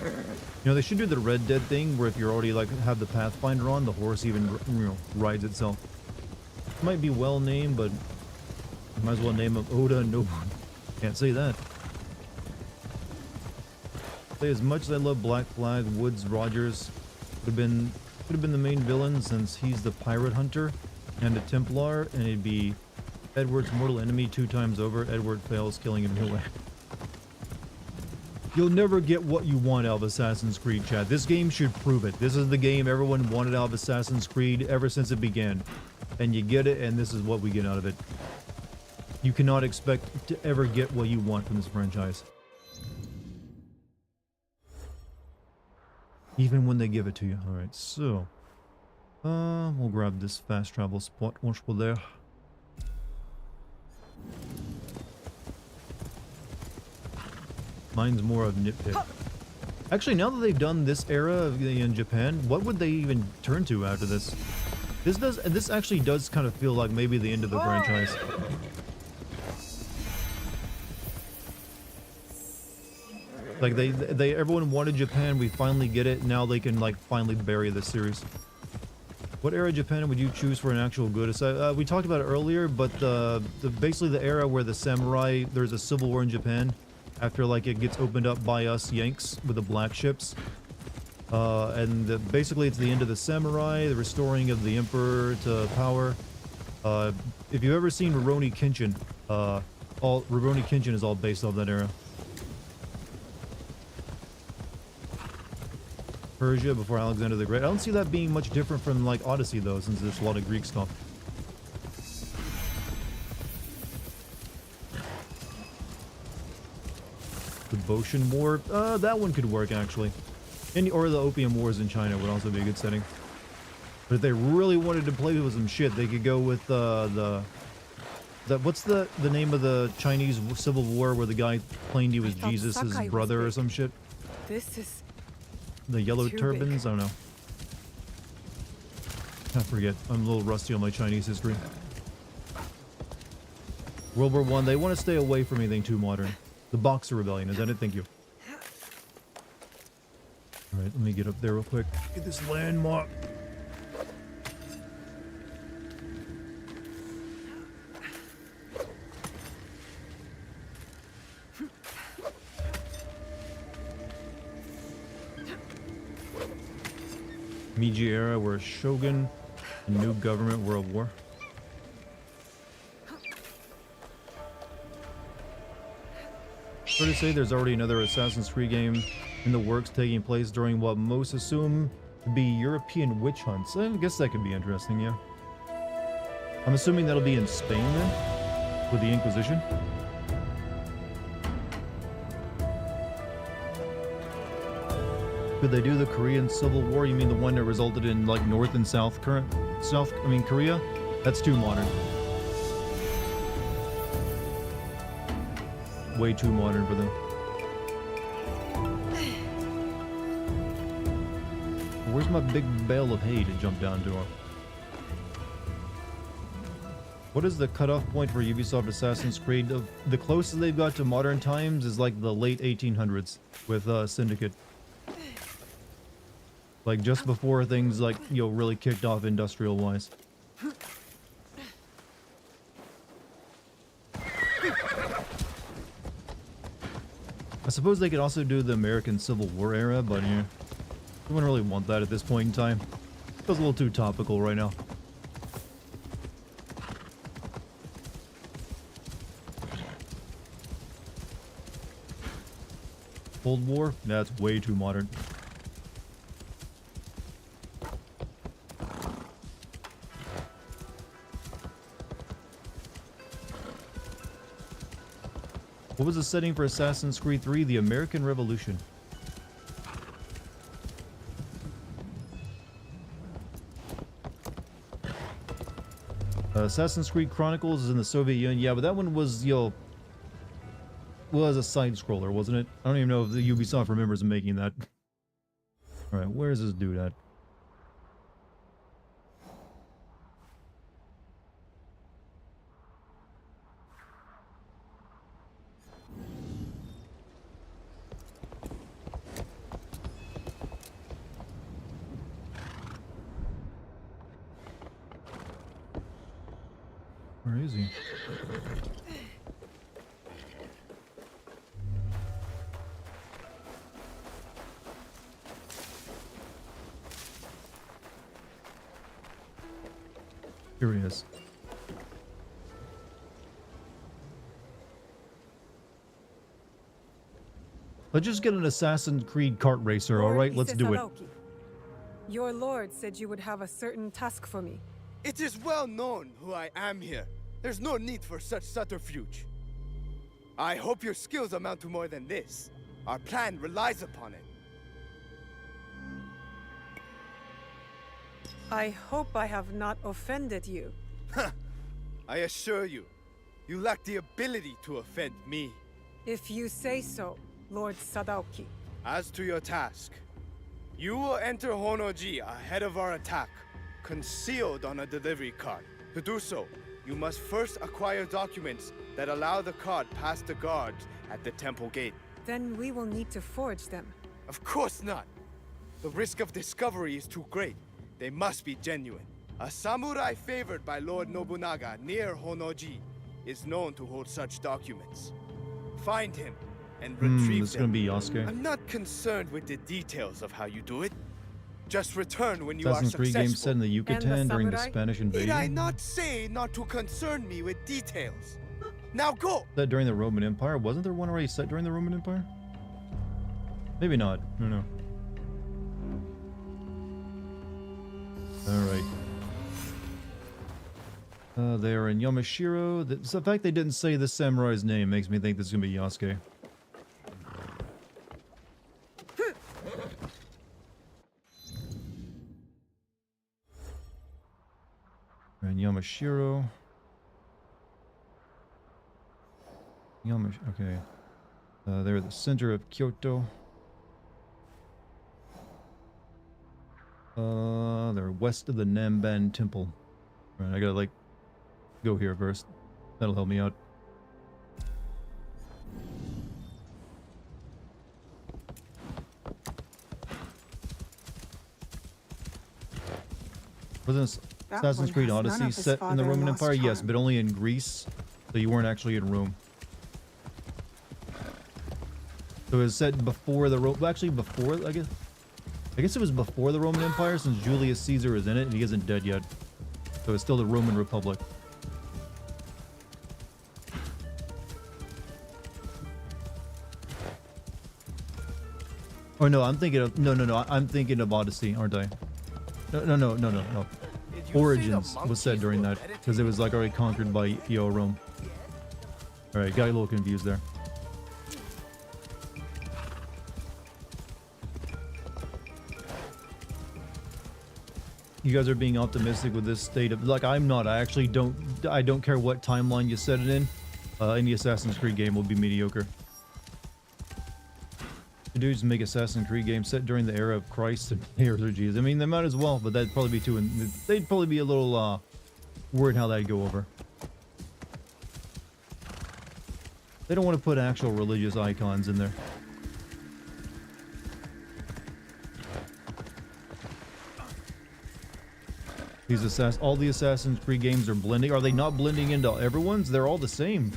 know, they should do the Red Dead thing where if you're already like have the Pathfinder on, the horse even, you know, rides itself. It might be well named, but you might as well name him Oda Nobu. Can't say that. Say as much as I love Black Flag, Woods Rogers could have been the main villain since he's the pirate hunter and a Templar, and it'd be Edward's mortal enemy 2 times over. Edward fails, killing him anyway. You'll never get what you want out of Assassin's Creed, chat. This game should prove it. This is the game everyone wanted out of Assassin's Creed ever since it began. And you get it, and this is what we get out of it. You cannot expect to ever get what you want from this franchise. Even when they give it to you. Alright, so... we'll grab this fast travel spot once we're there. Mine's more of nitpick. Actually, now that they've done this era in Japan, what would they even turn to after this? This actually does kind of feel like maybe the end of the franchise. Like everyone wanted Japan, we finally get it, now they can like finally bury this series. What era of Japan would you choose for an actual good? We talked about it earlier, but basically the era where the samurai, there's a civil war in Japan, after like it gets opened up by us Yanks with the black ships. Basically it's the end of the samurai, the restoring of the emperor to power. If you've ever seen Rurouni Kenshin, Rurouni Kenshin is all based off that era. Persia before Alexander the Great. I don't see that being much different from like Odyssey though, since there's a lot of Greek stuff. The Boshin War, that one could work actually. Or the Opium Wars in China would also be a good setting. But if they really wanted to play with some shit, they could go with what's the name of the Chinese Civil War where the guy claimed he was Jesus' brother or some shit? This is the Yellow too Turbans? big. I don't know. I forget. I'm a little rusty on my Chinese history. World War I, they want to stay away from anything too modern. The Boxer Rebellion, is that it? Thank you. Alright, let me get up there real quick. Get this landmark. Meiji era, where Shogun, a new government, world war. Fair to say there's already another Assassin's Creed game in the works taking place during what most assume to be European witch hunts. I guess that could be interesting, yeah. I'm assuming that'll be in Spain then, with the Inquisition. Could they do the Korean Civil War? You mean the one that resulted in like North and South Korea? That's too modern. Way too modern for them. Where's my big bale of hay to jump down to? What is the cutoff point for Ubisoft Assassin's Creed? The closest they've got to modern times is like the late 1800s with Syndicate. Like just before things like, you know, really kicked off industrial wise. I suppose they could also do the American Civil War era, but yeah, we wouldn't really want that at this point in time. Feels a little too topical right now. Cold War? That's way too modern. What was the setting for Assassin's Creed 3? The American Revolution. Assassin's Creed Chronicles is in the Soviet Union. Yeah, but that one was, you know, was a side-scroller, wasn't it? I don't even know if the Ubisoft remembers making that. Alright, where is this dude at? Where is he? Here he is. Let's just get an Assassin's Creed kart racer, alright? Let's do it. Your lord said you would have a certain task for me. It is well known who I am here. There's no need for such subterfuge. I hope your skills amount to more than this. Our plan relies upon it. I hope I have not offended you. I assure you, you lack the ability to offend me. If you say so, Lord Sadaoki. As to your task, you will enter Honoji ahead of our attack, concealed on a delivery cart. To do so, you must first acquire documents that allow the cart past the guards at the temple gate. Then we will need to forge them. Of course not! The risk of discovery is too great. They must be genuine. A samurai favored by Lord Nobunaga near Honoji is known to hold such documents. Find him and retrieve This is them. gonna be Yasuke. I'm not concerned with the details of how you do it. Just return when you Assassin's are Creed successful. game set in the Yucatan during the samurai? Spanish Did I invasion. not say not to concern me with details? Now go! Set during the Roman Empire? Wasn't there one already set during the Roman Empire? Maybe not. I don't know. Alright. They are in Yamashiro. The fact they didn't say the samurai's name makes me think this is gonna be Yasuke. And Yamashiro. Okay. They're the center of Kyoto. They're west of the Namban Temple. Alright, I gotta like go here first. That'll help me out. Wasn't That Assassin's one Creed has none Odyssey of his set in the Roman father-in-law's Empire? Yes, charm. but only in Greece, so you weren't actually in Rome. So it was set before the Well, actually before, I guess it was before the Roman Empire, since Julius Caesar is in it and he isn't dead yet. So it's still the Roman Republic. Oh no, I'm thinking of I'm thinking of Odyssey, aren't I? No. Origins was said during that because it was like already conquered by Rome. All right, got a little confused there. You guys are being optimistic with this state of like I'm not. I actually don't care what timeline you set it in. Any Assassin's Creed game will be mediocre. The dudes make Assassin's Creed games set during the era of Christ and ARGs. I mean, they might as well, but that'd probably be too. They'd probably be a little worried how that'd go over. They don't want to put actual religious icons in there. These all the Assassin's Creed games are blending. Are they not blending into everyone's? They're all the same.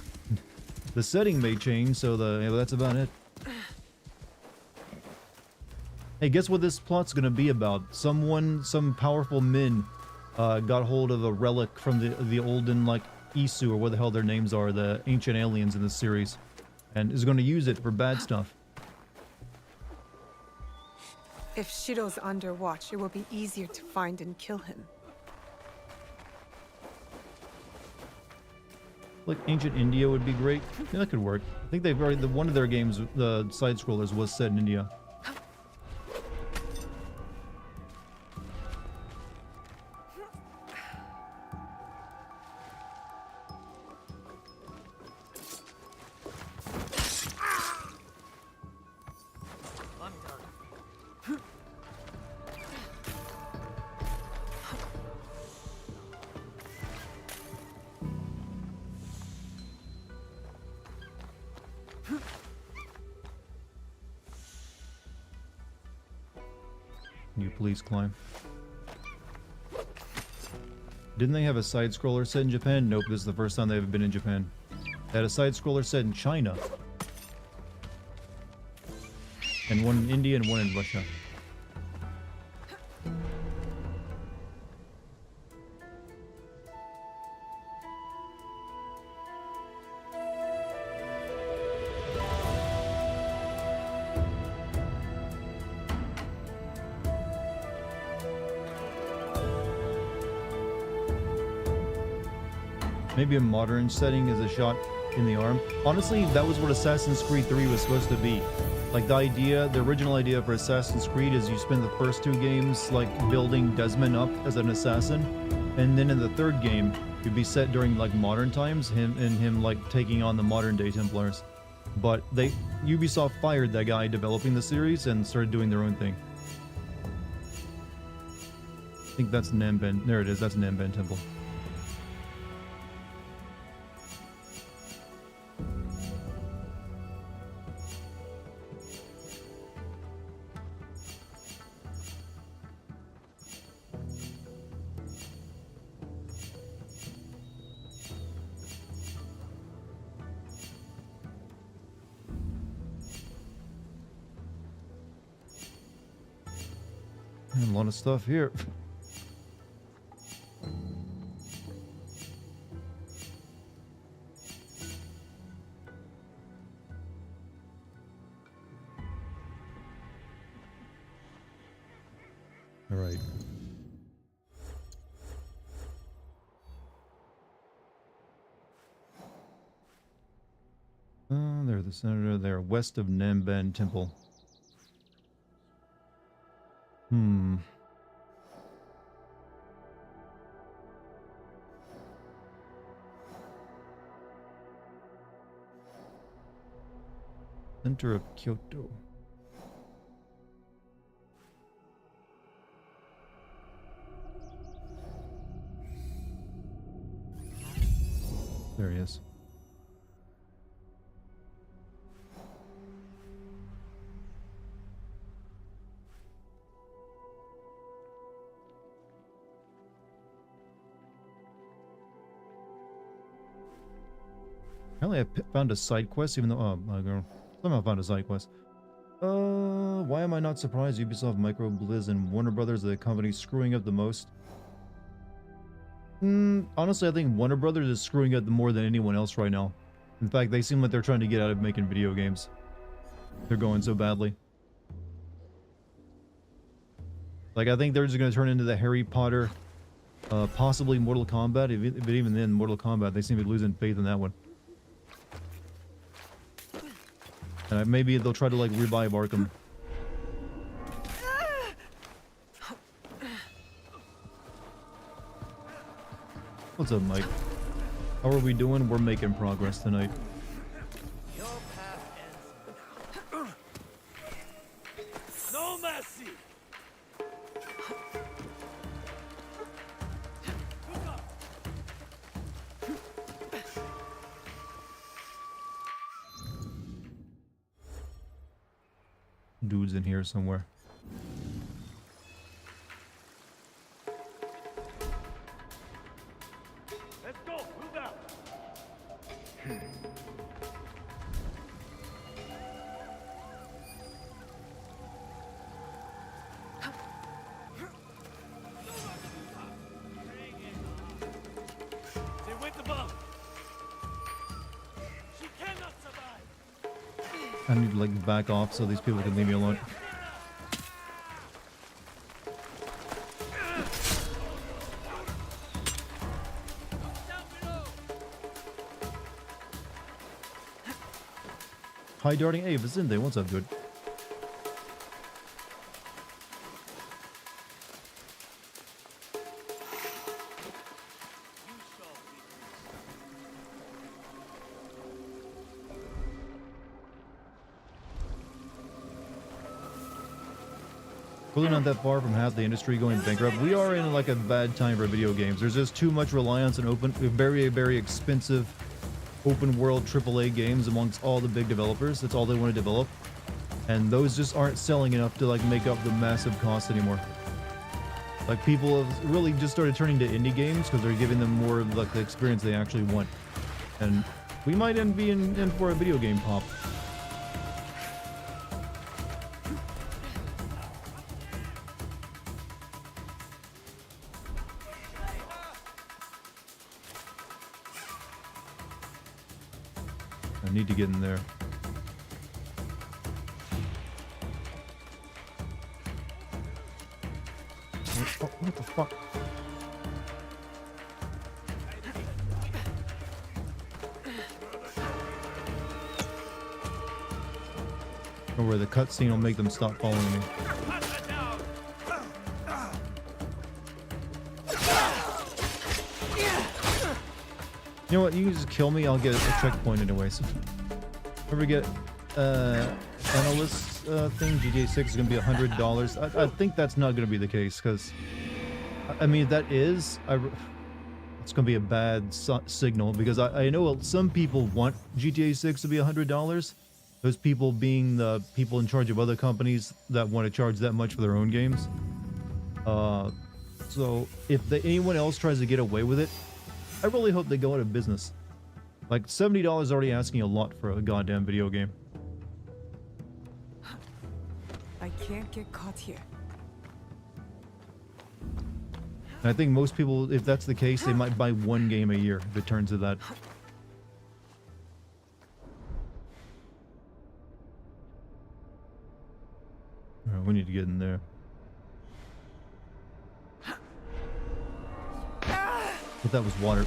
The setting may change, so that's about it. Hey, guess what this plot's gonna be about? Some powerful men got hold of a relic from the olden, like, Isu, or what the hell their names are, the ancient aliens in this series, and is gonna use it for bad stuff. If Shido's under watch, it will be easier to find and kill him. Like, ancient India would be great. Yeah, that could work. I think they've already, one of their games, the side-scrollers, was set in India. Can you please climb? Didn't they have a side-scroller set in Japan? Nope, this is the first time they've been in Japan. They had a side-scroller set in China. And one in India and one in Russia. Maybe a modern setting is a shot in the arm. Honestly, that was what Assassin's Creed 3 was supposed to be. Like the original idea for Assassin's Creed is you spend the first 2 games like building Desmond up as an assassin, and then in the 3rd game you'd be set during like modern times, him like taking on the modern day Templars. But Ubisoft fired that guy developing the series and started doing their own thing. I think that's Namben. There it is. That's Namben Temple. A lot of stuff here. All right. They're the senator there, west of Namban Temple. Center of Kyoto. There he is. Apparently I found a side quest, even though, oh, my girl. Somehow found a side quest. Why am I not surprised Ubisoft, Micro, Blizz, and Warner Brothers are the companies screwing up the most? Honestly, I think Warner Brothers is screwing up more than anyone else right now. In fact, they seem like they're trying to get out of making video games. They're going so badly. Like, I think they're just going to turn into the Harry Potter, possibly Mortal Kombat. But even then, Mortal Kombat, they seem to be losing faith in that one. Maybe they'll try to, like, revive Arkham. What's up, Mike? How are we doing? We're making progress tonight. No mercy. Dude's in here somewhere. Let's go. Move out. They went above. She cannot survive. I need to, like, back off so these people can leave me alone. Hi, Darting. Hey, Vicente, what's up, dude? Really not that far from half the industry going bankrupt. We are in like a bad time for video games. There's just too much reliance on very, very expensive open world AAA games amongst all the big developers. That's all they want to develop. And those just aren't selling enough to like make up the massive cost anymore. Like people have really just started turning to indie games because they're giving them more of like the experience they actually want. And we might be in for a video game pop. I need to get in there. What the fuck? Or where the cutscene will make them stop following me. You know what? You can just kill me. I'll get a checkpoint anyway. So ever get analyst thing? GTA 6 is gonna be $100. I think that's not gonna be the case because I mean if that is it's gonna be a bad signal because I know some people want GTA 6 to be $100. Those people being the people in charge of other companies that want to charge that much for their own games. So if anyone else tries to get away with it, I really hope they go out of business. Like $70 is already asking a lot for a goddamn video game. I can't get caught here. And I think most people, if that's the case, they might buy one game a year if it turns to that. Alright, we need to get in there. But that was water.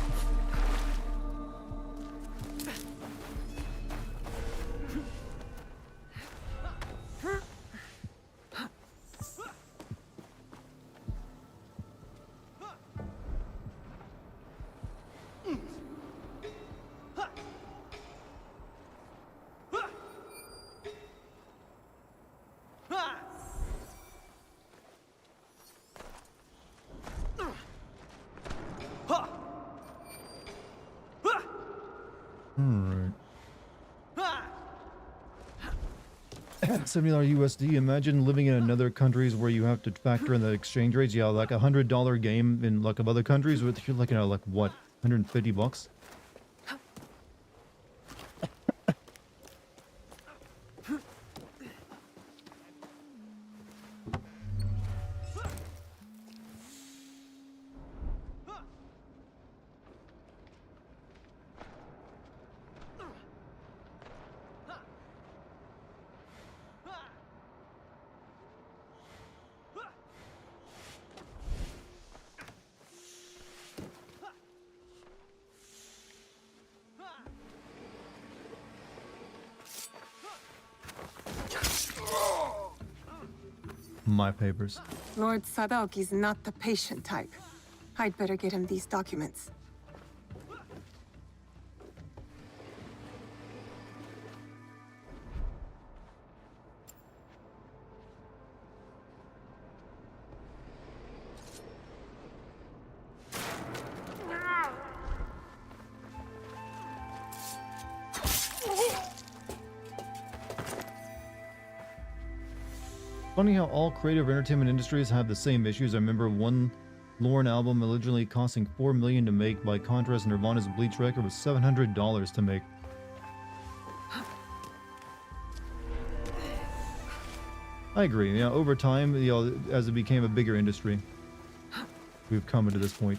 $70 USD. Imagine living in another countries where you have to factor in the exchange rates. Yeah, like $100 game in like of other countries with you're looking at like what, 150 bucks? My papers. Lord Sadaoki's not the patient type. I'd better get him these documents. Funny how all creative entertainment industries have the same issues. I remember one Lorne album originally costing $4 million to make. By contrast, Nirvana's Bleach record was $700 to make. I agree. You know, over time, you know, as it became a bigger industry, we've come to this point.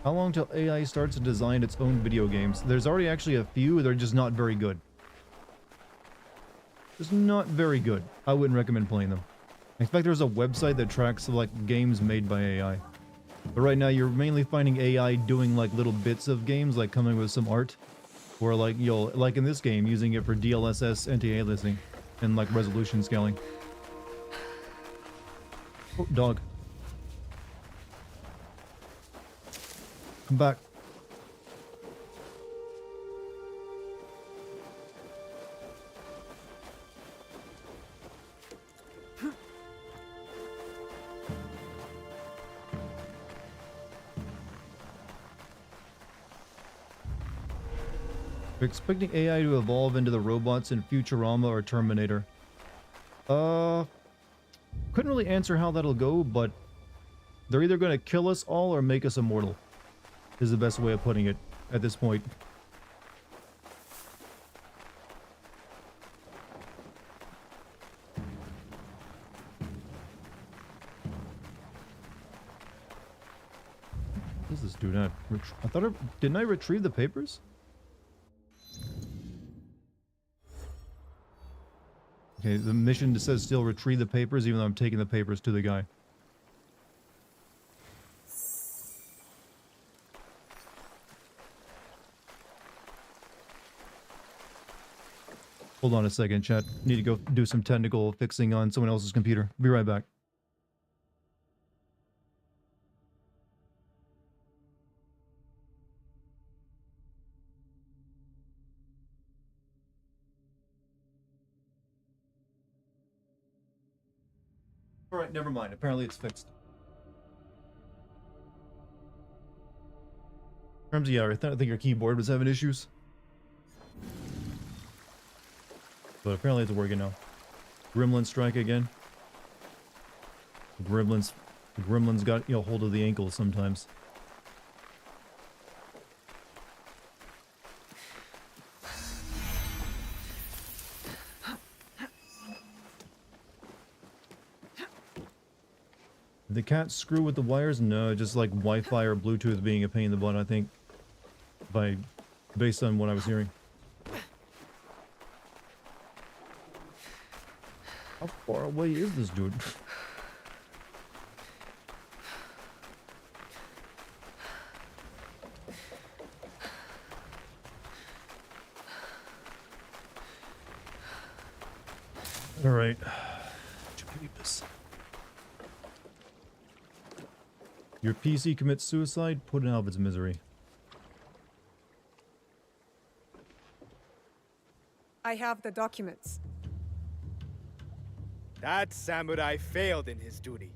How long till AI starts to design its own video games? There's already actually a few, they're just not very good. Just not very good. I wouldn't recommend playing them. In fact, there's a website that tracks like games made by AI. But right now you're mainly finding AI doing like little bits of games, like coming with some art. Or like, you'll, like in this game, using it for DLSS anti-aliasing and like resolution scaling. Oh, dog. Come back. You're expecting AI to evolve into the robots in Futurama or Terminator. Couldn't really answer how that'll go, but they're either going to kill us all or make us immortal. Is the best way of putting it at this point. What does this do now? I thought didn't I retrieve the papers? Okay, the mission just says still retrieve the papers, even though I'm taking the papers to the guy. Hold on a second, chat. Need to go do some technical fixing on someone else's computer. Be right back. Alright, never mind. Apparently it's fixed. In terms of, yeah, I think your keyboard was having issues. But apparently it's working now. Gremlin strike again. The gremlins got, you know, hold of the ankle sometimes. The cat screw with the wires? No, just like Wi-Fi or Bluetooth being a pain in the butt, I think. Based on what I was hearing. How far away is this dude? All right. Your PC commits suicide? Put it out of its misery. I have the documents. That samurai failed in his duty.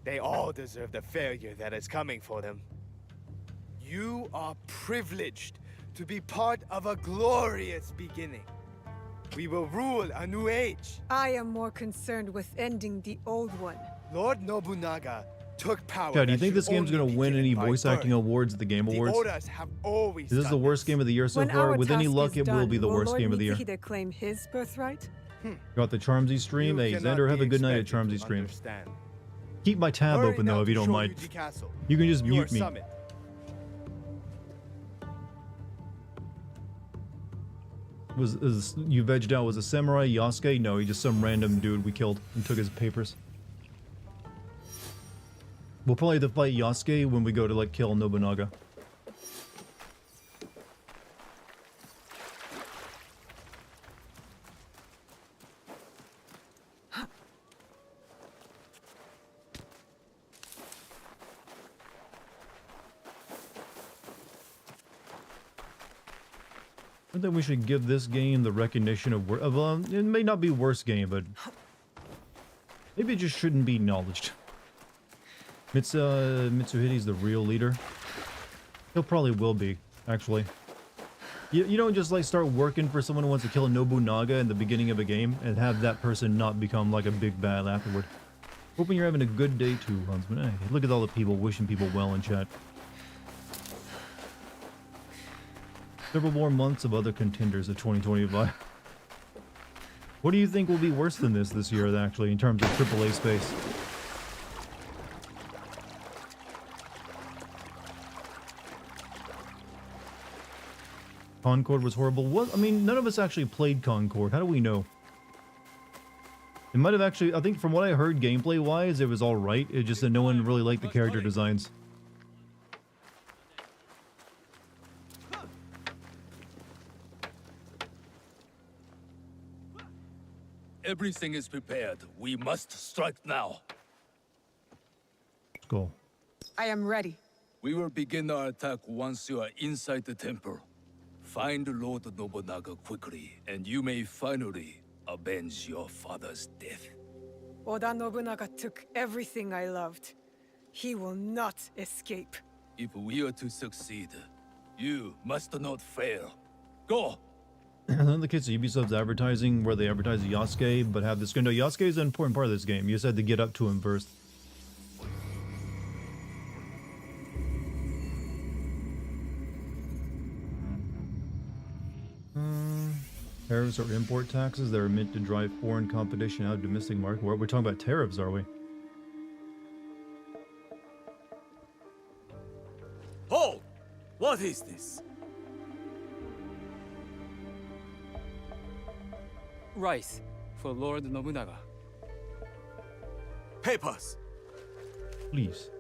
They all deserve the failure that is coming for them. You are privileged to be part of a glorious beginning. We will rule a new age. I am more concerned with ending the old one. Lord Nobunaga took power. Yeah, do you think this game's gonna win any voice acting awards at the Game Awards? Odas have always Is this the worst game of the year so far? With any luck, it will be the worst game of the year. Will Lord Mitsuhide claim his birthright? Got the Charmsy stream. Hey, Xander, have a good night at Charmsy stream. Keep my tab open though, if you don't mind. You can just mute me. Was you vegged out? Was a samurai Yasuke? No, he just some random dude we killed and took his papers. We'll probably have to fight Yasuke when we go to like kill Nobunaga. I think we should give this game the recognition of it may not be worst game, but maybe it just shouldn't be acknowledged. Mitsuhide's the real leader. He'll probably will be, actually. You don't just like start working for someone who wants to kill a Nobunaga in the beginning of a game and have that person not become like a big bad afterward. Hoping you're having a good day too, Huntsman. Hey, look at all the people wishing people well in chat. Several more months of other contenders of 2025. What do you think will be worse than this year, actually, in terms of AAA space? Concord was horrible. What? I mean, none of us actually played Concord. How do we know? It might have actually, I think from what I heard gameplay-wise, it was alright. It's just that no one really liked the character designs. Everything is prepared. We must strike now. Let's go. I am ready. We will begin our attack once you are inside the temple. Find Lord Nobunaga quickly, and you may finally avenge your father's death. Oda Nobunaga took everything I loved. He will not escape. If we are to succeed, you must not fail. Go! In the case of Ubisoft's advertising, where they advertise Yasuke, but have this. No, Yasuke is an important part of this game. You just had to get up to him first. Tariffs or import taxes that are meant to drive foreign competition out of domestic market. We're talking about tariffs, are we? Hold! What is this? Rice for Lord Nobunaga. Papers! Please.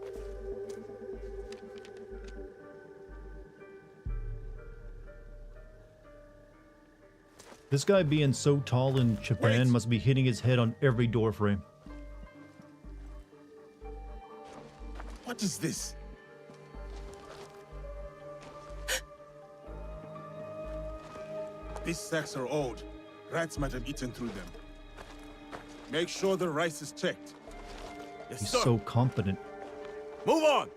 This guy being so tall in Japan must be hitting his head on every door frame. What is this? These sacks are old. Rats might have eaten through them. Make sure the rice is checked. Yes, He's sir. so confident. Move on!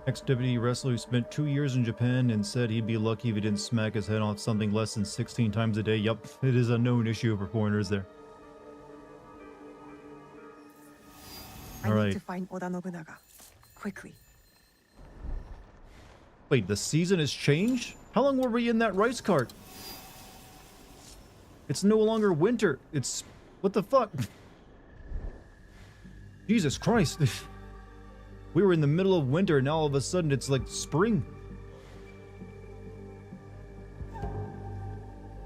Ex-WWE wrestler who spent 2 years in Japan and said he'd be lucky if he didn't smack his head off something less than 16 times a day. Yup, it is a known issue for foreigners there. I All need right. to find Oda Nobunaga. Quickly. Wait, the season has changed? How long were we in that rice cart? It's no longer winter. It's... what the fuck? Jesus Christ. We were in the middle of winter, now all of a sudden it's like spring.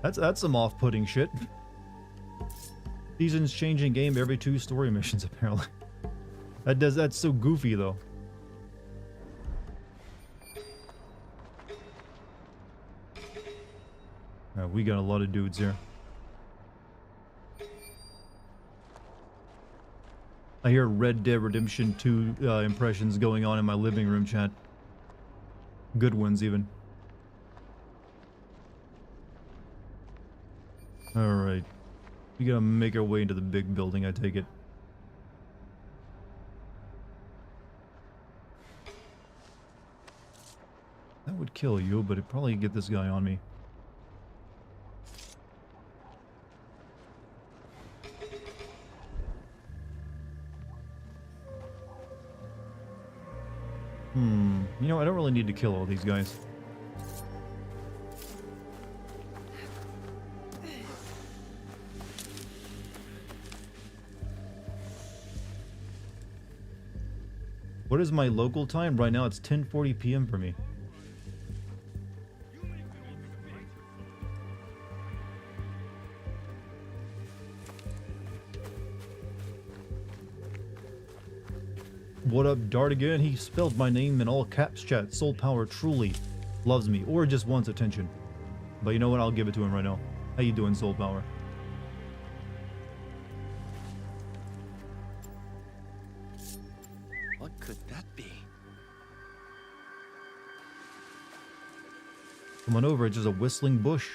That's some off-putting shit. Seasons changing game every 2 story missions apparently. That's so goofy though. We got a lot of dudes here. I hear Red Dead Redemption 2 impressions going on in my living room chat. Good ones, even. Alright. We gotta make our way into the big building, I take it. That would kill you, but it'd probably get this guy on me. You know, I don't really need to kill all these guys. What is my local time? Right now it's 10:40 p.m. for me. What up, Dartigan? He spelled my name in all caps chat. Soul Power truly loves me, or just wants attention. But you know what? I'll give it to him right now. How you doing, Soul Power? What could that be? Come on over, it's just a whistling bush.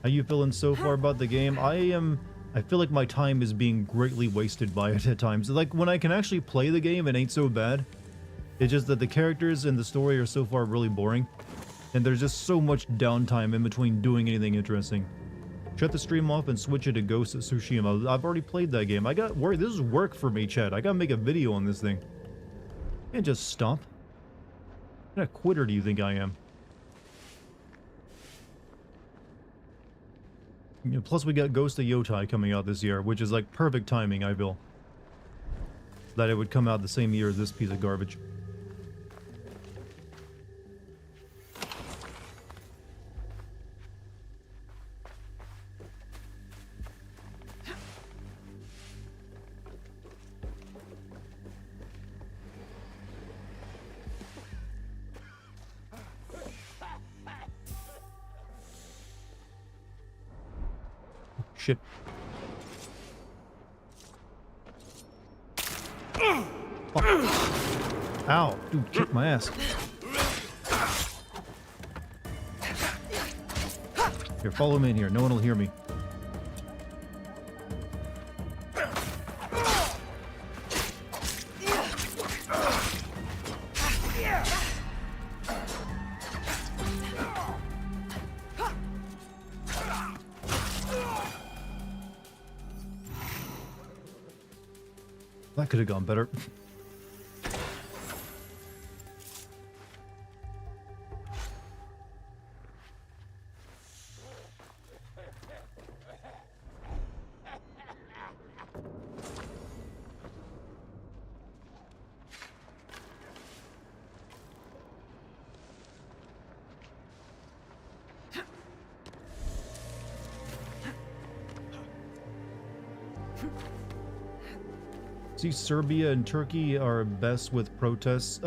How you feeling so far about the game? I feel like my time is being greatly wasted by it at times. Like, when I can actually play the game, it ain't so bad. It's just that the characters and the story are so far really boring. And there's just so much downtime in between doing anything interesting. Shut the stream off and switch it to Ghost of Tsushima. I've already played that game. I got work. This is work for me, Chad. I gotta make a video on this thing. Can't just stop. What kind of quitter do you think I am? You know, plus we got Ghost of Yotai coming out this year, which is like perfect timing, I feel. That it would come out the same year as this piece of garbage. Shit. Fuck. Ow, dude, kick my ass. Here, follow me in here. No one will hear me. That could have gone better. See, Serbia and Turkey are best with protests.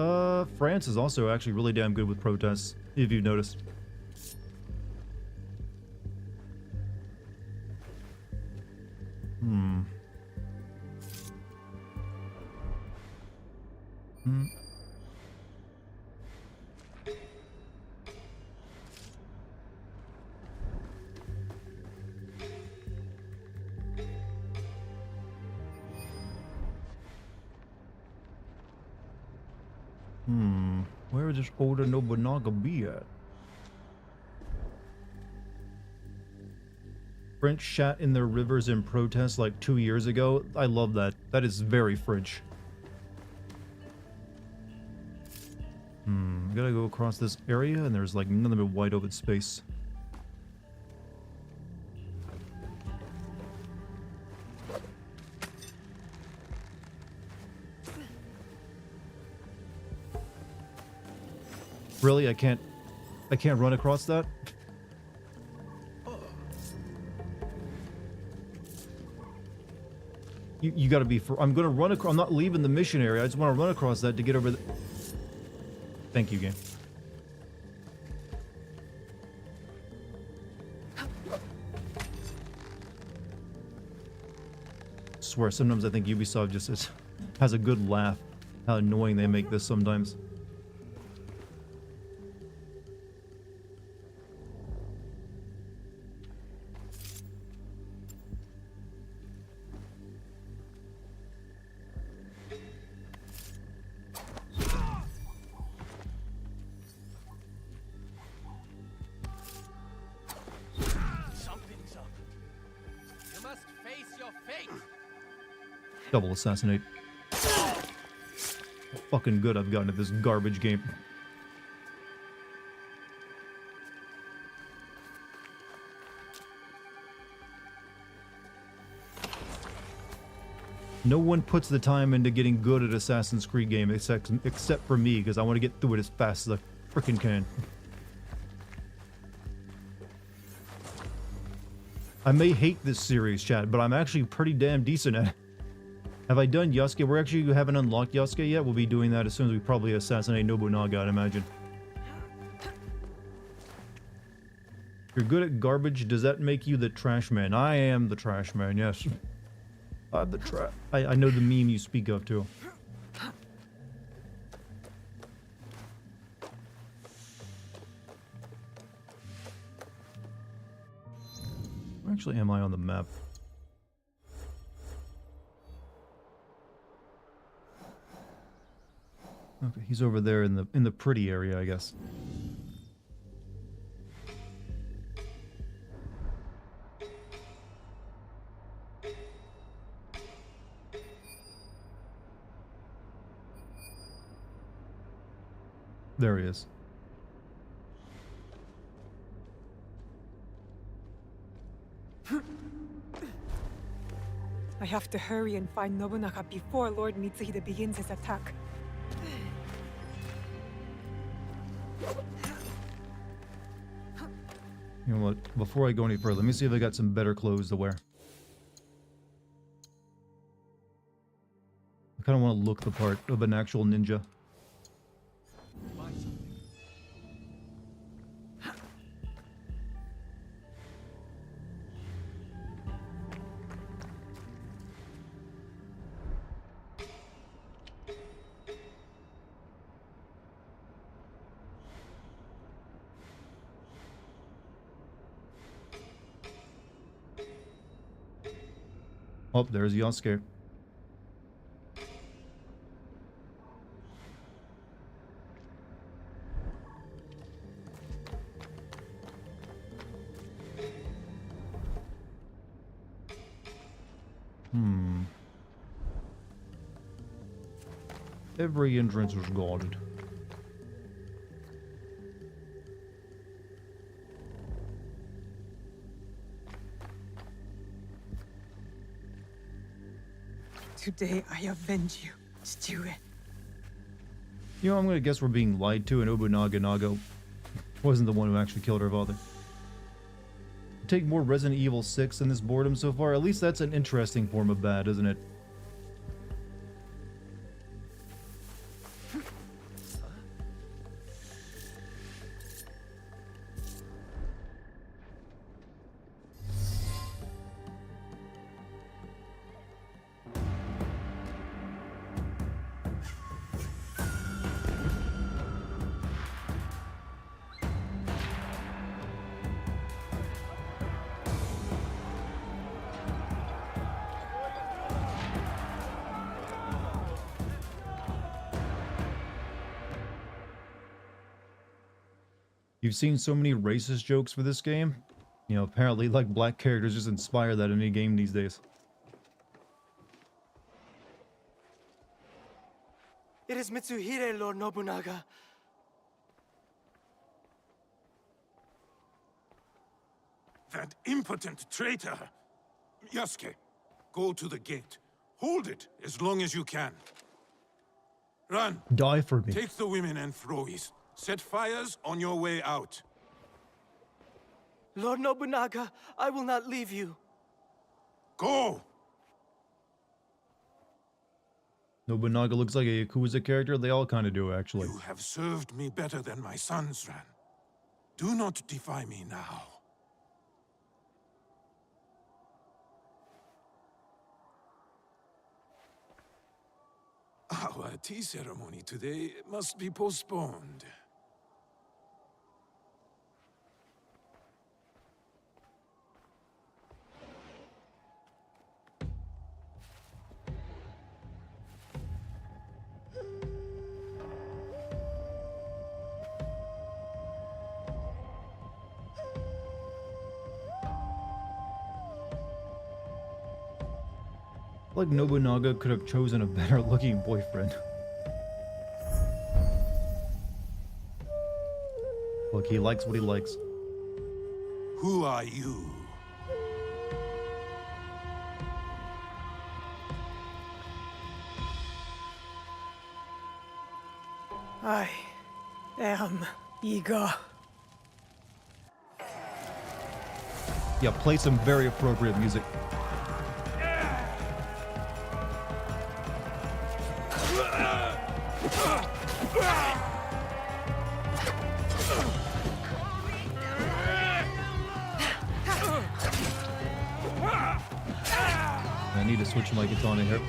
France is also actually really damn good with protests, if you've noticed. Hmm. Where would this Oda Nobunaga be at? French shat in their rivers in protest like 2 years ago. I love that. That is very French. Gotta go across this area and there's like nothing but wide open space. Really? I can't run across that? You gotta be for I'm gonna run across. I'm not leaving the mission area. I just want to run across that to get over the. Thank you, game. Swear, sometimes I think Ubisoft just has a good laugh. How annoying they make this sometimes. Double assassinate. How fucking good I've gotten at this garbage game. No one puts the time into getting good at Assassin's Creed game except for me, because I want to get through it as fast as I freaking can. I may hate this series, chat, but I'm actually pretty damn decent at it. Have I done Yasuke? We haven't unlocked Yasuke yet. We'll be doing that as soon as we probably assassinate Nobunaga, I'd imagine. You're good at garbage. Does that make you the trash man? I am the trash man, yes. I'm the trash. I know the meme you speak of, too. Where actually am I on the map? Okay, he's over there in the pretty area, I guess. There he is. I have to hurry and find Nobunaga before Lord Mitsuhide begins his attack. You know what? Before I go any further, let me see if I got some better clothes to wear. I kind of want to look the part of an actual ninja. Oh, there's Yasuke. Every entrance was guarded. Today I avenge you, Stewie. You know, I'm gonna guess we're being lied to, and Nobunaga wasn't the one who actually killed her father. Take more Resident Evil 6 than this boredom so far. At least that's an interesting form of bad, isn't it? You've seen so many racist jokes for this game. You know, apparently, like, black characters just inspire that in any game these days. It is Mitsuhide, Lord Nobunaga. That impotent traitor! Yasuke, go to the gate. Hold it as long as you can. Run! Die for me. Take the women and Frois. Set fires on your way out. Lord Nobunaga, I will not leave you. Go! Nobunaga looks like a Yakuza character. They all kind of do, actually. You have served me better than my sons, Ran. Do not defy me now. Our tea ceremony today must be postponed. Like Nobunaga could have chosen a better looking boyfriend. Look, he likes what he likes. Who are you? I am Iga. Yeah, play some very appropriate music. I need to switch my katana here.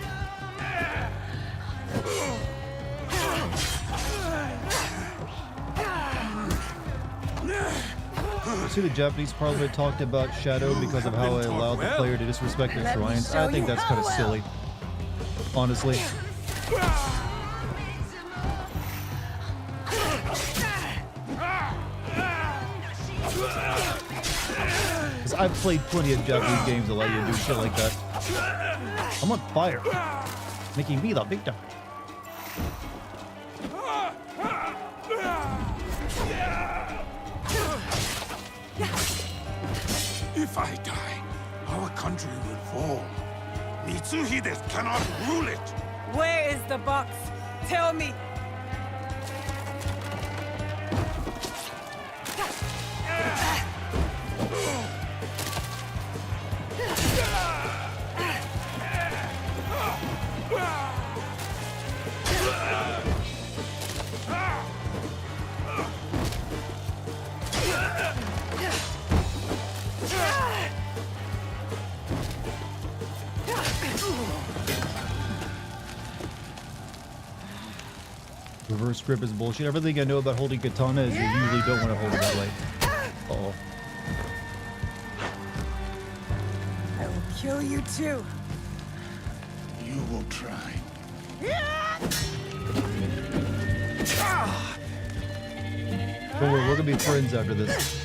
See, the Japanese parliament talked about Shadow because of how it allowed the player to disrespect their shrines. I think that's kind of silly, honestly. Because I've played plenty of Japanese games that allow you to do shit like that. I'm on fire, making me the victim. If I die, our country will fall. Mitsuhide cannot rule it. Where is the box? Tell me. Reverse grip is bullshit. Everything I know about holding katana is you usually don't want to hold it that way. Uh-oh. I will kill you too. You will try. Don't worry, we're gonna be friends after this.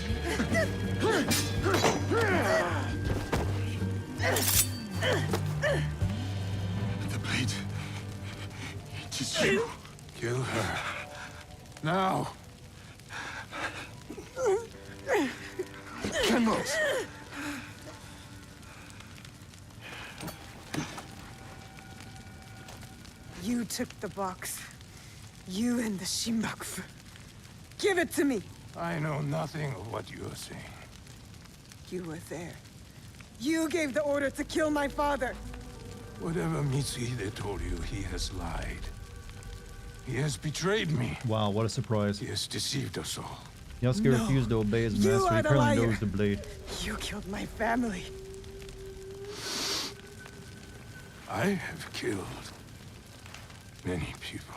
The blade. It is you. Kill her. Now! Generals! You took the box. You and the Shimbakfu. Give it to me! I know nothing of what you are saying. You were there. You gave the order to kill my father! Whatever Mitsuhide told you, he has lied. He has betrayed me. Wow, what a surprise. He has deceived us all. Yasuke refused to obey his You master. He are the apparently liar. knows the blade. You killed my family. I have killed many people.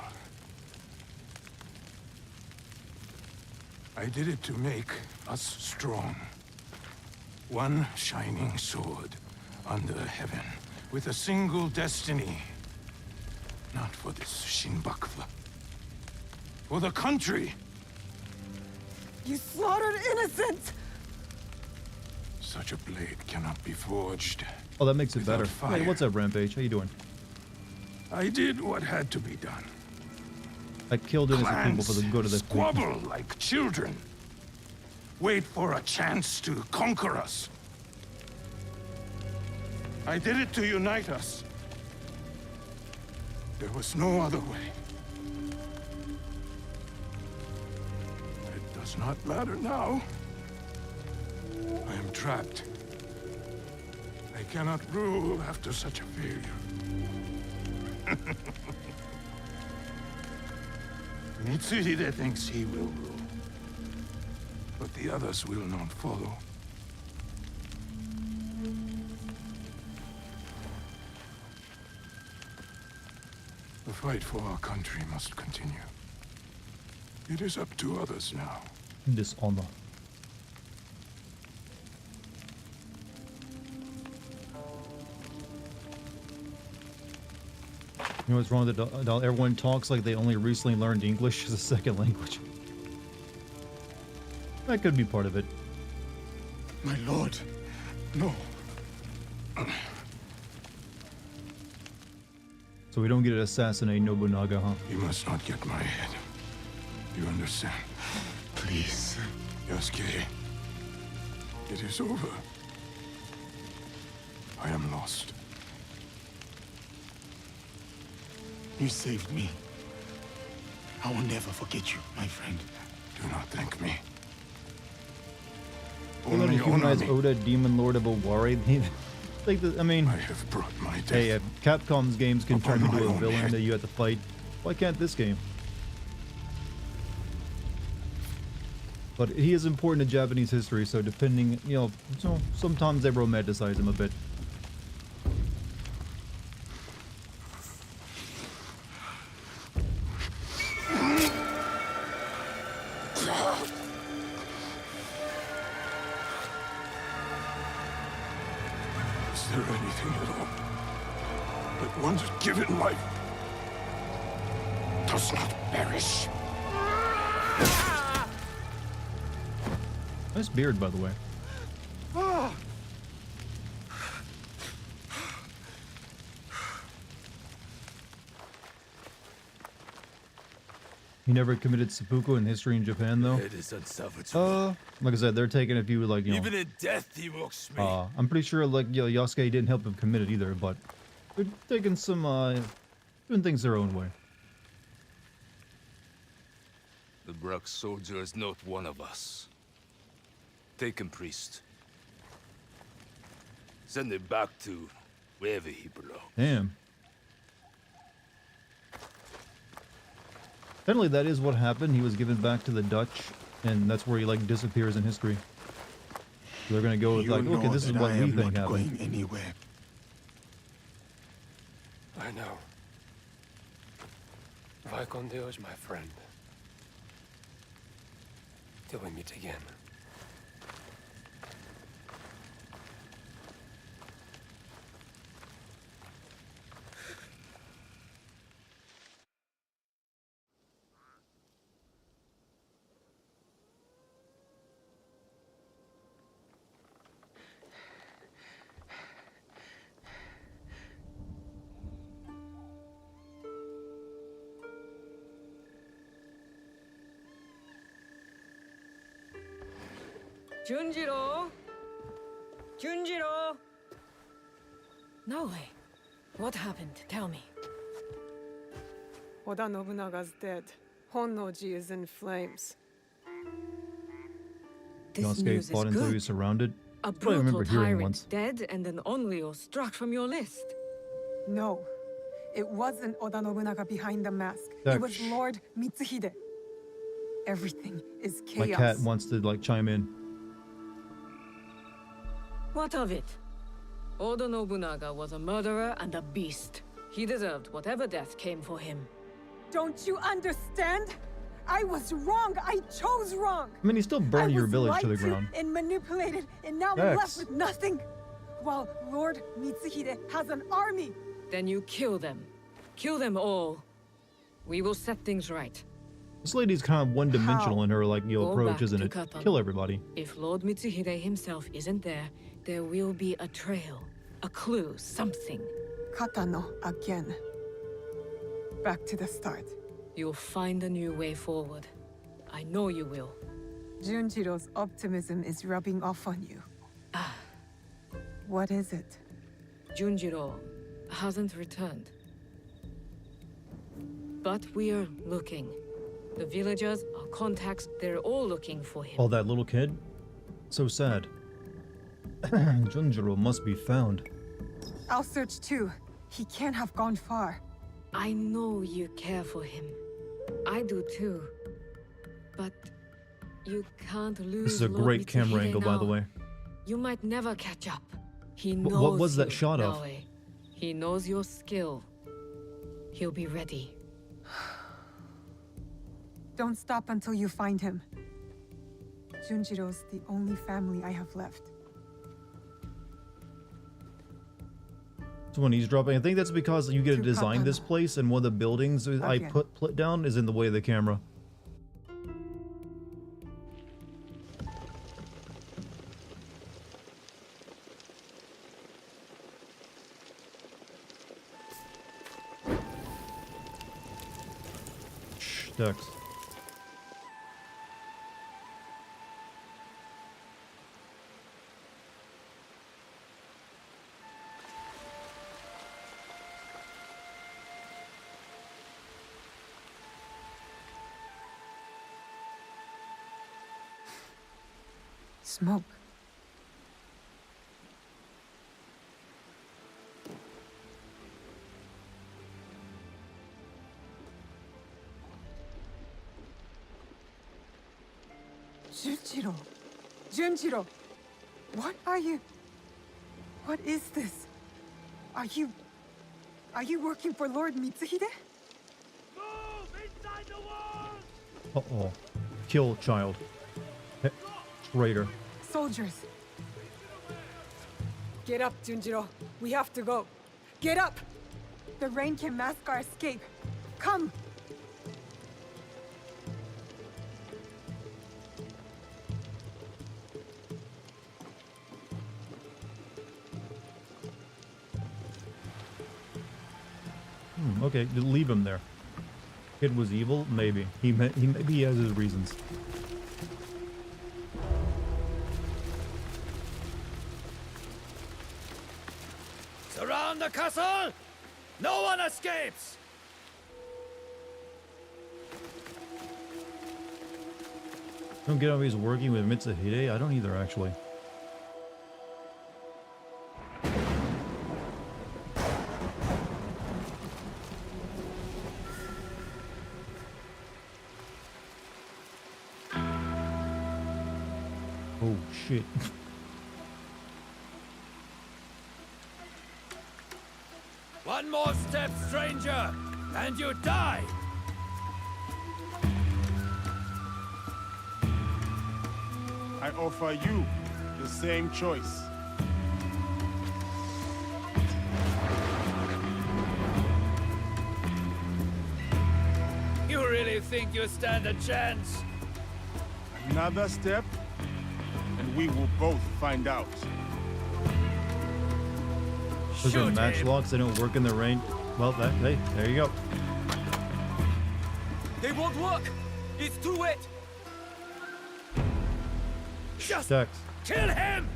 I did it to make us strong. One shining sword under heaven, with a single destiny. Not for this Shinbakufa. For the country! You slaughtered innocents! Such a blade cannot be forged. Oh, that makes it better. Fire. Hey, what's up, Rampage? How you doing? I did what had to be done. I killed innocent people for the good of the people. Squabble like children. Wait for a chance to conquer us. I did it to unite us. There was no other way. It does not matter now. I am trapped. I cannot rule after such a failure. Mitsuhide thinks he will rule, but the others will not follow. The fight for our country must continue. It is up to others now. Dishonor. You know what's wrong with it? Everyone talks like they only recently learned English as a second language. That could be part of it. My lord, no. So we don't get to assassinate Nobunaga, huh? You must not get my head. You understand? Please. Yasuke, it is over. I am lost. You saved me. I will never forget you, my friend. Do not thank me. They let him humanize Oda, Demon Lord of Owari. I mean, I have brought my death. Hey, Capcom's games can turn upon into my a own villain head. that you have to fight. Why can't this game? But he is important to Japanese history, so depending, so sometimes they romanticize him a bit. Is there anything at all that once given life does not perish? Nice beard, by the way. He never committed seppuku in history in Japan, though. It is unsalvageable. Like I said, they're taking a few, like, Even in death, he mocks me. I'm pretty sure, like, Yasuke didn't help him commit it either, but they're taking some, doing things their own way. The Bruk soldier is not one of us. Take him, priest. Send him back to wherever he belongs. Damn. Apparently that is what happened. He was given back to the Dutch, and that's where he, like, disappears in history. So they're gonna go with, like, okay, this is what we think happened. Anywhere. I know. Vai con Deus, my friend. Till we meet again. Junjiro! Junjiro! No way. What happened? Tell me. Oda Nobunaga's dead. Honnoji is in flames. This Yasuke news fought is until he good. was surrounded. A That's what I remember brutal hearing tyrant once. dead and an Onryo struck from your list. No, it wasn't Oda Nobunaga behind the mask. That It was Lord Mitsuhide. Everything is My chaos. cat wants to like chime in. What of it? Oda Nobunaga was a murderer and a beast. He deserved whatever death came for him. Don't you understand? I was wrong. I chose wrong. I mean, he still burned your village to the ground. And manipulated, and now I'm left with nothing. While Lord Mitsuhide has an army. Then you kill them. Kill them all. We will set things right. This lady's kind of one-dimensional in her like Go approach, back isn't to it? Katana. Kill everybody. If Lord Mitsuhide himself isn't there, there will be a trail, a clue, something. Katano again. Back to the start. You'll find a new way forward. I know you will. Junjiro's optimism is rubbing off on you. What is it? Junjiro hasn't returned. But we are looking. The villagers, our contacts, they're all looking for him. Oh, that little kid? So sad. Junjiro must be found. I'll search too. He can't have gone far. I know you care for him. I do too. But you can't lose. This is a Lord great camera Mitsuhide angle, by the now. way. You might never catch up. He knows What was that you, shot of? Naoe. He knows your skill. He'll be ready. Don't stop until you find him. Junjiro's the only family I have left. So when he's dropping, I think that's because you get to To design this Katana. place, and one of the buildings I Again. put down is in the way of the camera. Shucks. Smoke. Junjiro. Junjiro. What are you? What is this? Are you working for Lord Mitsuhide? Uh-oh. Kill child. Traitor. Soldiers. Get up, Junjiro. We have to go. Get up! The rain can mask our escape. Come! Okay, leave him there. Kid was evil? Maybe. Maybe he has his reasons. Surround the castle! No one escapes! Don't get how he's working with Mitsuhide. I don't either, actually. Oh, shit. One more step, stranger, and you die! I offer you the same choice. You really think you stand a chance? Another step, and we will both find out. Those are matchlocks. They don't work in the rain. Well, hey, there you go. They won't work! It's too wet! Just Dex. kill him!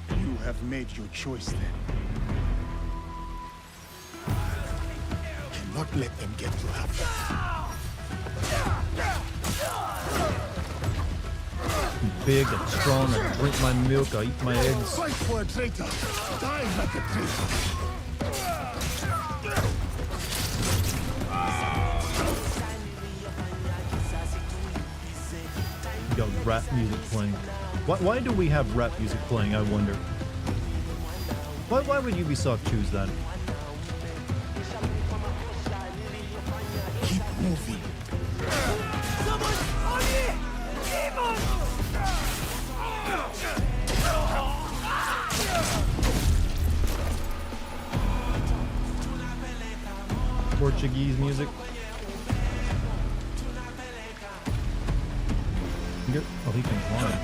You have made your choice then. Cannot let them get to half. I'm big and strong. I drink my milk. I eat my eggs. Fight for a traitor. Die like a traitor. We got rap music playing. Why do we have rap music playing, I wonder? Why would Ubisoft choose that? Keep moving. Portuguese music. Oh, he can climb.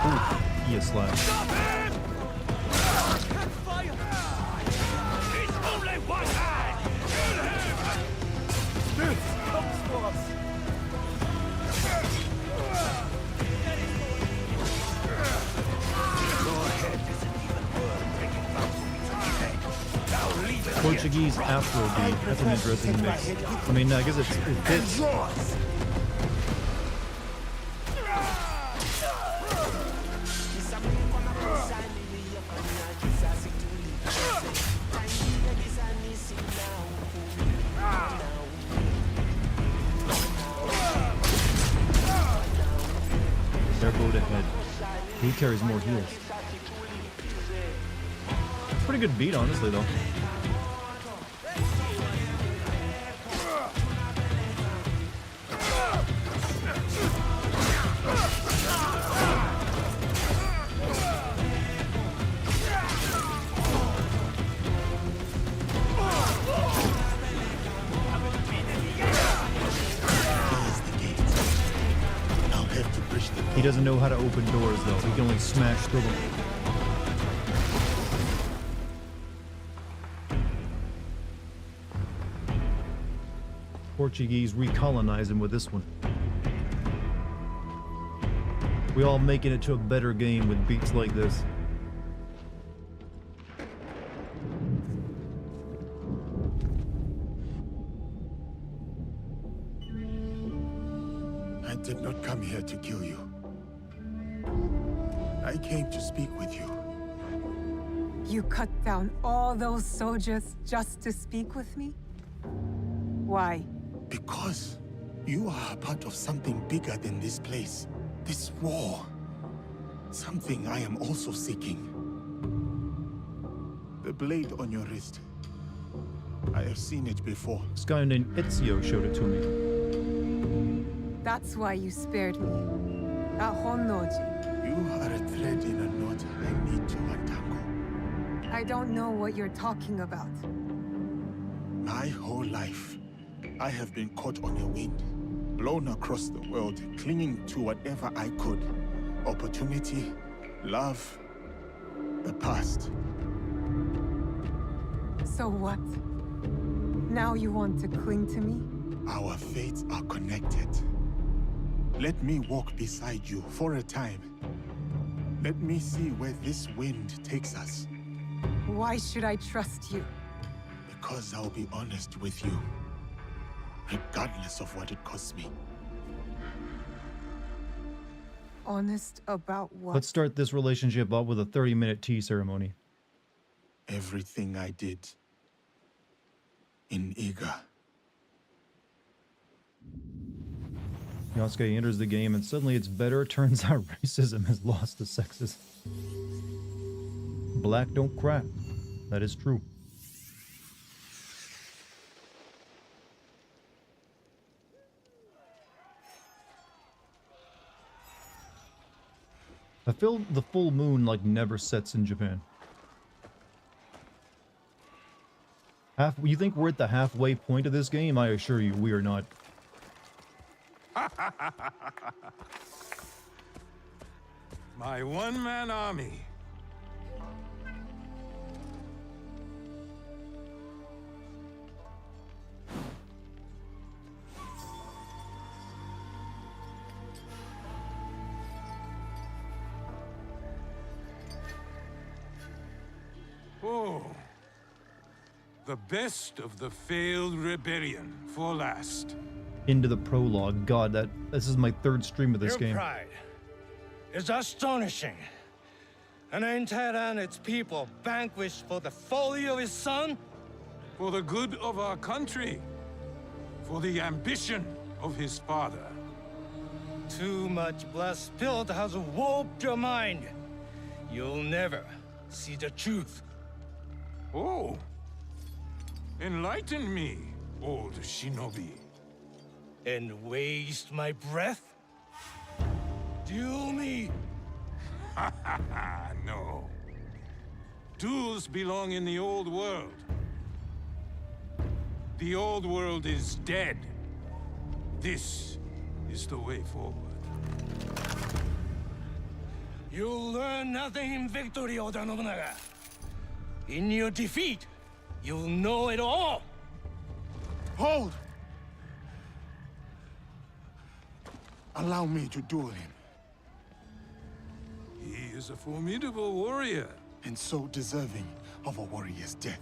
Ooh, he is slapped. Portuguese Afrobeat. That's an interesting mix. I mean, I guess it fits. They're both ahead. He carries more heals. Pretty good beat, honestly, though. He doesn't know how to open doors, though. He can only smash through them. Portuguese recolonize him with this one. We all making it to a better game with beats like this. I did not come here to kill you. I came to speak with you. You cut down all those soldiers just to speak with me? Why? Because you are a part of something bigger than this place. This war. Something I am also seeking. The blade on your wrist. I have seen it before. This guy named Ezio showed it to me. That's why you spared me. At Honnoji. You are a thread in a knot I need to untangle. I don't know what you're talking about. My whole life, I have been caught on a wind, blown across the world, clinging to whatever I could. Opportunity, love, the past. So what? Now you want to cling to me? Our fates are connected. Let me walk beside you for a time. Let me see where this wind takes us. Why should I trust you? Because I'll be honest with you, regardless of what it costs me. Honest about what? Let's start this relationship up with a 30-minute tea ceremony. Everything I did in Iga. Yasuke enters the game and suddenly it's better. Turns out racism has lost to sexism. Black don't crack. That is true. I feel the full moon like never sets in Japan. You think we're at the halfway point of this game? I assure you, we are not. My one-man army. the best of the failed rebellion for last. Into the prologue. God, this is my third stream of this Your game. pride is astonishing. An entire and its people vanquished for the folly of his son? For the good of our country. For the ambition of his father. Too much blood spilled has warped your mind. You'll never see the truth. Oh. Enlighten me, old shinobi. And waste my breath? Duel me! No. Duels belong in the old world. The old world is dead. This is the way forward. You'll learn nothing in victory, Oda Nobunaga. In your defeat, you'll know it all! Hold! Allow me to duel him. He is a formidable warrior. And so deserving of a warrior's death.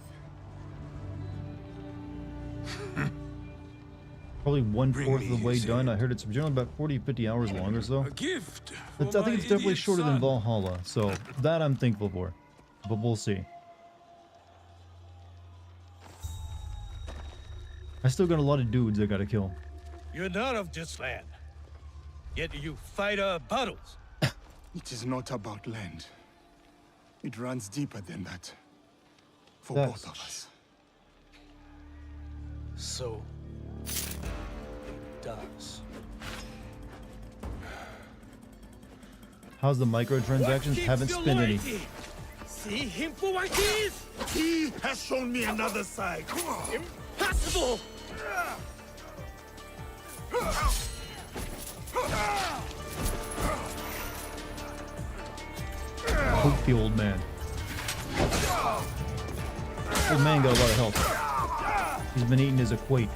Probably 1/4 of the way done. I heard it's generally about 40-50 hours long or so. A gift. I think it's definitely shorter than Valhalla, so that I'm thankful for. But we'll see. I still got a lot of dudes I gotta kill. You're not of this land. Yet you fight our battles. It is not about land. It runs deeper than that. For That's both of us. So it does. How's the microtransactions? Haven't spent any. See him for what he is! He has shown me another side. Impossible! Poke the old man. Old man got a lot of health. He's been eating his equate.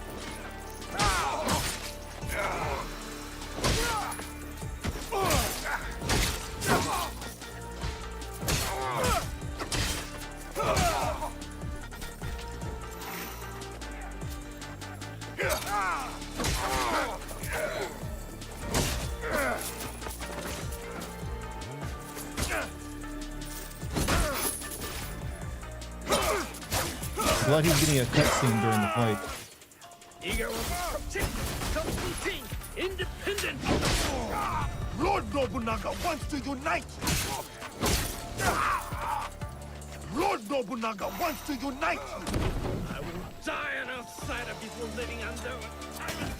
Glad he's getting a cutscene during the fight. Eager will protect something independent. Lord Nobunaga wants to unite. Lord Nobunaga wants to unite. I will die an outsider before living under a tyrant.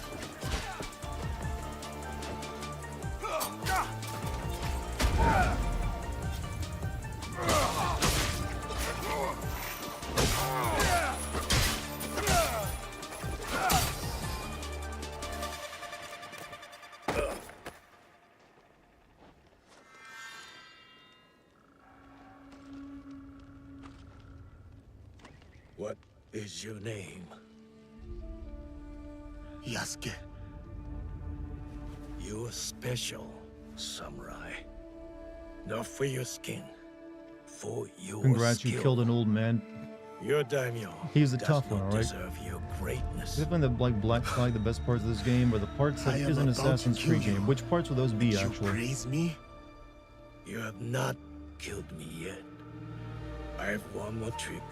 What is your name? Yasuke. You're special, samurai. Not for your skin, for your Congrats, skill. you killed an old man. Your daimyo. He's a tough one, alright? Deserve your greatness. I find the black flag the best parts of this game, or the parts that isn't Assassin's Creed game. Which parts would those be actually? Praise me? You have not killed me yet. I have one more trick,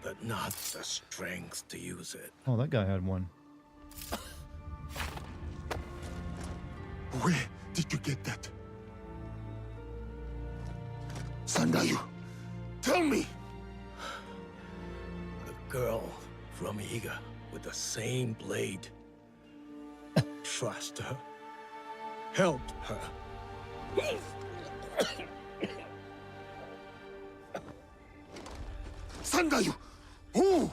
but not the strength to use it. Oh, that guy had one. Where did you get that? Sandayu, tell me! A girl from Iga with the same blade. Trust her. Help her. Sandayu! Who?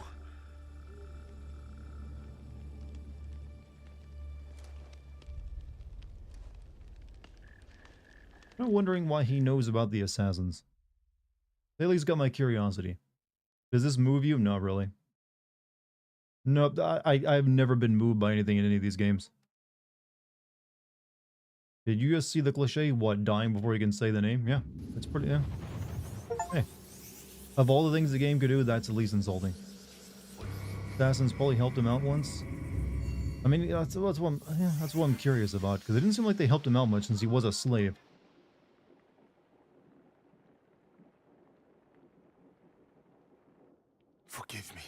I'm wondering why he knows about the assassins. Lately's got my curiosity. Does this move you? Not really. Nope, I've never been moved by anything in any of these games. Did you just see the cliche? What, dying before you can say the name? Yeah, that's pretty, yeah. Hey. Of all the things the game could do, that's the least insulting. assassins probably helped him out once. I mean, that's what I'm curious about, because it didn't seem like they helped him out much since he was a slave. Forgive me.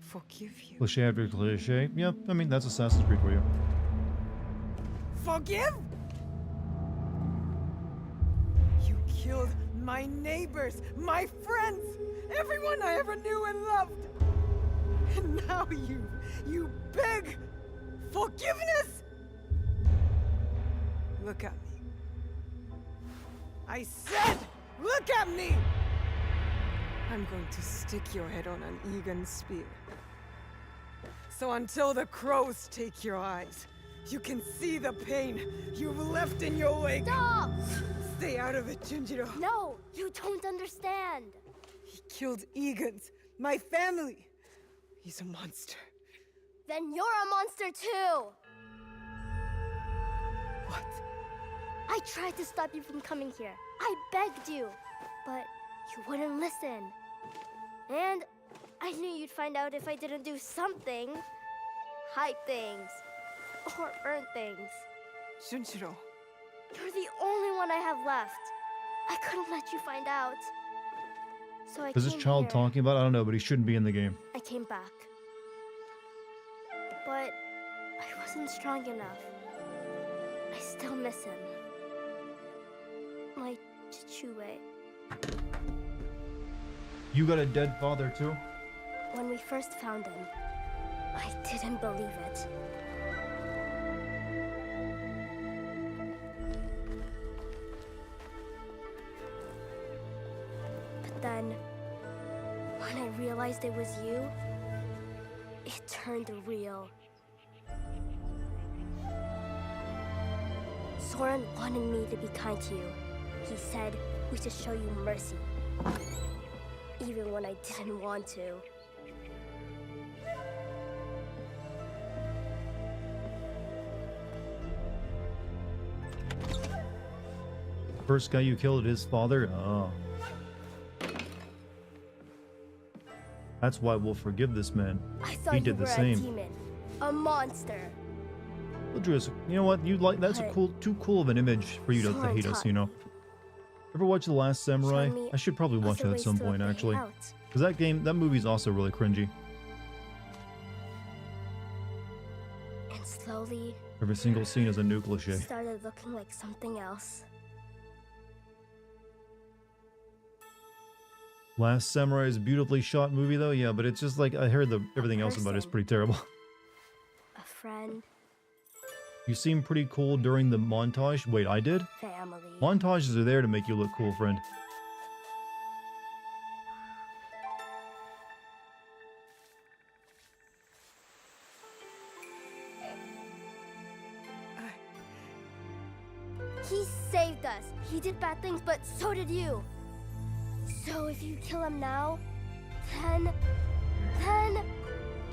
Forgive you. Cliche after cliche. Yeah, I mean, that's Assassin's Creed for you. Forgive? You killed my neighbors, my friends, everyone I ever knew and loved. And now you beg forgiveness? Look at me. I said, look at me! I'm going to stick your head on an Egan spear. So until the crows take your eyes, you can see the pain you've left in your wake. Stop! Stay out of it, Junjiro. No, you don't understand. He killed Egans, my family. He's a monster. Then you're a monster too. What? I tried to stop you from coming here. I begged you, but you wouldn't listen. And I knew you'd find out if I didn't do something. Hide things. Or burn things. Junjiro. You're the only one I have left. I couldn't let you find out. So I Is this child talking about? I don't know, but he shouldn't be in the game. I came back. But I wasn't strong enough. I still miss him. My Chichue. You got a dead father too? When we first found him, I didn't believe it. But then, when I realized it was you, it turned real. Soren wanted me to be kind to you. He said we should show you mercy. Even when I didn't want to. First guy you killed, his father? Oh. That's why we'll forgive this man. I thought He you did were the a same. demon, a monster. Well, Drews, you know what? You like that's a But- cool, too cool of an image for you to Soren hate us. taught You know. Ever watch The Last Samurai? Showed me I should probably watch other that at ways some to point, obey actually. out. Because that movie's also really cringy. And slowly, Every single scene is a new cliche. started looking like something else. Last Samurai is a beautifully shot movie, though. Yeah, but it's just like I heard everything else about it is pretty terrible. A friend, You seem pretty cool during the montage. Wait, I did? family. Montages are there to make you look cool, friend. He saved us. He did bad things, but so did you. So if you kill him now, then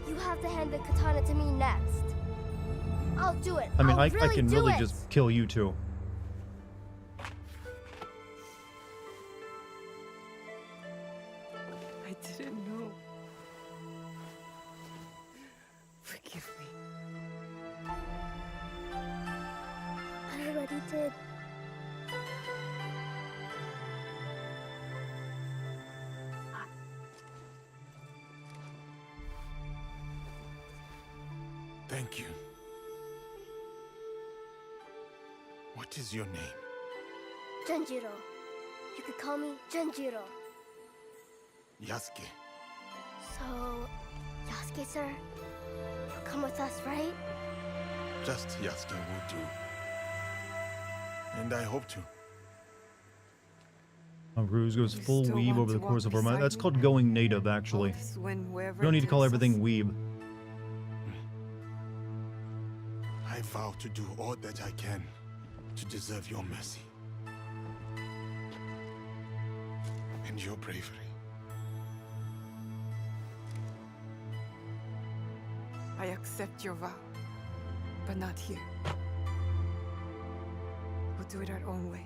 you have to hand the katana to me next. I'll do it. I mean, I'll I really can do really it. just kill you too. I didn't know. Forgive me. I already did. Thank you. What is your name? Genjiro. You could call me Genjiro. Yasuke. So, Yasuke, sir, you'll come with us, right? Just Yasuke will do. And I hope to. Ruse goes full still weeb want over the to course walk of our mind. beside That's me? called going native, actually. When You wherever don't need to it call takes us. everything weeb. I vow to do all that I can to deserve your mercy. And your bravery. I accept your vow, but not here. We'll do it our own way.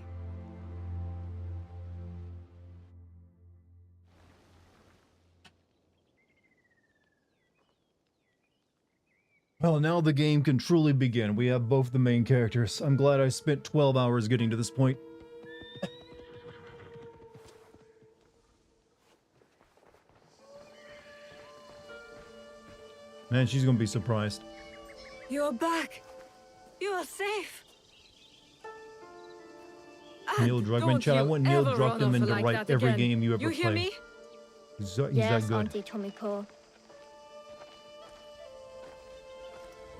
Well, now the game can truly begin. We have both the main characters. I'm glad I spent 12 hours getting to this point. Man, she's gonna be surprised. You're back. You are safe. Neil Druckmann, Chad, I want Neil Druckmann to write every game you ever You hear play. me? He's Yes, that good. Auntie Tomiko.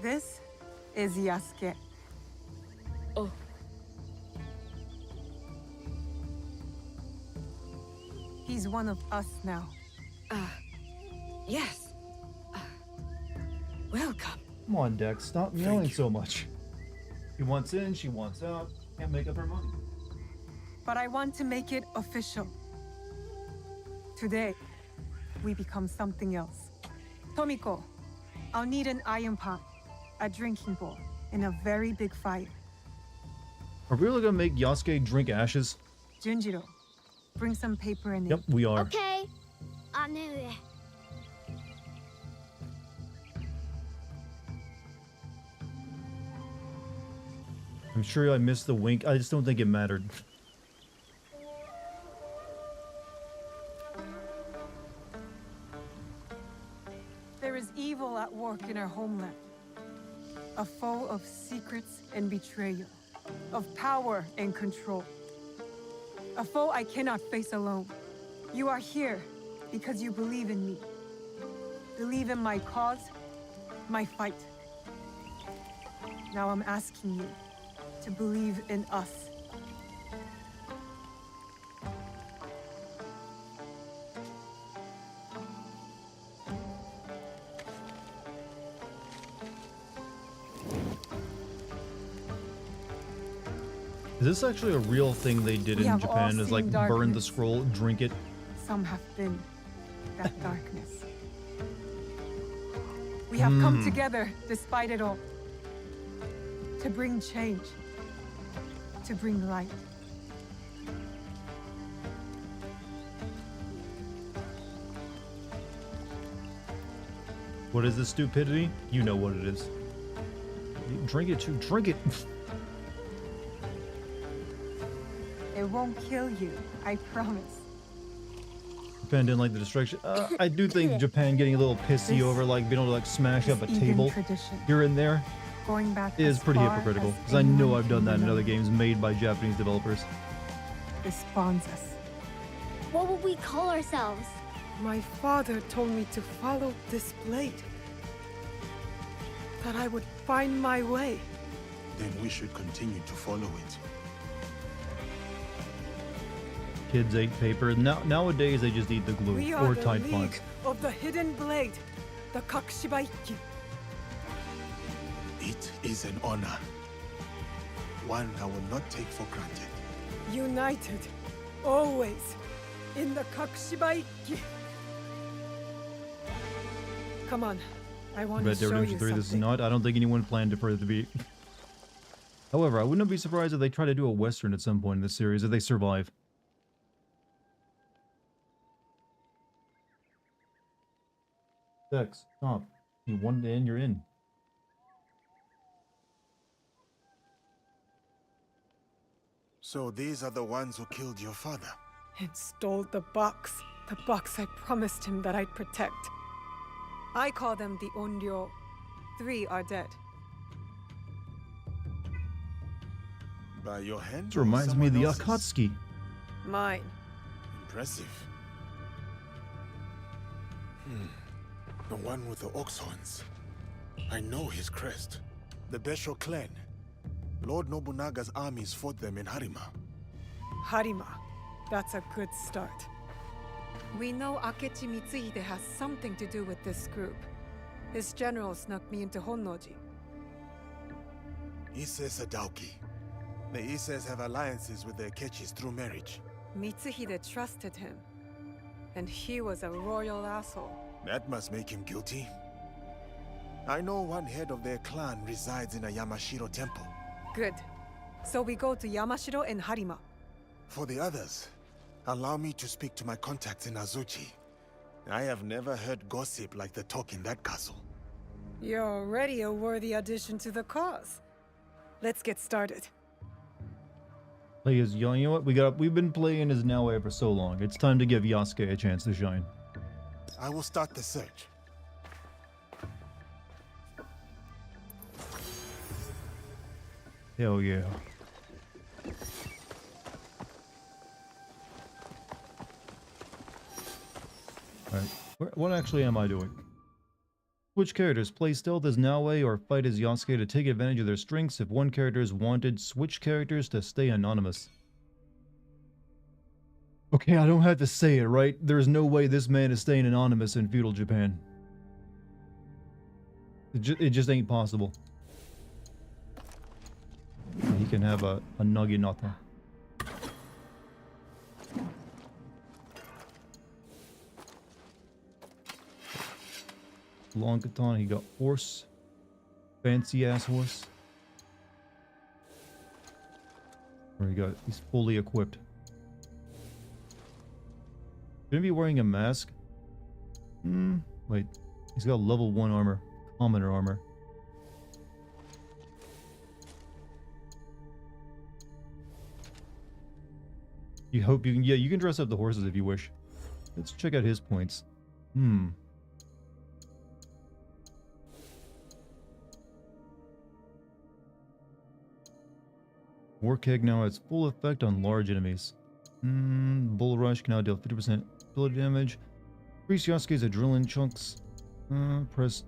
This is Yasuke. Oh. He's one of us now. Yes. Welcome. Come on, Dex, stop yelling so much. She wants in, she wants out. Can't make up her mind. But I want to make it official. Today, we become something else. Tomiko, I'll need an iron pot, a drinking bowl, and a very big fire. Are we really gonna make Yasuke drink ashes? Junjiro, bring some paper and Yep, we are. Okay. Anu. I'm sure I missed the wink. I just don't think it mattered. There is evil at work in our homeland. A foe of secrets and betrayal, of power and control. A foe I cannot face alone. You are here because you believe in me. Believe in my cause, my fight. Now I'm asking you to believe in us. Is this actually a real thing they did We in have all Japan? Is like seen burn the darkness. scroll, drink it? Some have been that darkness. We have come together despite it all. To bring change. To bring light. What is this stupidity? You know what it is. Drink it, too. Drink it. It won't kill you, I promise. Japan didn't like the distraction. I do think Japan getting a little pissy over like being able to like smash up a This table Egan tradition. here and there Going back is as pretty far hypocritical. as Because I know anyone I've done can that in other remember. games made by Japanese developers. This bonds us. What will we call ourselves? My father told me to follow this blade. That I would find my way. Then we should continue to follow it. Kids ate paper. Nowadays they just eat the glue We are or the Tide League Pods. of the Hidden Blade, the Kakushibaiki. It is an honor. One I will not take for granted. United, always, in the Kakushibaiki. Come on, I want Red to Dead show Redemption you 3, something. this is not. I don't think anyone planned for it to be. However, I wouldn't be surprised if they try to do a Western at some point in this series if they survive. Dex, stop. You wanted in, you're in. So these are the ones who killed your father. And stole the box I promised him that I'd protect. I call them the Onryo. 3 are dead. By your hand? This reminds me of the Someone else's? Akatsuki. Mine. Impressive. The one with the ox horns. I know his crest. The Besho clan. Lord Nobunaga's armies fought them in Harima. Harima. That's a good start. We know Akechi Mitsuhide has something to do with this group. His general snuck me into Honnoji. Ise Sadauki. The Ises have alliances with the Akechis through marriage. Mitsuhide trusted him. And he was a royal asshole. That must make him guilty. I know one head of their clan resides in a Yamashiro temple. Good. So we go to Yamashiro and Harima. For the others, allow me to speak to my contacts in Azuchi. I have never heard gossip like the talk in that castle. You're already a worthy addition to the cause. Let's get started. Play as you know what? We've been playing as Naoe for so long. It's time to give Yasuke a chance to shine. I will start the search. Hell yeah. Alright, what actually am I doing? Switch characters. Play stealth as Naoe or fight as Yasuke to take advantage of their strengths. If one character is wanted, switch characters to stay anonymous. Okay, I don't have to say it, right? There's no way this man is staying anonymous in feudal Japan. It just ain't possible. He can have a naginata. Long katana, he got horse. Fancy ass horse. There you go. He's fully equipped. Shouldn't be wearing a mask. Wait. He's got level 1 armor. Commoner armor. You hope you can... Yeah, you can dress up the horses if you wish. Let's check out his points. War Keg now has full effect on large enemies. Bull Rush can now deal 50% ability damage. Increase Yasuke's adrenaline chunks. Press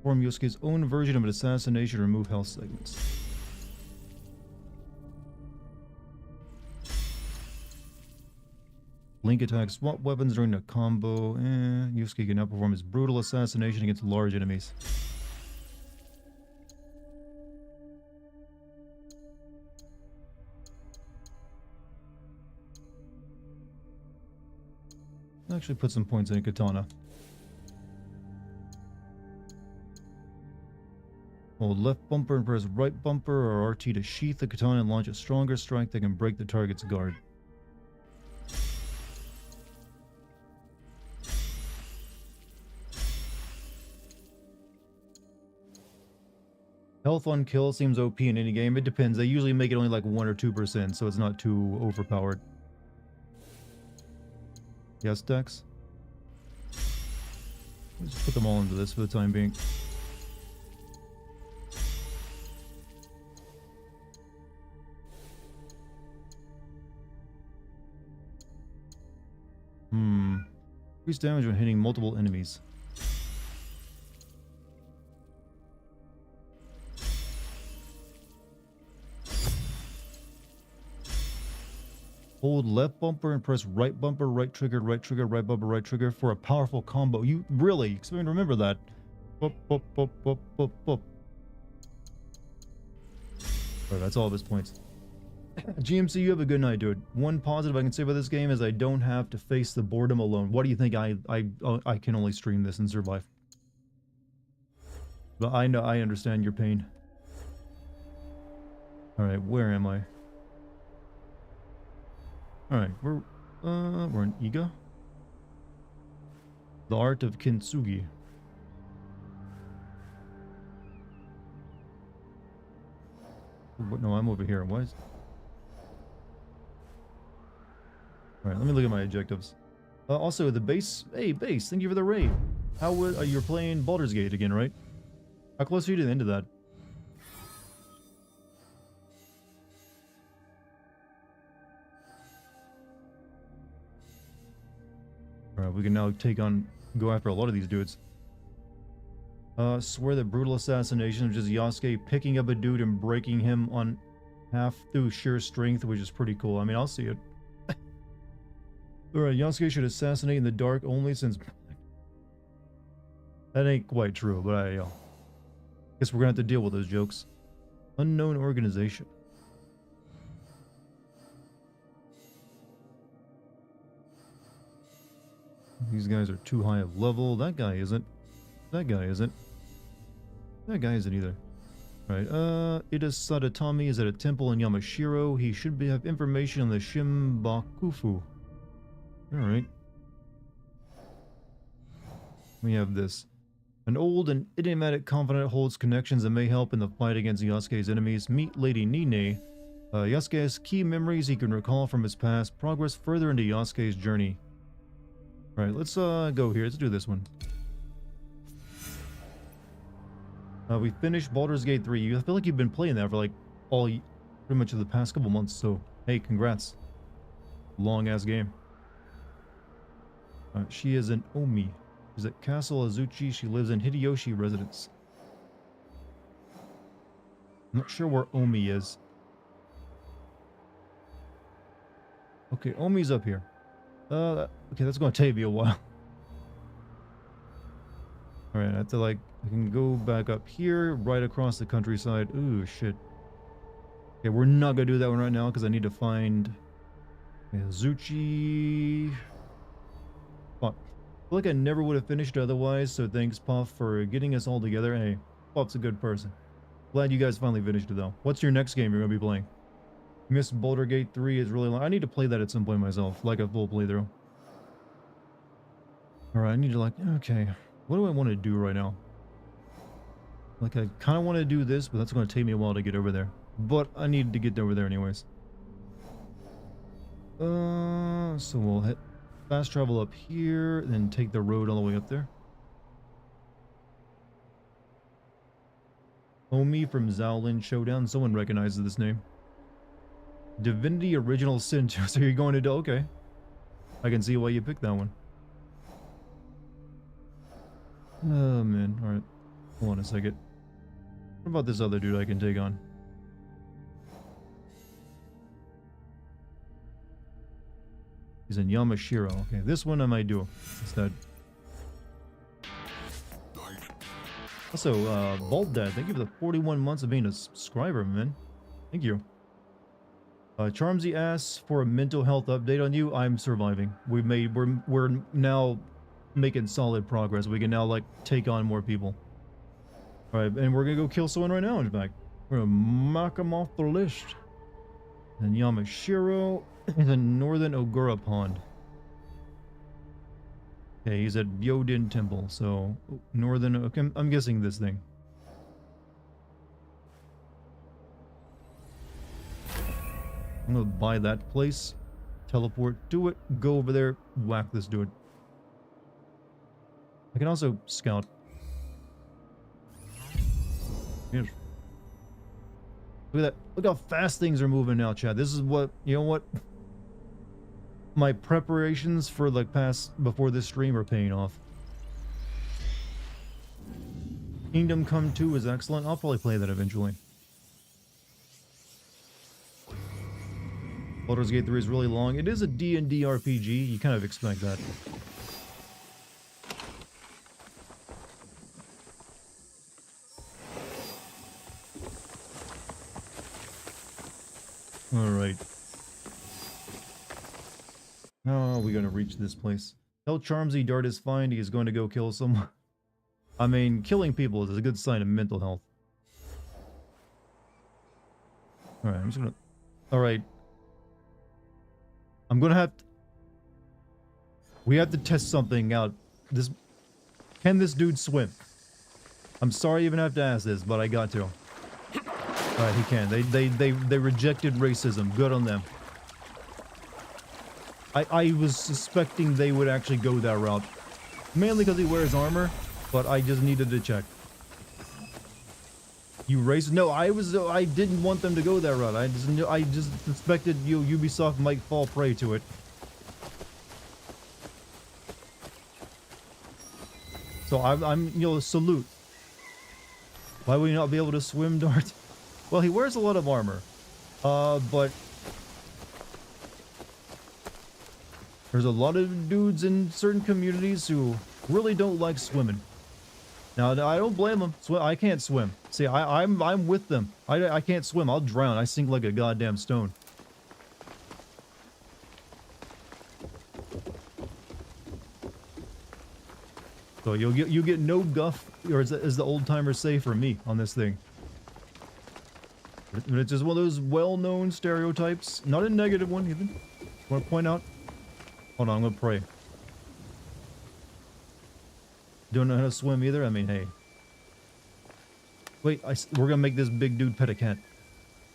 form Yasuke's own version of an assassination to remove health segments. Link attacks swap weapons during a combo. Yusuke can now perform his brutal assassination against large enemies. Actually put some points in a katana. Hold left bumper and press right bumper or RT to sheath the katana and launch a stronger strike that can break the target's guard. Health on kill seems OP in any game. It depends. They usually make it only like 1 or 2%, so it's not too overpowered. Yes, Dex? Let's put them all into this for the time being. Increase damage when hitting multiple enemies. Hold left bumper and press right bumper, right trigger, right trigger, right bumper, right trigger for a powerful combo. You really remember that. Boop, boop, boop, boop, boop, boop. Alright, that's all of his points. GMC, you have a good night, dude. One positive I can say about this game is I don't have to face the boredom alone. What do you think? I can only stream this and survive. But I know, I understand your pain. Alright, where am I? Alright, we're in Iga. The Art of Kintsugi. No, I'm over here. What is... Alright, let me look at my objectives. Also, the base... Hey, base, thank you for the raid. How would... you're playing Baldur's Gate again, right? How close are you to the end of that? Alright, we can now go after a lot of these dudes. Swear that brutal assassination is just Yasuke picking up a dude and breaking him on half through sheer strength, which is pretty cool. I mean, I'll see it. Alright, Yasuke should assassinate in the dark only since... That ain't quite true, but I guess we're gonna have to deal with those jokes. Unknown organization. These guys are too high of level. That guy isn't. That guy isn't. That guy isn't either. Right, Ida Sadatami is at a temple in Yamashiro. He should have information on the Shimbakufu. Alright. We have this. An old and idiomatic confidant holds connections that may help in the fight against Yasuke's enemies. Meet Lady Nine. Yasuke's key memories he can recall from his past. Progress further into Yasuke's journey. Alright, let's go here. Let's do this one. We finished Baldur's Gate 3. I feel like you've been playing that for like pretty much of the past couple months, so hey, congrats. Long ass game. She is an Omi. She's at Castle Azuchi. She lives in Hideyoshi residence. I'm not sure where Omi is. Okay, Omi's up here. Okay, that's going to take me a while. Alright, I have to like, I can go back up here, right across the countryside. Ooh, shit. Okay, we're not going to do that one right now because I need to find Azuchi. Fuck. I feel like I never would have finished otherwise, so thanks, Puff, for getting us all together. Hey, Puff's a good person. Glad you guys finally finished it, though. What's your next game you're going to be playing? Miss Baldur's Gate 3 is really long. I need to play that at some point myself, like a full playthrough. Alright, I need to like, okay, what do I want to do right now? Like, I kind of want to do this, but that's going to take me a while to get over there. But I need to get over there anyways. So we'll hit fast travel up here, then take the road all the way up there. Omi from Zaolin Showdown. Someone recognizes this name. Divinity Original Sin 2. So you're going to do, okay. I can see why you picked that one. Oh man, alright. Hold on a second. What about this other dude I can take on? He's in Yamashiro. Okay, this one I might do instead. Also, Bald Dad, thank you for the 41 months of being a subscriber, man. Thank you. Charmsy asks for a mental health update on you. I'm surviving. We're now making solid progress. We can now like take on more people. Alright, and we're gonna go kill someone right now, in fact. We're gonna knock him off the list. And Yamashiro is in northern Ogura Pond. Okay, he's at Byodin Temple, so northern, okay, I'm guessing this thing. I'm gonna buy that place, teleport to it, go over there, whack this dude. I can also scout. Yes. Look at that. Look how fast things are moving now, Chad. This is what, you know what? My preparations for like before this stream are paying off. Kingdom Come 2 is excellent. I'll probably play that eventually. Baldur's Gate 3 is really long. It is a D&D RPG. You kind of expect that. Alright. How are we going to reach this place? Tell Charmsy Dart is fine. He is going to go kill someone. I mean, killing people is a good sign of mental health. Alright, I'm just gonna... Alright. I'm gonna have to... We have to test something out. Can this dude swim? I'm sorry I even have to ask this, but I got to. Alright, he can. They rejected racism. Good on them. I was suspecting they would actually go that route. Mainly because he wears armor, but I just needed to check. You racist? No, I didn't want them to go that route. I just suspected Ubisoft might fall prey to it. So I'm salute. Why would you not be able to swim, Dart? Well, he wears a lot of armor. But there's a lot of dudes in certain communities who really don't like swimming. Now, I don't blame them. I can't swim. See, I'm with them. I can't swim. I'll drown. I sink like a goddamn stone. So you get no guff, or as the old timers say, from me on this thing. It's just one of those well-known stereotypes. Not a negative one, even. Want to point out? Hold on, I'm gonna pray. Don't know how to swim either? I mean, hey. Wait, we're gonna make this big dude pet a cat.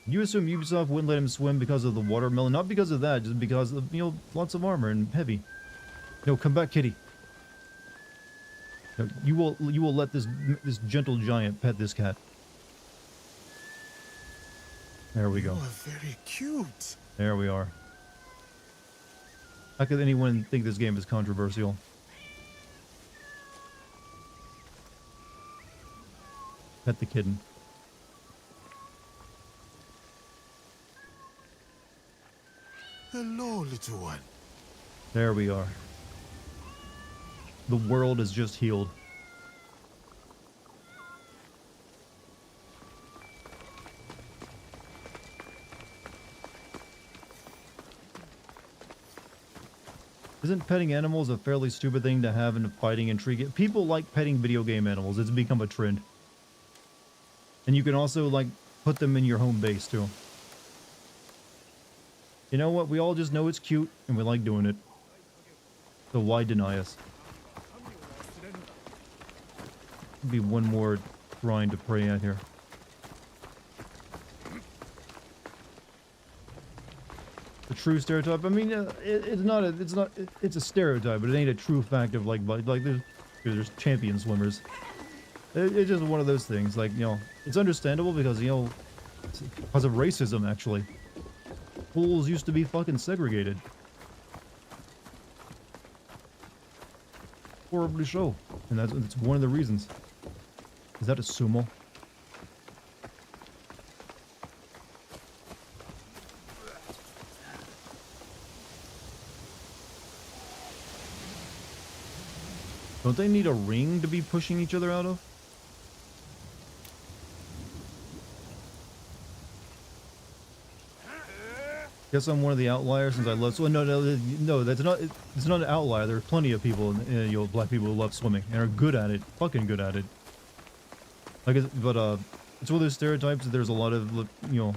You assume Ubisoft wouldn't let him swim because of the watermelon? Not because of that, just because of, you know, lots of armor and heavy. No, come back, kitty. No, you will let this gentle giant pet this cat. There we go. You are very cute. There we are. How could anyone think this game is controversial? Pet the kitten. Hello, little one. There we are. The world is just healed. Isn't petting animals a fairly stupid thing to have in a fighting and tree game? People like petting video game animals. It's become a trend. And you can also, like, put them in your home base, too. You know what? We all just know it's cute, and we like doing it. So why deny us? Be one more shrine to pray at here. The true stereotype. I mean, it's a stereotype, but it ain't a true fact of like there's champion swimmers. It's just one of those things. Like, you know, it's understandable because, you know, it's because of racism. Actually, pools used to be fucking segregated. Horribly so, and that's one of the reasons. Is that a sumo? Don't they need a ring to be pushing each other out of? Guess I'm one of the outliers since I love swimming. No, that's not. It's not an outlier. There are plenty of people, you know, black people who love swimming and are good at it, fucking good at it. Like, but it's one of those stereotypes that there's a lot of, you know,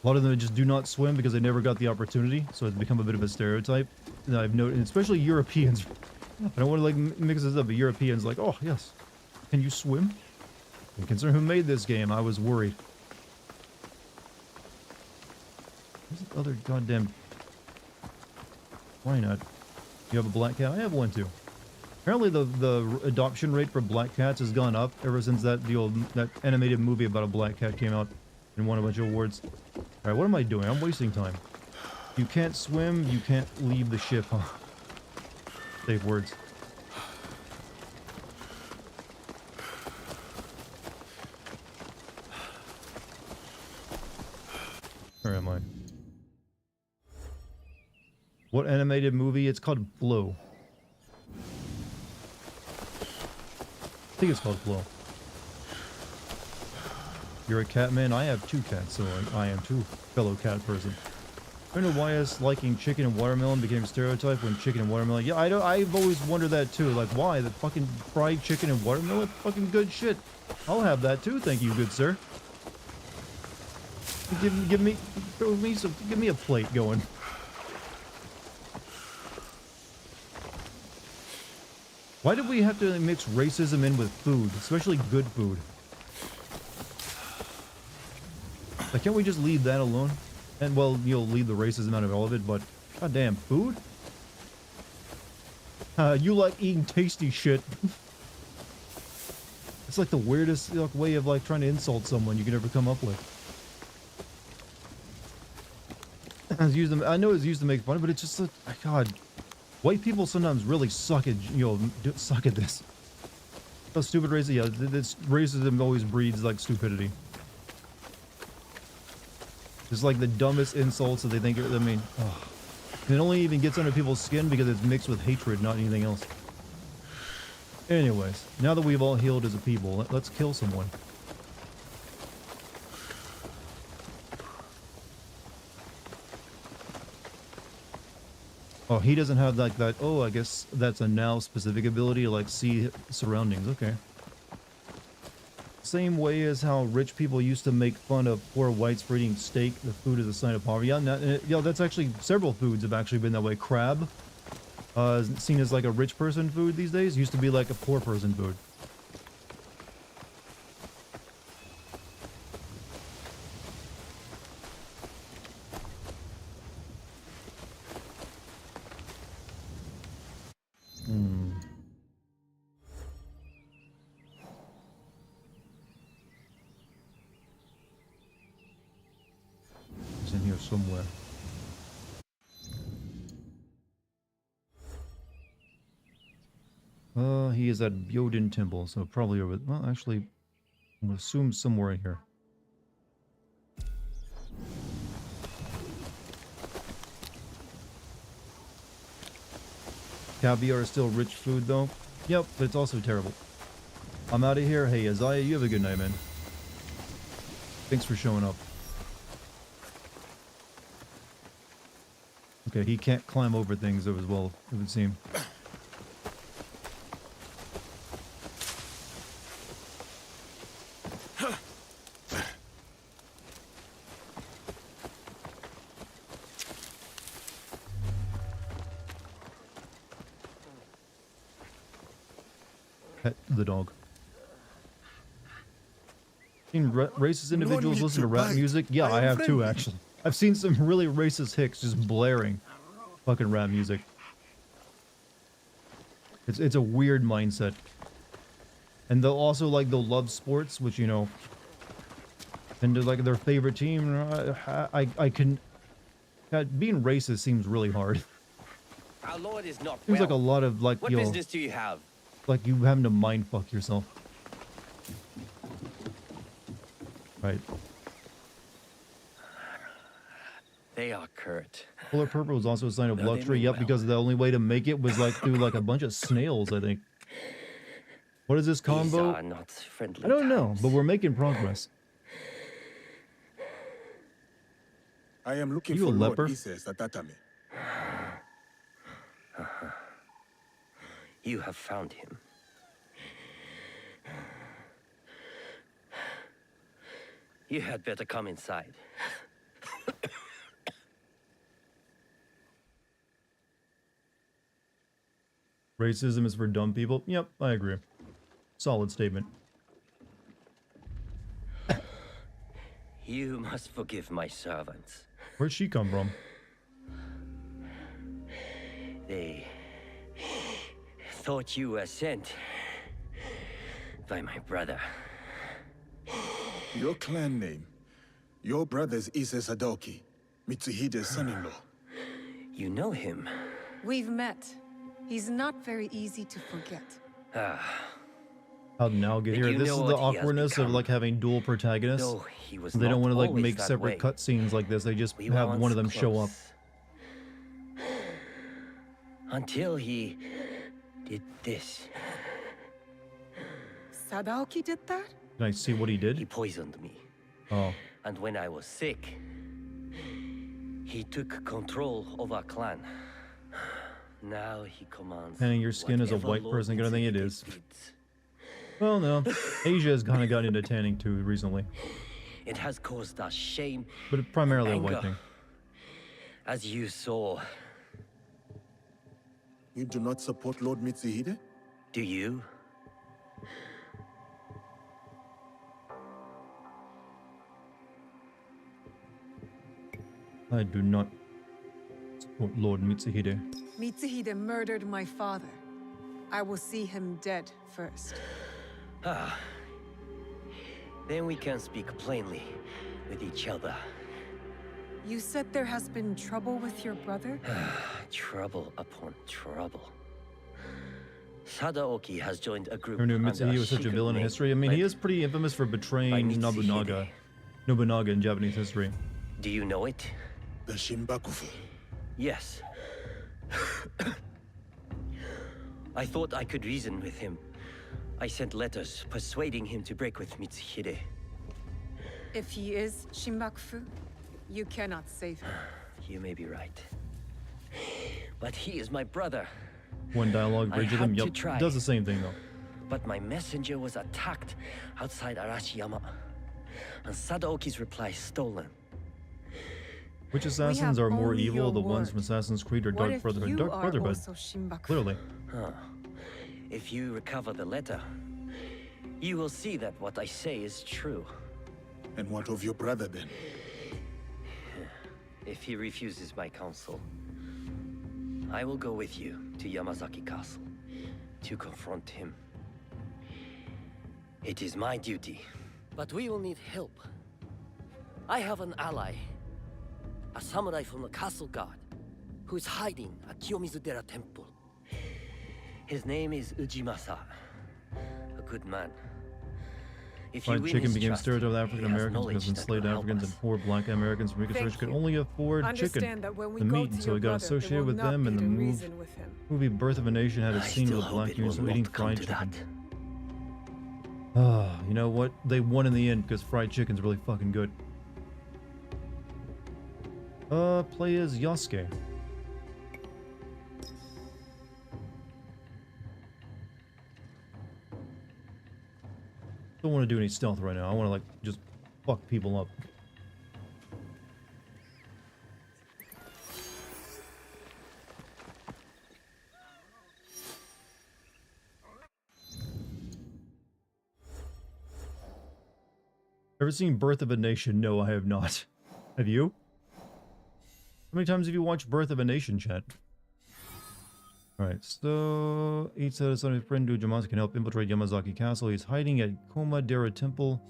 a lot of them just do not swim because they never got the opportunity. So it's become a bit of a stereotype. And I've noticed, especially Europeans. I don't want to like mix this up, but Europeans like, oh yes, can you swim? And considering who made this game, I was worried. Where's the other goddamn? Why not? You have a black cat? I have one too. Apparently the adoption rate for black cats has gone up ever since that animated movie about a black cat came out and won a bunch of awards. All right, what am I doing? I'm wasting time. You can't swim. You can't leave the ship. Huh? Safe words. Where am I? What animated movie? It's called Flow. I think it's called Flow. You're a cat man? I have two cats, so I am too. Fellow cat person. I don't know why us liking chicken and watermelon became a stereotype when chicken and watermelon. Yeah, I've always wondered that too. Like, why? The fucking fried chicken and watermelon? Fucking good shit. I'll have that too, thank you, good sir. Give me a plate going. Why did we have to mix racism in with food, especially good food? Like, can't we just leave that alone? And, well, you'll leave the racism out of all of it, but goddamn, food? You like eating tasty shit. It's like the weirdest way of like trying to insult someone you can ever come up with. I know it's used to make fun, but it's just like, God, white people sometimes really suck at, you know, suck at this. Oh, stupid racism. Yeah, this racism always breeds like stupidity. It's like the dumbest insults that they think. I mean, oh. It only even gets under people's skin because it's mixed with hatred, not anything else. Anyways, now that we've all healed as a people, let's kill someone. Oh, he doesn't have like that. Oh, I guess that's a now specific ability to like see surroundings. Okay. Same way as how rich people used to make fun of poor whites for eating steak. The food is a sign of poverty. Yeah, that's actually several foods have actually been that way. Crab. Seen as like a rich person food these days. Used to be like a poor person food. It's in here somewhere. He is at Bjodin Temple, so probably over. Well, actually, I'm gonna assume somewhere in here. Caviar is still rich food, though. Yep, but it's also terrible. I'm out of here. Hey, Isaiah, you have a good night, man. Thanks for showing up. Okay, he can't climb over things as well, it would seem. Pet the dog. Seen racist individuals listen to rap music? Yeah, I have too, actually. I've seen some really racist hicks just blaring fucking rap music. It's a weird mindset. And they'll also they'll love sports, which, you know, and they're like their favorite team. I can... being racist seems really hard. Our Lord is not Seems well. like a lot of What business do you have? Like you having to mind fuck yourself. Right. They are curt. Color purple was also a sign of No, they luxury. mean Yep, well. because the only way to make it was like through like a bunch of snails, I think. What is this combo? These are not friendly I don't know, times. but we're making progress. I am looking You for a Lord leper? Ises Atatame. You have found him. You had better come inside. Racism is for dumb people. Yep, I agree. Solid statement. You must forgive my servants. Where'd she come from? They thought you were sent by my brother. Your clan name. Your brother's Ise Sadoki, Mitsuhide's son-in-law. You know him. We've met. He's not very easy to forget. How'd now get Did here? you This know is the what he has awkwardness of become? like having dual protagonists. No, he was They don't not want to like always make that separate way. cutscenes like this. They just We were have one of them once show up. close. Until he did this. Sadaoki did that? Can I see what he did? He poisoned me. Oh. And when I was sick, he took control of our clan. Now he commands. Tanning your skin as a whatever white Lord person gonna think it Mitsuhide is. bids. Well, no. Asia has kind of gotten into tanning too recently. It has caused us shame, But it's primarily a white anger. thing. As you saw. You do not support Lord Mitsuhide? Do you? I do not support Lord Mitsuhide. Mitsuhide murdered my father. I will see him dead first. Ah. Then we can speak plainly with each other. You said there has been trouble with your brother? Trouble upon trouble. Sadaoki has joined a group Who knew under Mitsuhide was such a secret villain in name history? I mean, he led is pretty infamous for by betraying Mitsuhide. Nobunaga in Japanese history. Do you know it? The Shimbakufu. Yes. I thought I could reason with him. I sent letters persuading him to break with Mitsuhide. If he is Shimbakufu, you cannot save him. You may be right. But he is my brother. One dialogue I rages had him. to Yup, try. does the same thing though. But my messenger was attacked outside Arashiyama. And Sadaoki's reply stolen. Which assassins are more only evil, your the ones from word. Assassin's Creed or What Dark if Brotherhood? you Dark are Brotherhood, also Shinbaku? clearly. Huh. If you recover the letter, you will see that what I say is true. And what of your brother then? If he refuses my counsel, I will go with you to Yamazaki Castle to confront him. It is my duty. But we will need help. I have an ally, a samurai from the castle guard, who is hiding at Kiyomizu-dera Temple. His name is Ujimasa, a good man. If you Fried win chicken his became trust, stereotype of he African has Americans knowledge because that enslaved will help Africans us. and poor black Americans from reconstruction could only afford Understand chicken, that when we the go meat, to and so your he got brother, there associated will with not them, and be the to reason with him. movie Birth of a Nation had a scene still with a hope black it unit will eating not come fried to chicken. that. Ah, you know what? They won in the end because fried chicken's really fucking good. Play as Yasuke. Don't want to do any stealth right now. I want to, like, just fuck people up. Ever seen Birth of a Nation? No, I have not. Have you? How many times have you watched Birth of a Nation, chat? Alright, so each set of son of friend Ujimasa can help infiltrate Yamazaki Castle. He's hiding at Komadera Temple.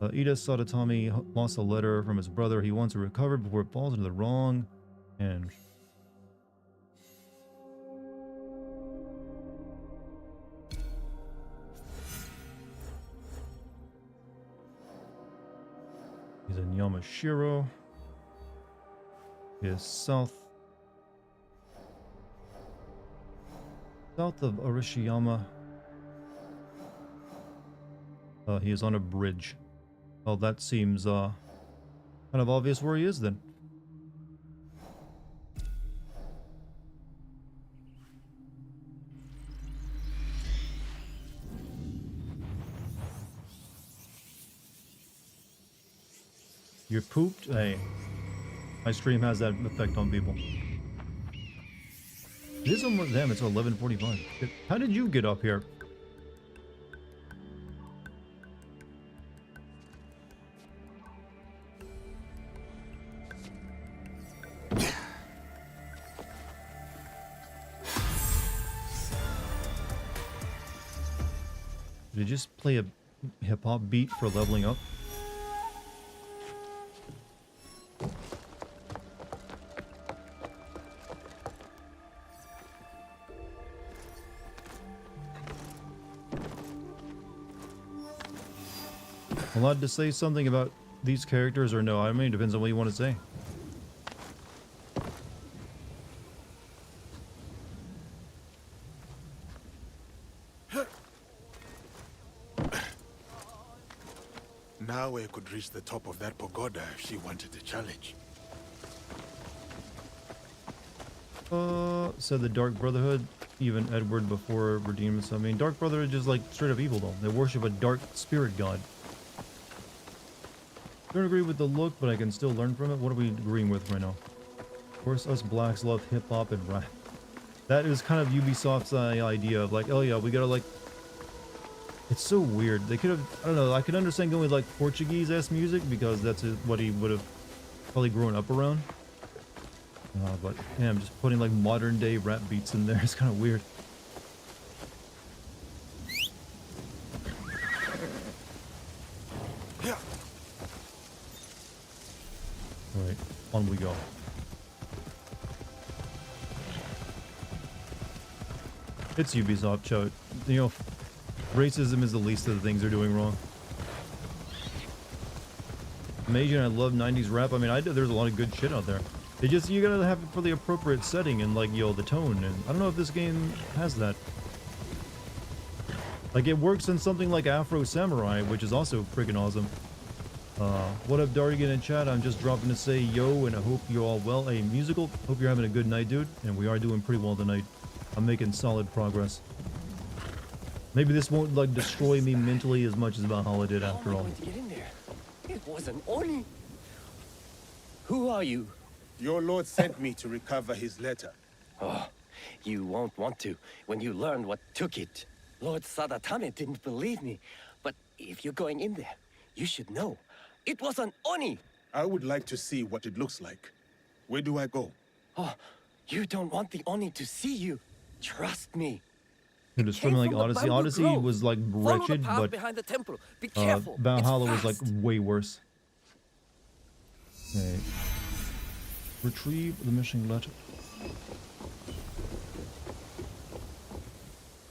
Ida Sadatami lost a letter from his brother. He wants it recovered before it falls into the wrong hands. He's in Yamashiro. He is south of Arishiyama. He is on a bridge. Well, that seems kind of obvious where he is then. You're pooped? Hey, my stream has that effect on people. It is almost them. It's 11:45. How did you get up here? Did you just play a hip-hop beat for leveling up? Allowed to say something about these characters or no? I mean, it depends on what you want to say. Nawe could reach the top of that pagoda if she wanted a challenge. Said the Dark Brotherhood, even Edward before redeemed himself. I mean, Dark Brotherhood is just like straight up evil though. They worship a dark spirit god. Don't agree with the look, but I can still learn from it. What are we agreeing with right now? Of course, us blacks love hip hop and rap. That is kind of Ubisoft's idea of like, oh yeah, we gotta like. It's so weird. They could have, I don't know, I could understand going with like Portuguese-esque music because that's what he would have probably grown up around. But damn, just putting like modern day rap beats in there is kind of weird. Alright, on we go. It's Ubisoft, Chote. You know, racism is the least of the things they're doing wrong. I'm Asian, I love 90s rap. I mean, there's a lot of good shit out there. It just, you gotta have it for the appropriate setting and like, yo, the tone. And I don't know if this game has that. Like, it works in something like Afro Samurai, which is also freaking awesome. What up, Dartigan in chat? I'm just dropping to say yo, and I hope you're all well. Hey, musical, hope you're having a good night, dude. And we are doing pretty well tonight. I'm making solid progress. Maybe this won't like destroy me mentally as much as Valhalla did after all. To get in there. It was an Oni. Who are you? Your lord sent me to recover his letter. Oh, you won't want to when you learn what took it. Lord Sadatame didn't believe me, but if you're going in there, you should know. It was an Oni! I would like to see what it looks like. Where do I go? Oh, you don't want the Oni to see you. Trust me. It was from like Odyssey. Odyssey was like wretched, but behind the temple. Be careful. Valhalla was like way worse. Okay. Retrieve the missing letter.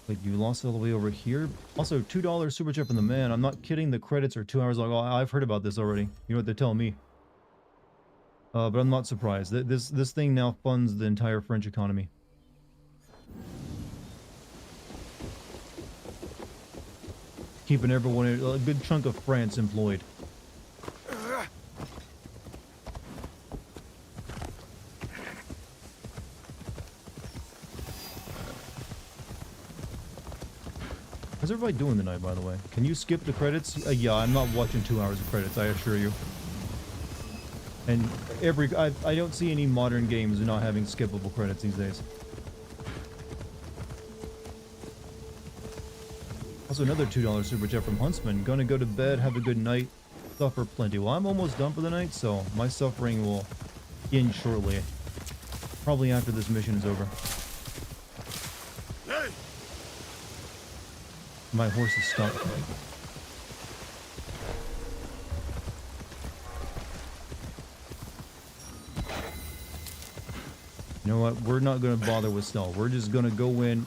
Wait, you lost it all the way over here? Also, $2 super chat from the man. I'm not kidding, the credits are 2 hours long. Oh, I've heard about this already. You know what they're telling me. But I'm not surprised. This thing now funds the entire French economy. Keeping everyone, a good chunk of France employed. How's everybody doing tonight, by the way? Can you skip the credits? Yeah, I'm not watching 2 hours of credits, I assure you. And I don't see any modern games not having skippable credits these days. Also, another $2 super chat from Huntsman. Gonna go to bed, have a good night, suffer plenty. Well, I'm almost done for the night, so my suffering will end shortly. Probably after this mission is over. My horse is stuck. You know what? We're not going to bother with stealth. We're just going to go in,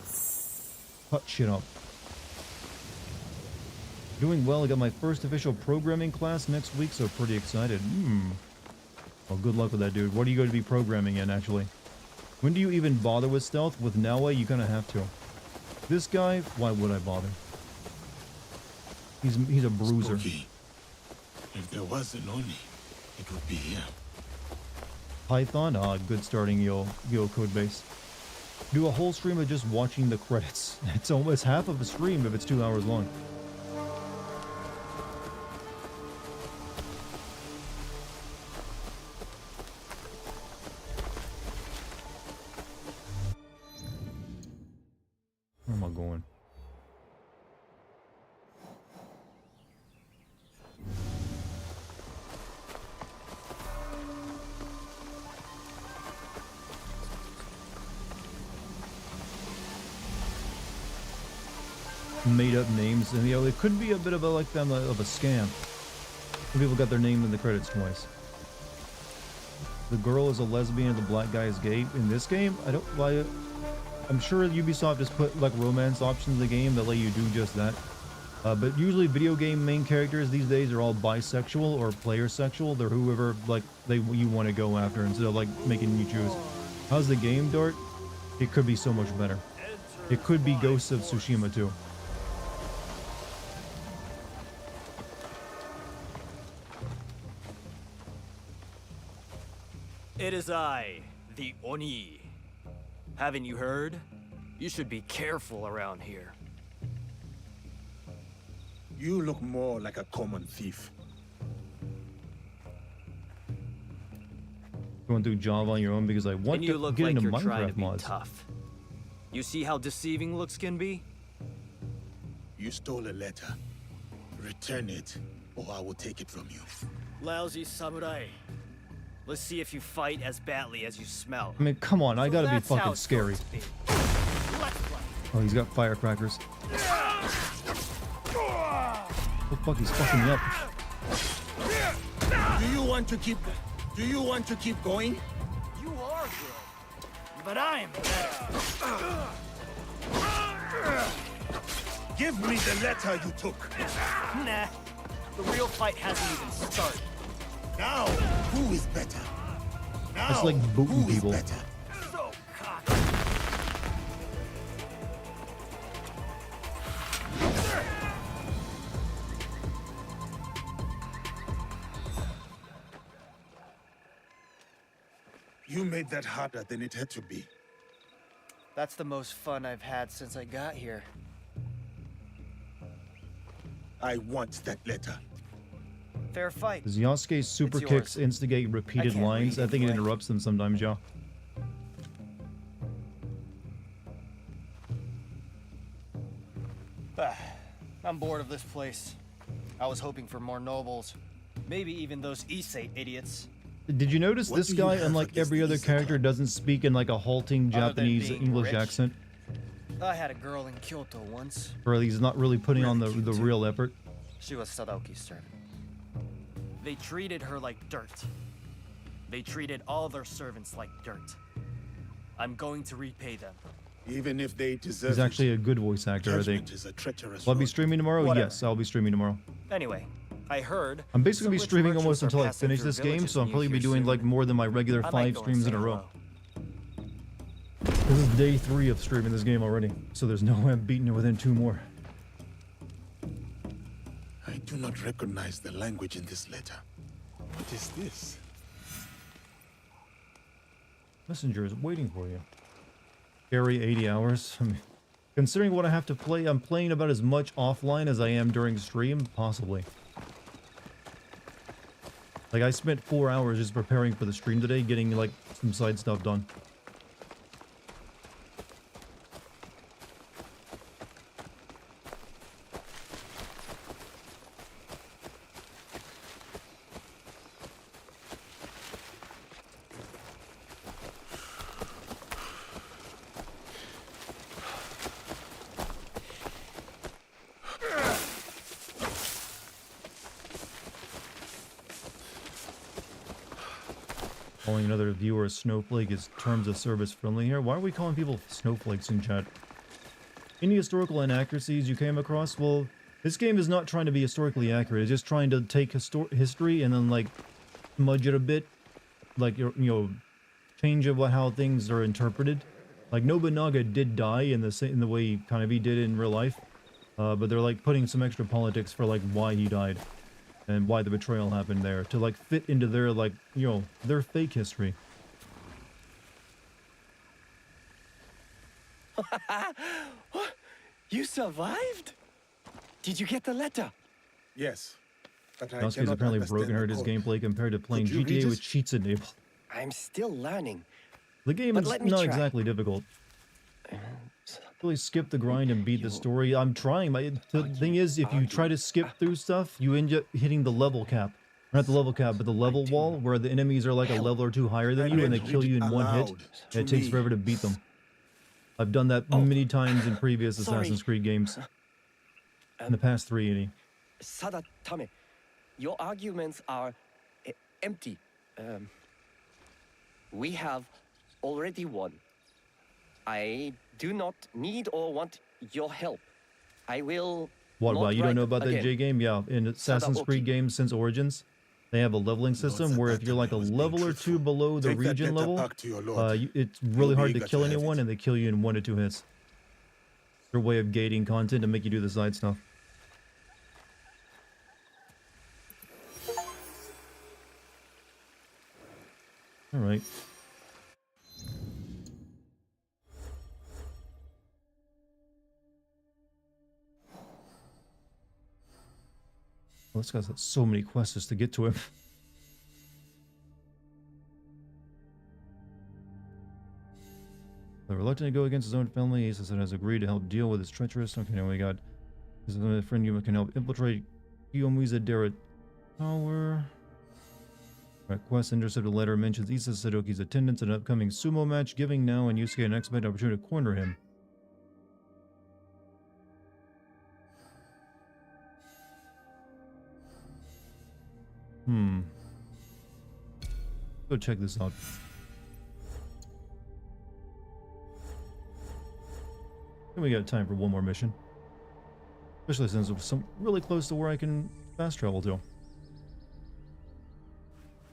cut shit up. Doing well. I got my first official programming class next week, so pretty excited. Well, good luck with that, dude. What are you going to be programming in, actually? When do you even bother with stealth? With Nawa, you kind of have to. This guy, why would I bother? He's a bruiser. Spooky. If there was an Oni, it would be here. Python, good starting Yo code base. Do a whole stream of just watching the credits. It's almost half of a stream if it's 2 hours long. Where am I going? Made up names, and you know, it could be a bit of a like them of a scam. Some people got their name in the credits twice. The girl is a lesbian and the black guy is gay. In this game, I'm sure Ubisoft just put like romance options in the game that let you do just that. But usually video game main characters these days are all bisexual or player sexual. They're whoever like you want to go after instead of like making you choose. How's the game, Dart? It could be so much better. It could be Ghosts of Tsushima too. It is I, the Oni. Haven't you heard? You should be careful around here. You look more like a common thief. Going through Java on your own because I want and you to look get like into you're trying to Minecraft be mods. tough. You see how deceiving looks can be? You stole a letter. Return it, or I will take it from you. Lousy samurai. Let's see if you fight as badly as you smell. I mean, come on, I gotta be That's how fucking it's scary. supposed to be. Let's play. Oh, he's got firecrackers. Oh fuck, he's fucking me up. Do you want to keep going? You are good, but I'm better. Give me the letter you took. Nah, the real fight hasn't even started. Now, who is better? Now, That's like booting who is people. better? So cocky. You made that harder than it had to be. That's the most fun I've had since I got here. I want that letter. Fair fight. Does Yasuke's super It's kicks yours. instigate repeated can't lines? read I think it anyway. interrupts them sometimes, yeah. I'm bored of this place. I was hoping for more nobles. Maybe even those Issei idiots. Did you notice What this do you guy, have unlike against every the other Issei character, doesn't speak in like a halting Other than Japanese being English rich? accent? I had a girl in Kyoto once. Or he's not really putting on the real effort. She was Sadaoki's servant. They treated her like dirt. They treated all their servants like dirt. I'm going to repay them. Even if they deserve He's actually a good voice actor, I think. Judgment is a treacherous Will I be road. streaming tomorrow? Whatever. Yes, I'll be streaming tomorrow. Anyway, I heard. I'm basically some be rich streaming merchants almost are until I passing finish through this game, villages so I'll near probably be here doing soon. like more than my regular I might 5 go and streams say in a row. hello. This is day 3 of streaming this game already, so there's no way I'm beating it within 2 more. I do not recognize the language in this letter. What is this? Messenger is waiting for you. Scary 80 hours. I mean, considering what I have to play, I'm playing about as much offline as I am during stream, possibly. Like, I spent 4 hours just preparing for the stream today, getting, like, some side stuff done. Calling another viewer a snowflake is terms of service friendly here. Why are we calling people snowflakes in chat? Any historical inaccuracies you came across? Well, this game is not trying to be historically accurate. It's just trying to take history and then like smudge it a bit, like change of how things are interpreted. Like Nobunaga did die in the way kind of he did in real life, but they're like putting some extra politics for like why he died. And why the betrayal happened there, to like fit into their like, their fake history. You survived? Did you get the letter? Yes, but I Yasuke's cannot apparently understand broken heard the his code. gameplay compared to playing Could you read GTA it? with cheats enabled. I'm still learning. The game But is let me not try. exactly difficult. Really skip the grind and beat the story. I'm trying. The thing is, if you try to skip through stuff, you end up hitting the level cap. Not the level cap, but the level wall, where the enemies are like a level or two higher than you, and they kill you in one hit. And it takes forever to beat them. I've done that many times in previous Assassin's Creed games. In the past 3, Edie. Sadatame, your arguments are empty. We have already won. I do not need or want your help. I will. What, not wow, you don't know write about that again. J game? Yeah, in Assassin's Sadaoki. Creed games since Origins, they have a leveling system where if you're like a level or 2 below the Take that region letter level, back to your lord. it's really You'll be hard to eager kill to have anyone, it. and they kill you in 1 to 2 hits. Their way of gating content to make you do the side stuff. Alright. Well, this guy's got so many quests just to get to him. They're reluctant to go against his own family. Asasan has agreed to help deal with his treacherous. Okay, now we got his friend Yuma can help infiltrate Kiyomiza Dara Tower. Right, quest intercepted letter mentions Issa Sadoki's attendance at an upcoming sumo match, giving now and Yusuke an expected opportunity to corner him. Go check this out. And we got time for one more mission. Especially since it's really close to where I can fast travel to. In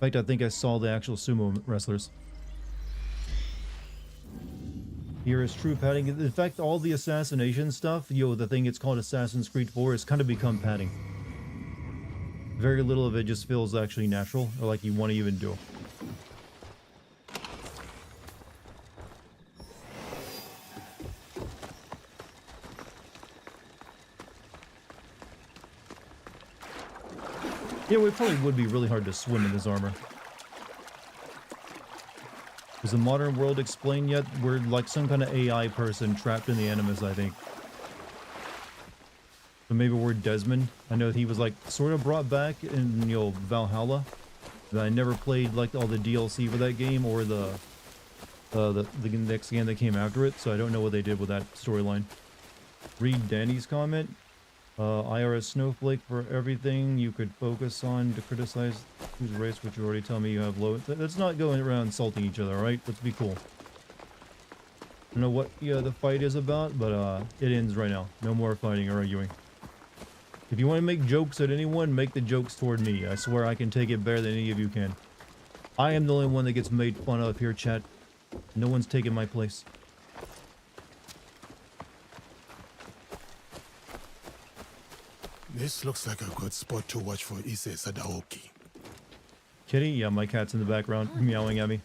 fact, I think I saw the actual sumo wrestlers. Here is true padding. In fact, all the assassination stuff, the thing it's called Assassin's Creed 4, has kind of become padding. Very little of it just feels actually natural, or like you want to even do. Yeah, it probably would be really hard to swim in this armor. Is the modern world explained yet? We're like some kind of AI person trapped in the Animus, I think. So maybe we're Desmond. I know he was like sort of brought back in, you know, Valhalla. I never played like all the DLC for that game or the next game that came after it, so I don't know what they did with that storyline. Read Danny's comment. IRS Snowflake for everything you could focus on to criticize whose race, which you already tell me you have low. Let's not go around insulting each other, alright? Let's be cool. I don't know what the fight is about, but it ends right now. No more fighting or arguing. If you want to make jokes at anyone, make the jokes toward me. I swear I can take it better than any of you can. I am the only one that gets made fun of here, chat. No one's taking my place. This looks like a good spot to watch for Ise Sadaoki. Kitty? Yeah, my cat's in the background meowing at me.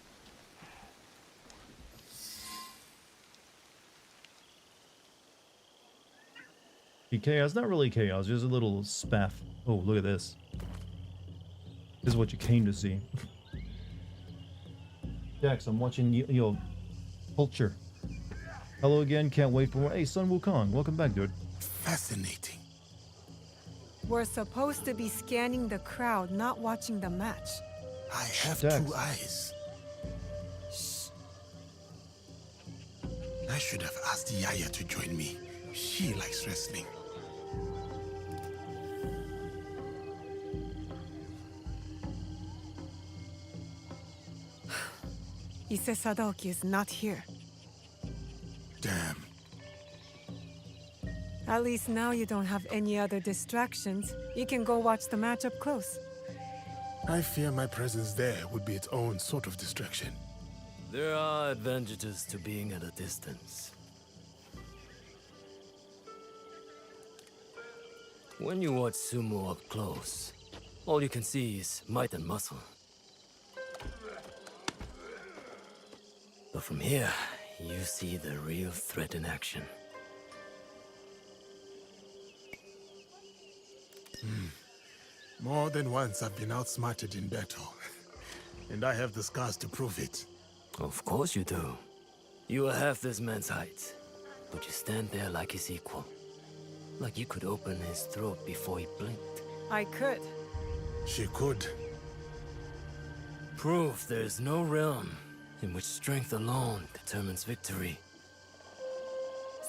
Chaos, not really chaos, just a little spaff. Oh, look at this. This is what you came to see. Jax, I'm watching yo culture. Hello again, can't wait for more. Hey, Sun Wukong, welcome back, dude. Fascinating. We're supposed to be scanning the crowd, not watching the match. I have Jax. 2 eyes. I should have asked Yaya to join me. She likes wrestling. Ise Sadaoki is not here. Damn. At least now you don't have any other distractions. You can go watch the match up close. I fear my presence there would be its own sort of distraction. There are advantages to being at a distance. When you watch sumo up close, all you can see is might and muscle. But from here, you see the real threat in action. More than once I've been outsmarted in battle. And I have the scars to prove it. Of course you do. You are half this man's height, but you stand there like his equal. Like you could open his throat before he blinked. I could. She could. Proof there is no realm in which strength alone determines victory.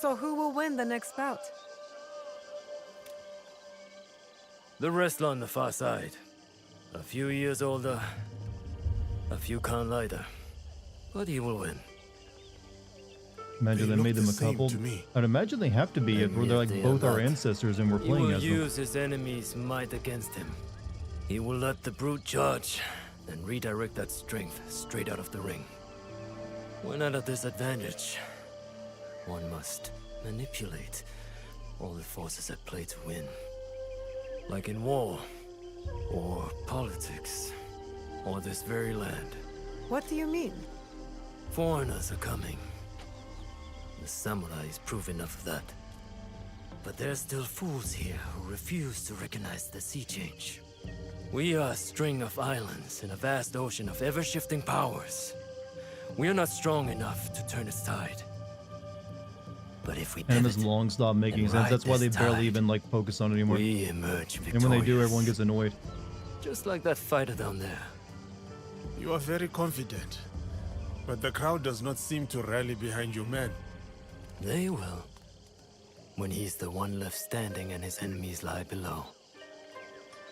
So who will win the next bout? The wrestler on the far side. A few years older, a few count lighter. But he will win. Imagine they made them a same couple. to me. I'd imagine they have to be if they're like they both are our not. ancestors and we're He playing will as them. use his enemy's might against him. He will let the brute charge, then redirect that strength straight out of the ring. When at a disadvantage, one must manipulate all the forces at play to win. Like in war, or politics, or this very land. What do you mean? Foreigners are coming. The samurais prove enough of that. But there are still fools here who refuse to recognize the sea change. We are a string of islands in a vast ocean of ever-shifting powers. We are not strong enough to turn its tide. But if we Animus pivot long stopped making and sense. ride That's why they this barely tide, even like focus on it anymore. we emerge victorious. And when they do, everyone gets annoyed. Just like that fighter down there. You are very confident. But the crowd does not seem to rally behind your man. They will. When he's the one left standing and his enemies lie below.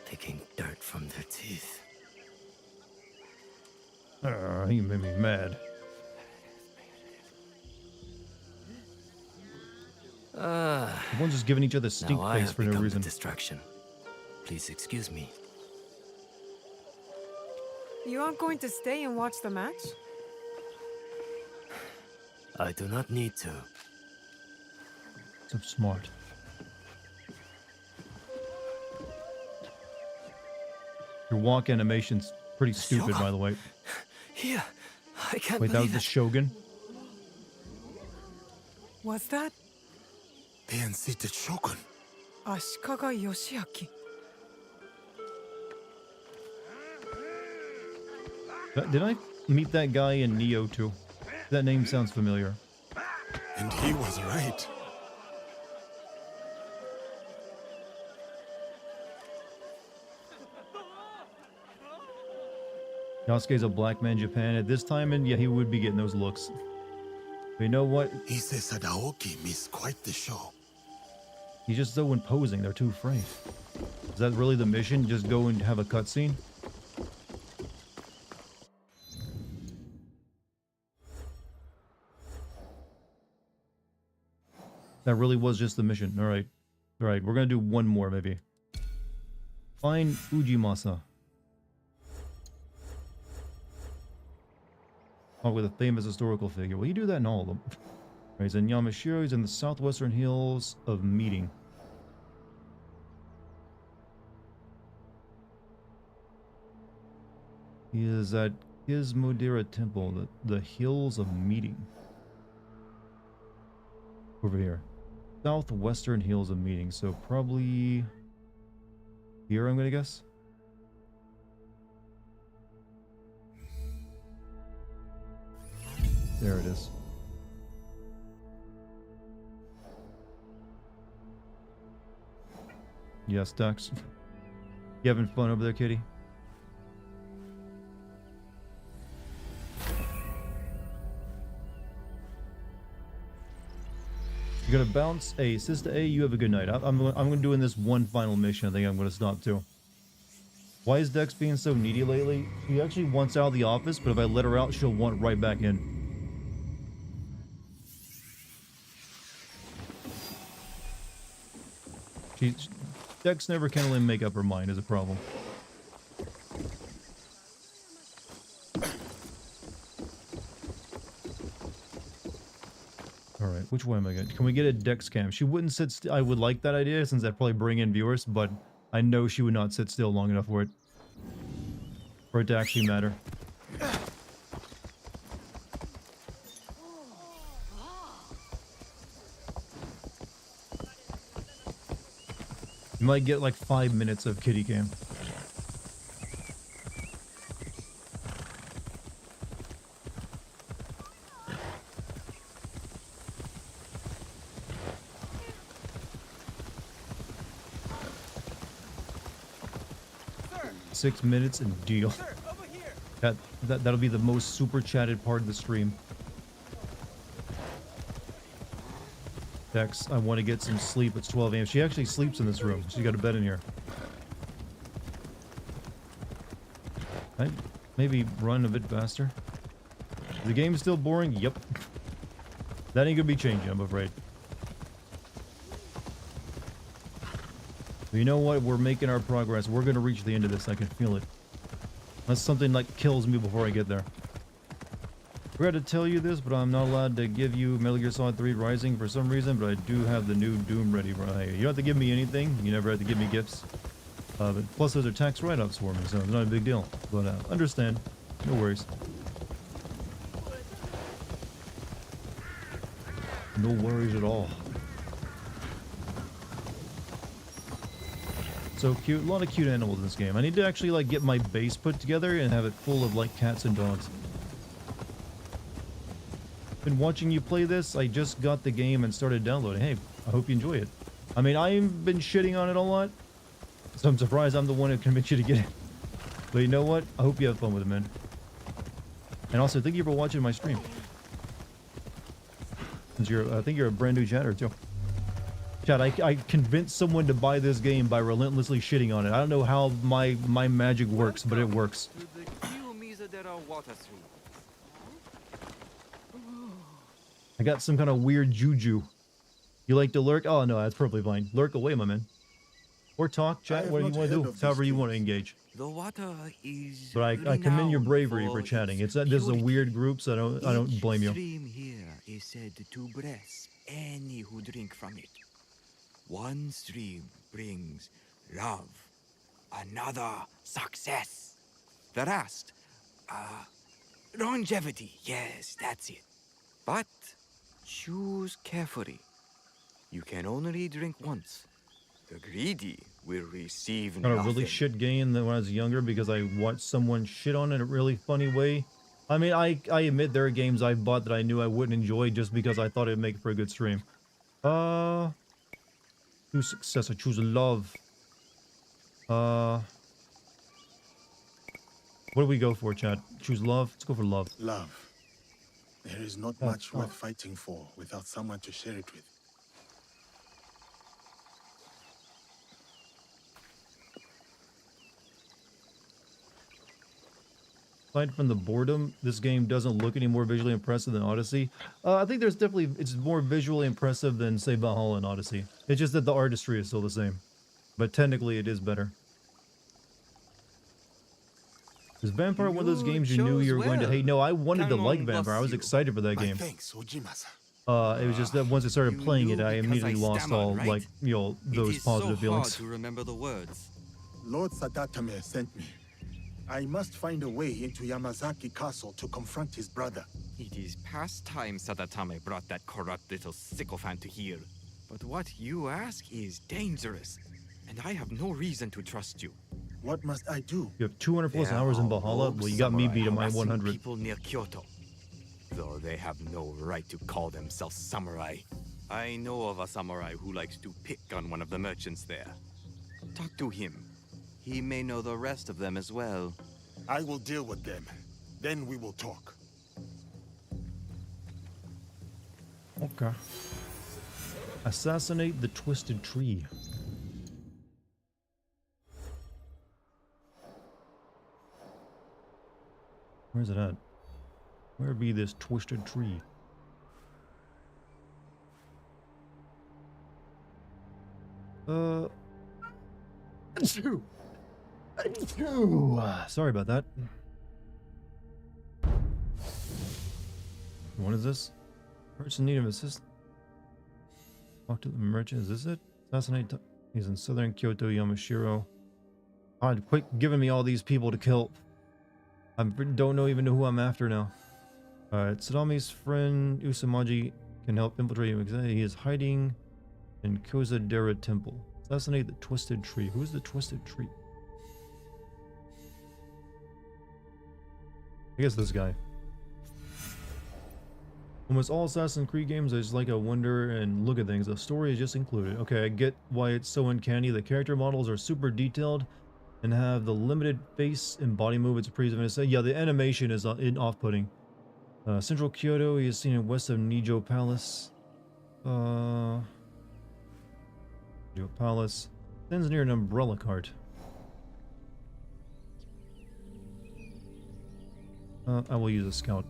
Picking dirt from their teeth. He made me mad. Everyone's just giving each other stink now I face have for no become reason. The distraction. Please excuse me. You aren't going to stay and watch the match? I do not need to. So smart. Your walk animation's pretty stupid, by the way. Here, I can't Wait, that was believe the it. Shogun? What's that? The unseated Shogun. Ashikaga Yoshiaki. Did I meet that guy in Neo too? That name sounds familiar. And he was right. Yasuke's a black man in Japan. At this time, and yeah, he would be getting those looks. But you know what? He says Sadaoki missed quite the show. He's just so imposing. They're too afraid. Is that really the mission? Just go and have a cutscene? That really was just the mission. All right. All right. We're going to do one more, maybe. Find Ujimasa. Oh, with a famous historical figure. Well, you do that in all of them. Right, he's in Yamashiro. He's in the southwestern hills of Meeting. He is at Gizmodera Temple, the hills of Meeting. Over here. Southwestern hills of Meeting, so probably here, I'm gonna guess. There it is. Yes, Dex. You having fun over there, kitty? You're gonna bounce. Hey, Sister A, you have a good night. I'm gonna doing this one final mission. I think I'm gonna stop too. Why is Dex being so needy lately? She actually wants out of the office, but if I let her out, she'll want right back in. Dex never can really make up her mind is a problem. Alright, which way am I going? Can we get a Dex cam? She wouldn't sit still. I would like that idea since that'd probably bring in viewers, but I know she would not sit still long enough for it. For it to actually matter. You might get like 5 minutes of kitty cam. Sir. 6 minutes and deal. Sir, over here. That'll be the most super chatted part of the stream. Dex, I want to get some sleep. It's 12 a.m. She actually sleeps in this room. She got a bed in here. I maybe run a bit faster. Is the game still boring? Yep. That ain't gonna be changing, I'm afraid. But you know what? We're making our progress. We're gonna reach the end of this. I can feel it. Unless something like kills me before I get there. I forgot to tell you this, but I'm not allowed to give you Metal Gear Solid 3 Rising for some reason, but I do have the new Doom ready. Right? You don't have to give me anything. You never have to give me gifts. But plus those are tax write-offs for me, so it's not a big deal. But understand. No worries. No worries at all. So cute. A lot of cute animals in this game. I need to actually like get my base put together and have it full of like cats and dogs. Been watching you play this. I just got the game and started downloading. Hey, I hope you enjoy it. I mean, I've been shitting on it a lot, so I'm surprised I'm the one who convinced you to get it. But you know what? I hope you have fun with it, man. And also, thank you for watching my stream. Since I think you're a brand new chatter too. Chat, I convinced someone to buy this game by relentlessly shitting on it. I don't know how my magic works, but it works. I got some kind of weird juju. You like to lurk? Oh no, that's perfectly fine. Lurk away, my man. Or talk, chat, whatever you want to do. However you want to engage. The water is. But I commend your bravery for chatting. It's this is a weird group, so I don't blame you. Stream here is said to bless any who drink from it. One stream brings love, another success, the rest, longevity. Yes, that's it. But choose carefully. You can only drink once. The greedy will receive Got a nothing. really shit game than when I was younger because I watched someone shit on it in a really funny way. I mean, I admit there are games I bought that I knew I wouldn't enjoy just because I thought it'd make for a good stream. Choose success. I choose love. What do we go for, Chad? Choose love? Let's go for love. Love. There is not much worth fighting for without someone to share it with. Aside from the boredom, this game doesn't look any more visually impressive than Odyssey. I think there's definitely, it's more visually impressive than, say, Valhalla and Odyssey. It's just that the artistry is still the same. But technically, it is better. Is Vampire one of those games you knew you were going to hate? No, I wanted to like Vampire. I was excited for that game. Thanks, Ujimasa. It was just that once I started playing it, I immediately lost all, like, you know, those positive feelings. To remember the words. Lord Sadatame sent me. I must find a way into Yamazaki Castle to confront his brother. It is past time Sadatame brought that corrupt little sycophant to here. But what you ask is dangerous, and I have no reason to trust you. What must I do? You have 200 plus hours in Valhalla? Well, you got me beat at my 100. People near Kyoto, though they have no right to call themselves samurai. I know of a samurai who likes to pick on one of the merchants there. Talk to him. He may know the rest of them as well. I will deal with them. Then we will talk. Okay. Assassinate the Twisted Tree. Where's it at? Where be this twisted tree? Sorry about that. What is this? Merchant in need of assistance. Talk to the merchant. Is this it? Assassinate. He's in southern Kyoto, Yamashiro. God, quit giving me all these people to kill. I don't even know who I'm after now. Alright, Sadami's friend Usamaji can help infiltrate him. He is hiding in Kozadera Temple. Assassinate the Twisted Tree. Who's the Twisted Tree? I guess this guy. Almost all Assassin's Creed games, I just like to wonder and look at things. The story is just included. Okay, I get why it's so uncanny. The character models are super detailed and have the limited face and body movements. Yeah, the animation is off-putting. Central Kyoto, he is seen in west of Nijo Palace. Nijo Palace. Stands near an umbrella cart. I will use a scout.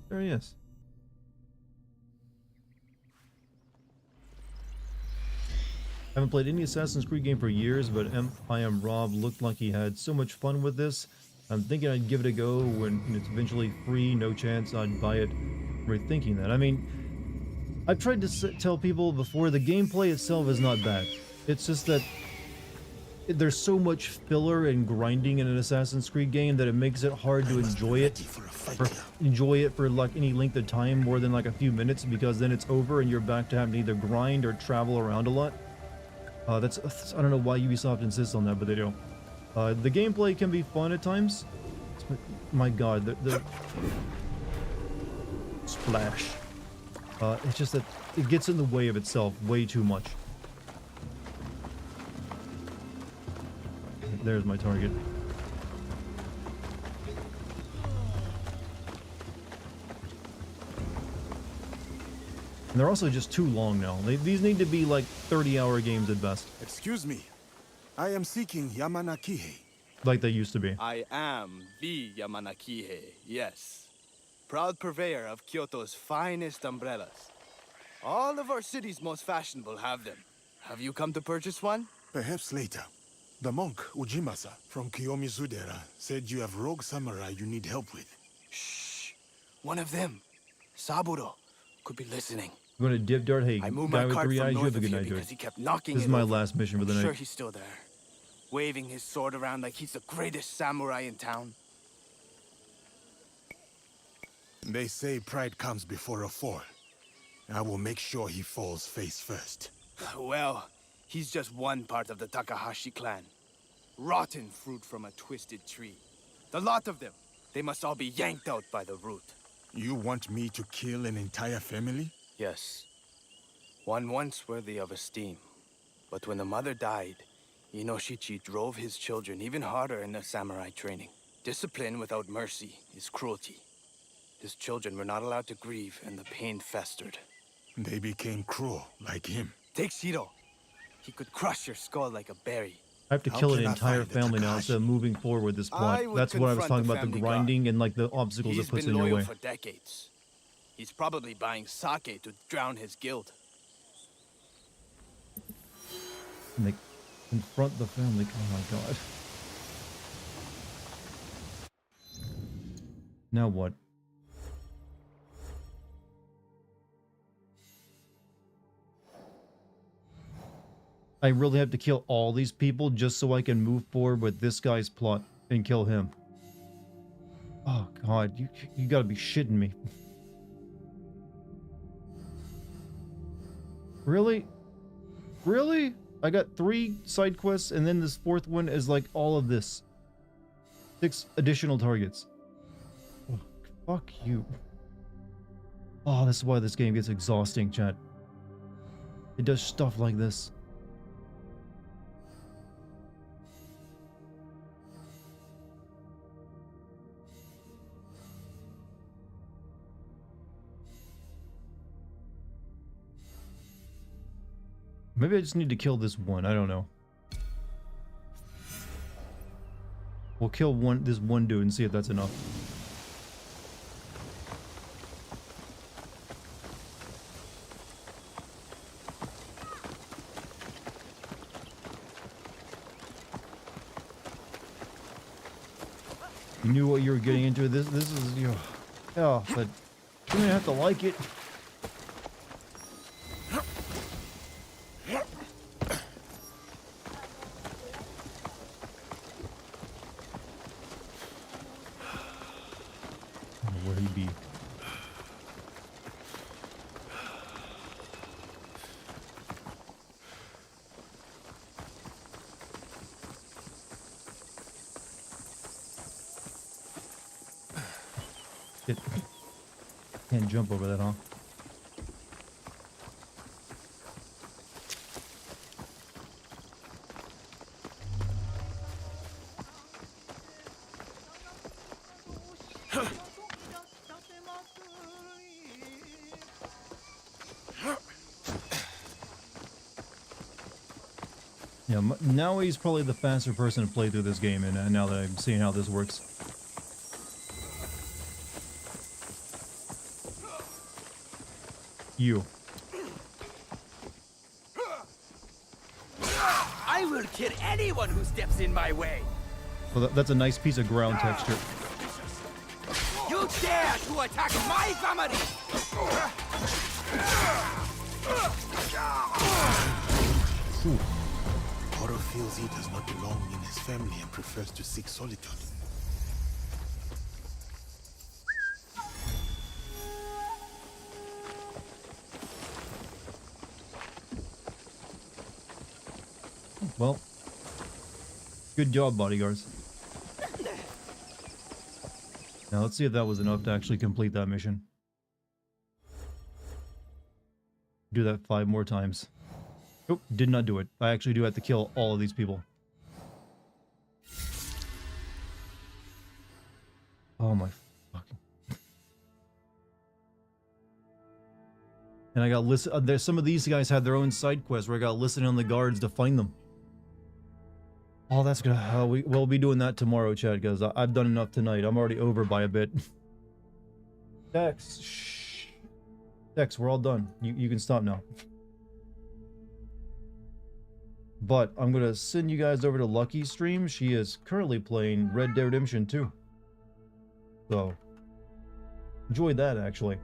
There he is. I haven't played any Assassin's Creed game for years, but I Am Rob looked like he had so much fun with this. I'm thinking I'd give it a go when it's eventually free. No chance I'd buy it. I'm rethinking that. I mean, I've tried to tell people before, the gameplay itself is not bad. It's just that there's so much filler and grinding in an Assassin's Creed game that it makes it hard to enjoy it. For like any length of time more than like a few minutes, because then it's over and you're back to having to either grind or travel around a lot. I don't know why Ubisoft insists on that, but they do. The gameplay can be fun at times. My god, the splash. It's just that it gets in the way of itself way too much. There's my target. And they're also just too long now. These need to be like 30-hour games at best. Excuse me. I am seeking Yamanakihei. Like they used to be. I am the Yamanakihei, yes. Proud purveyor of Kyoto's finest umbrellas. All of our city's most fashionable have them. Have you come to purchase one? Perhaps later. The monk, Ujimasa, from Kiyomizudera, said you have rogue samurai you need help with. Shh. One of them, Saburo, could be listening. I'm going to dip dart. Hey, I moved guy my with cart 3 from eyes, you north have a of good here night, dude. because he kept knocking This is it my over. last mission for the I'm night. sure he's still there, waving his sword around like he's the greatest samurai in town. They say pride comes before a fall. I will make sure he falls face first. Well, he's just one part of the Takahashi clan. Rotten fruit from a twisted tree. The lot of them. They must all be yanked out by the root. You want me to kill an entire family? Yes. One once worthy of esteem. But when the mother died, Inoshichi drove his children even harder in their samurai training. Discipline without mercy is cruelty. His children were not allowed to grieve, and the pain festered. They became cruel, like him. Take Shiro. He could crush your skull like a berry. I have to kill an entire family now instead of moving forward with this plot. That's what I was talking about, the grinding and like the obstacles it puts in your way. He's been loyal for decades. He's probably buying sake to drown his guilt. And they confront the family. Oh my god. Now what? I really have to kill all these people just so I can move forward with this guy's plot and kill him. Oh god, you gotta be shitting me. Really? Really? I got 3 side quests and then this 4th one is like all of this. 6 additional targets. Oh, fuck you. Oh, this is why this game gets exhausting, chat. It does stuff like this. Maybe I just need to kill this one. I don't know. We'll kill this one dude and see if that's enough. You knew what you were getting into. This is yeah, but you're gonna have to like it. Can't jump over that, huh? Yeah, now he's probably the faster person to play through this game, and now that I'm seeing how this works. You. I will kill anyone who steps in my way. Well, that's a nice piece of ground texture. You dare to attack my family! Ooh. Oro feels he does not belong in his family and prefers to seek solitude. Well, good job, bodyguards. Now let's see if that was enough to actually complete that mission. Do that 5 more times. Nope, did not do it. I actually do have to kill all of these people. Oh my fucking... And I got listen. There's some of these guys had their own side quests where I got listening on the guards to find them. Oh, that's gonna. We'll be doing that tomorrow, Chad, because I've done enough tonight. I'm already over by a bit. Dex, shh. Dex, we're all done. You can stop now. But I'm gonna send you guys over to Lucky's stream. She is currently playing Red Dead Redemption 2. So enjoy that, actually.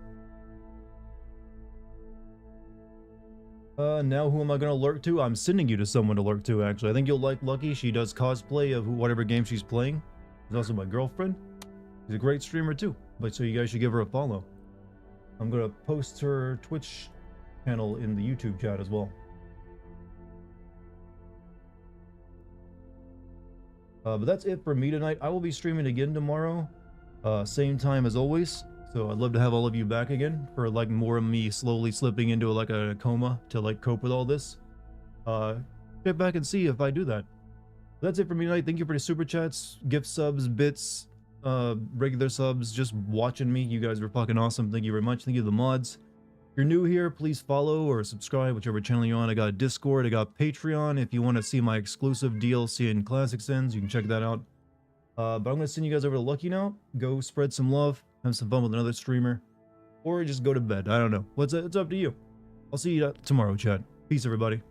Now who am I gonna lurk to? I'm sending you to someone to lurk to, actually. I think you'll like Lucky. She does cosplay of whatever game she's playing. She's also my girlfriend. She's a great streamer too. But so you guys should give her a follow. I'm gonna post her Twitch channel in the YouTube chat as well. But that's it for me tonight. I will be streaming again tomorrow, same time as always. So I'd love to have all of you back again for like more of me slowly slipping into like a coma to like cope with all this. Get back and see if I do that. That's it for me tonight. Thank you for the super chats, gift subs, bits, regular subs, just watching me. You guys were fucking awesome. Thank you very much. Thank you to the mods. If you're new here, please follow or subscribe, whichever channel you're on. I got Discord, I got Patreon. If you want to see my exclusive DLC and Classic Sins, you can check that out. But I'm going to send you guys over to Lucky now. Go spread some love, have some fun with another streamer, or just go to bed. I don't know. It's up to you. I'll see you tomorrow, chat. Peace, everybody.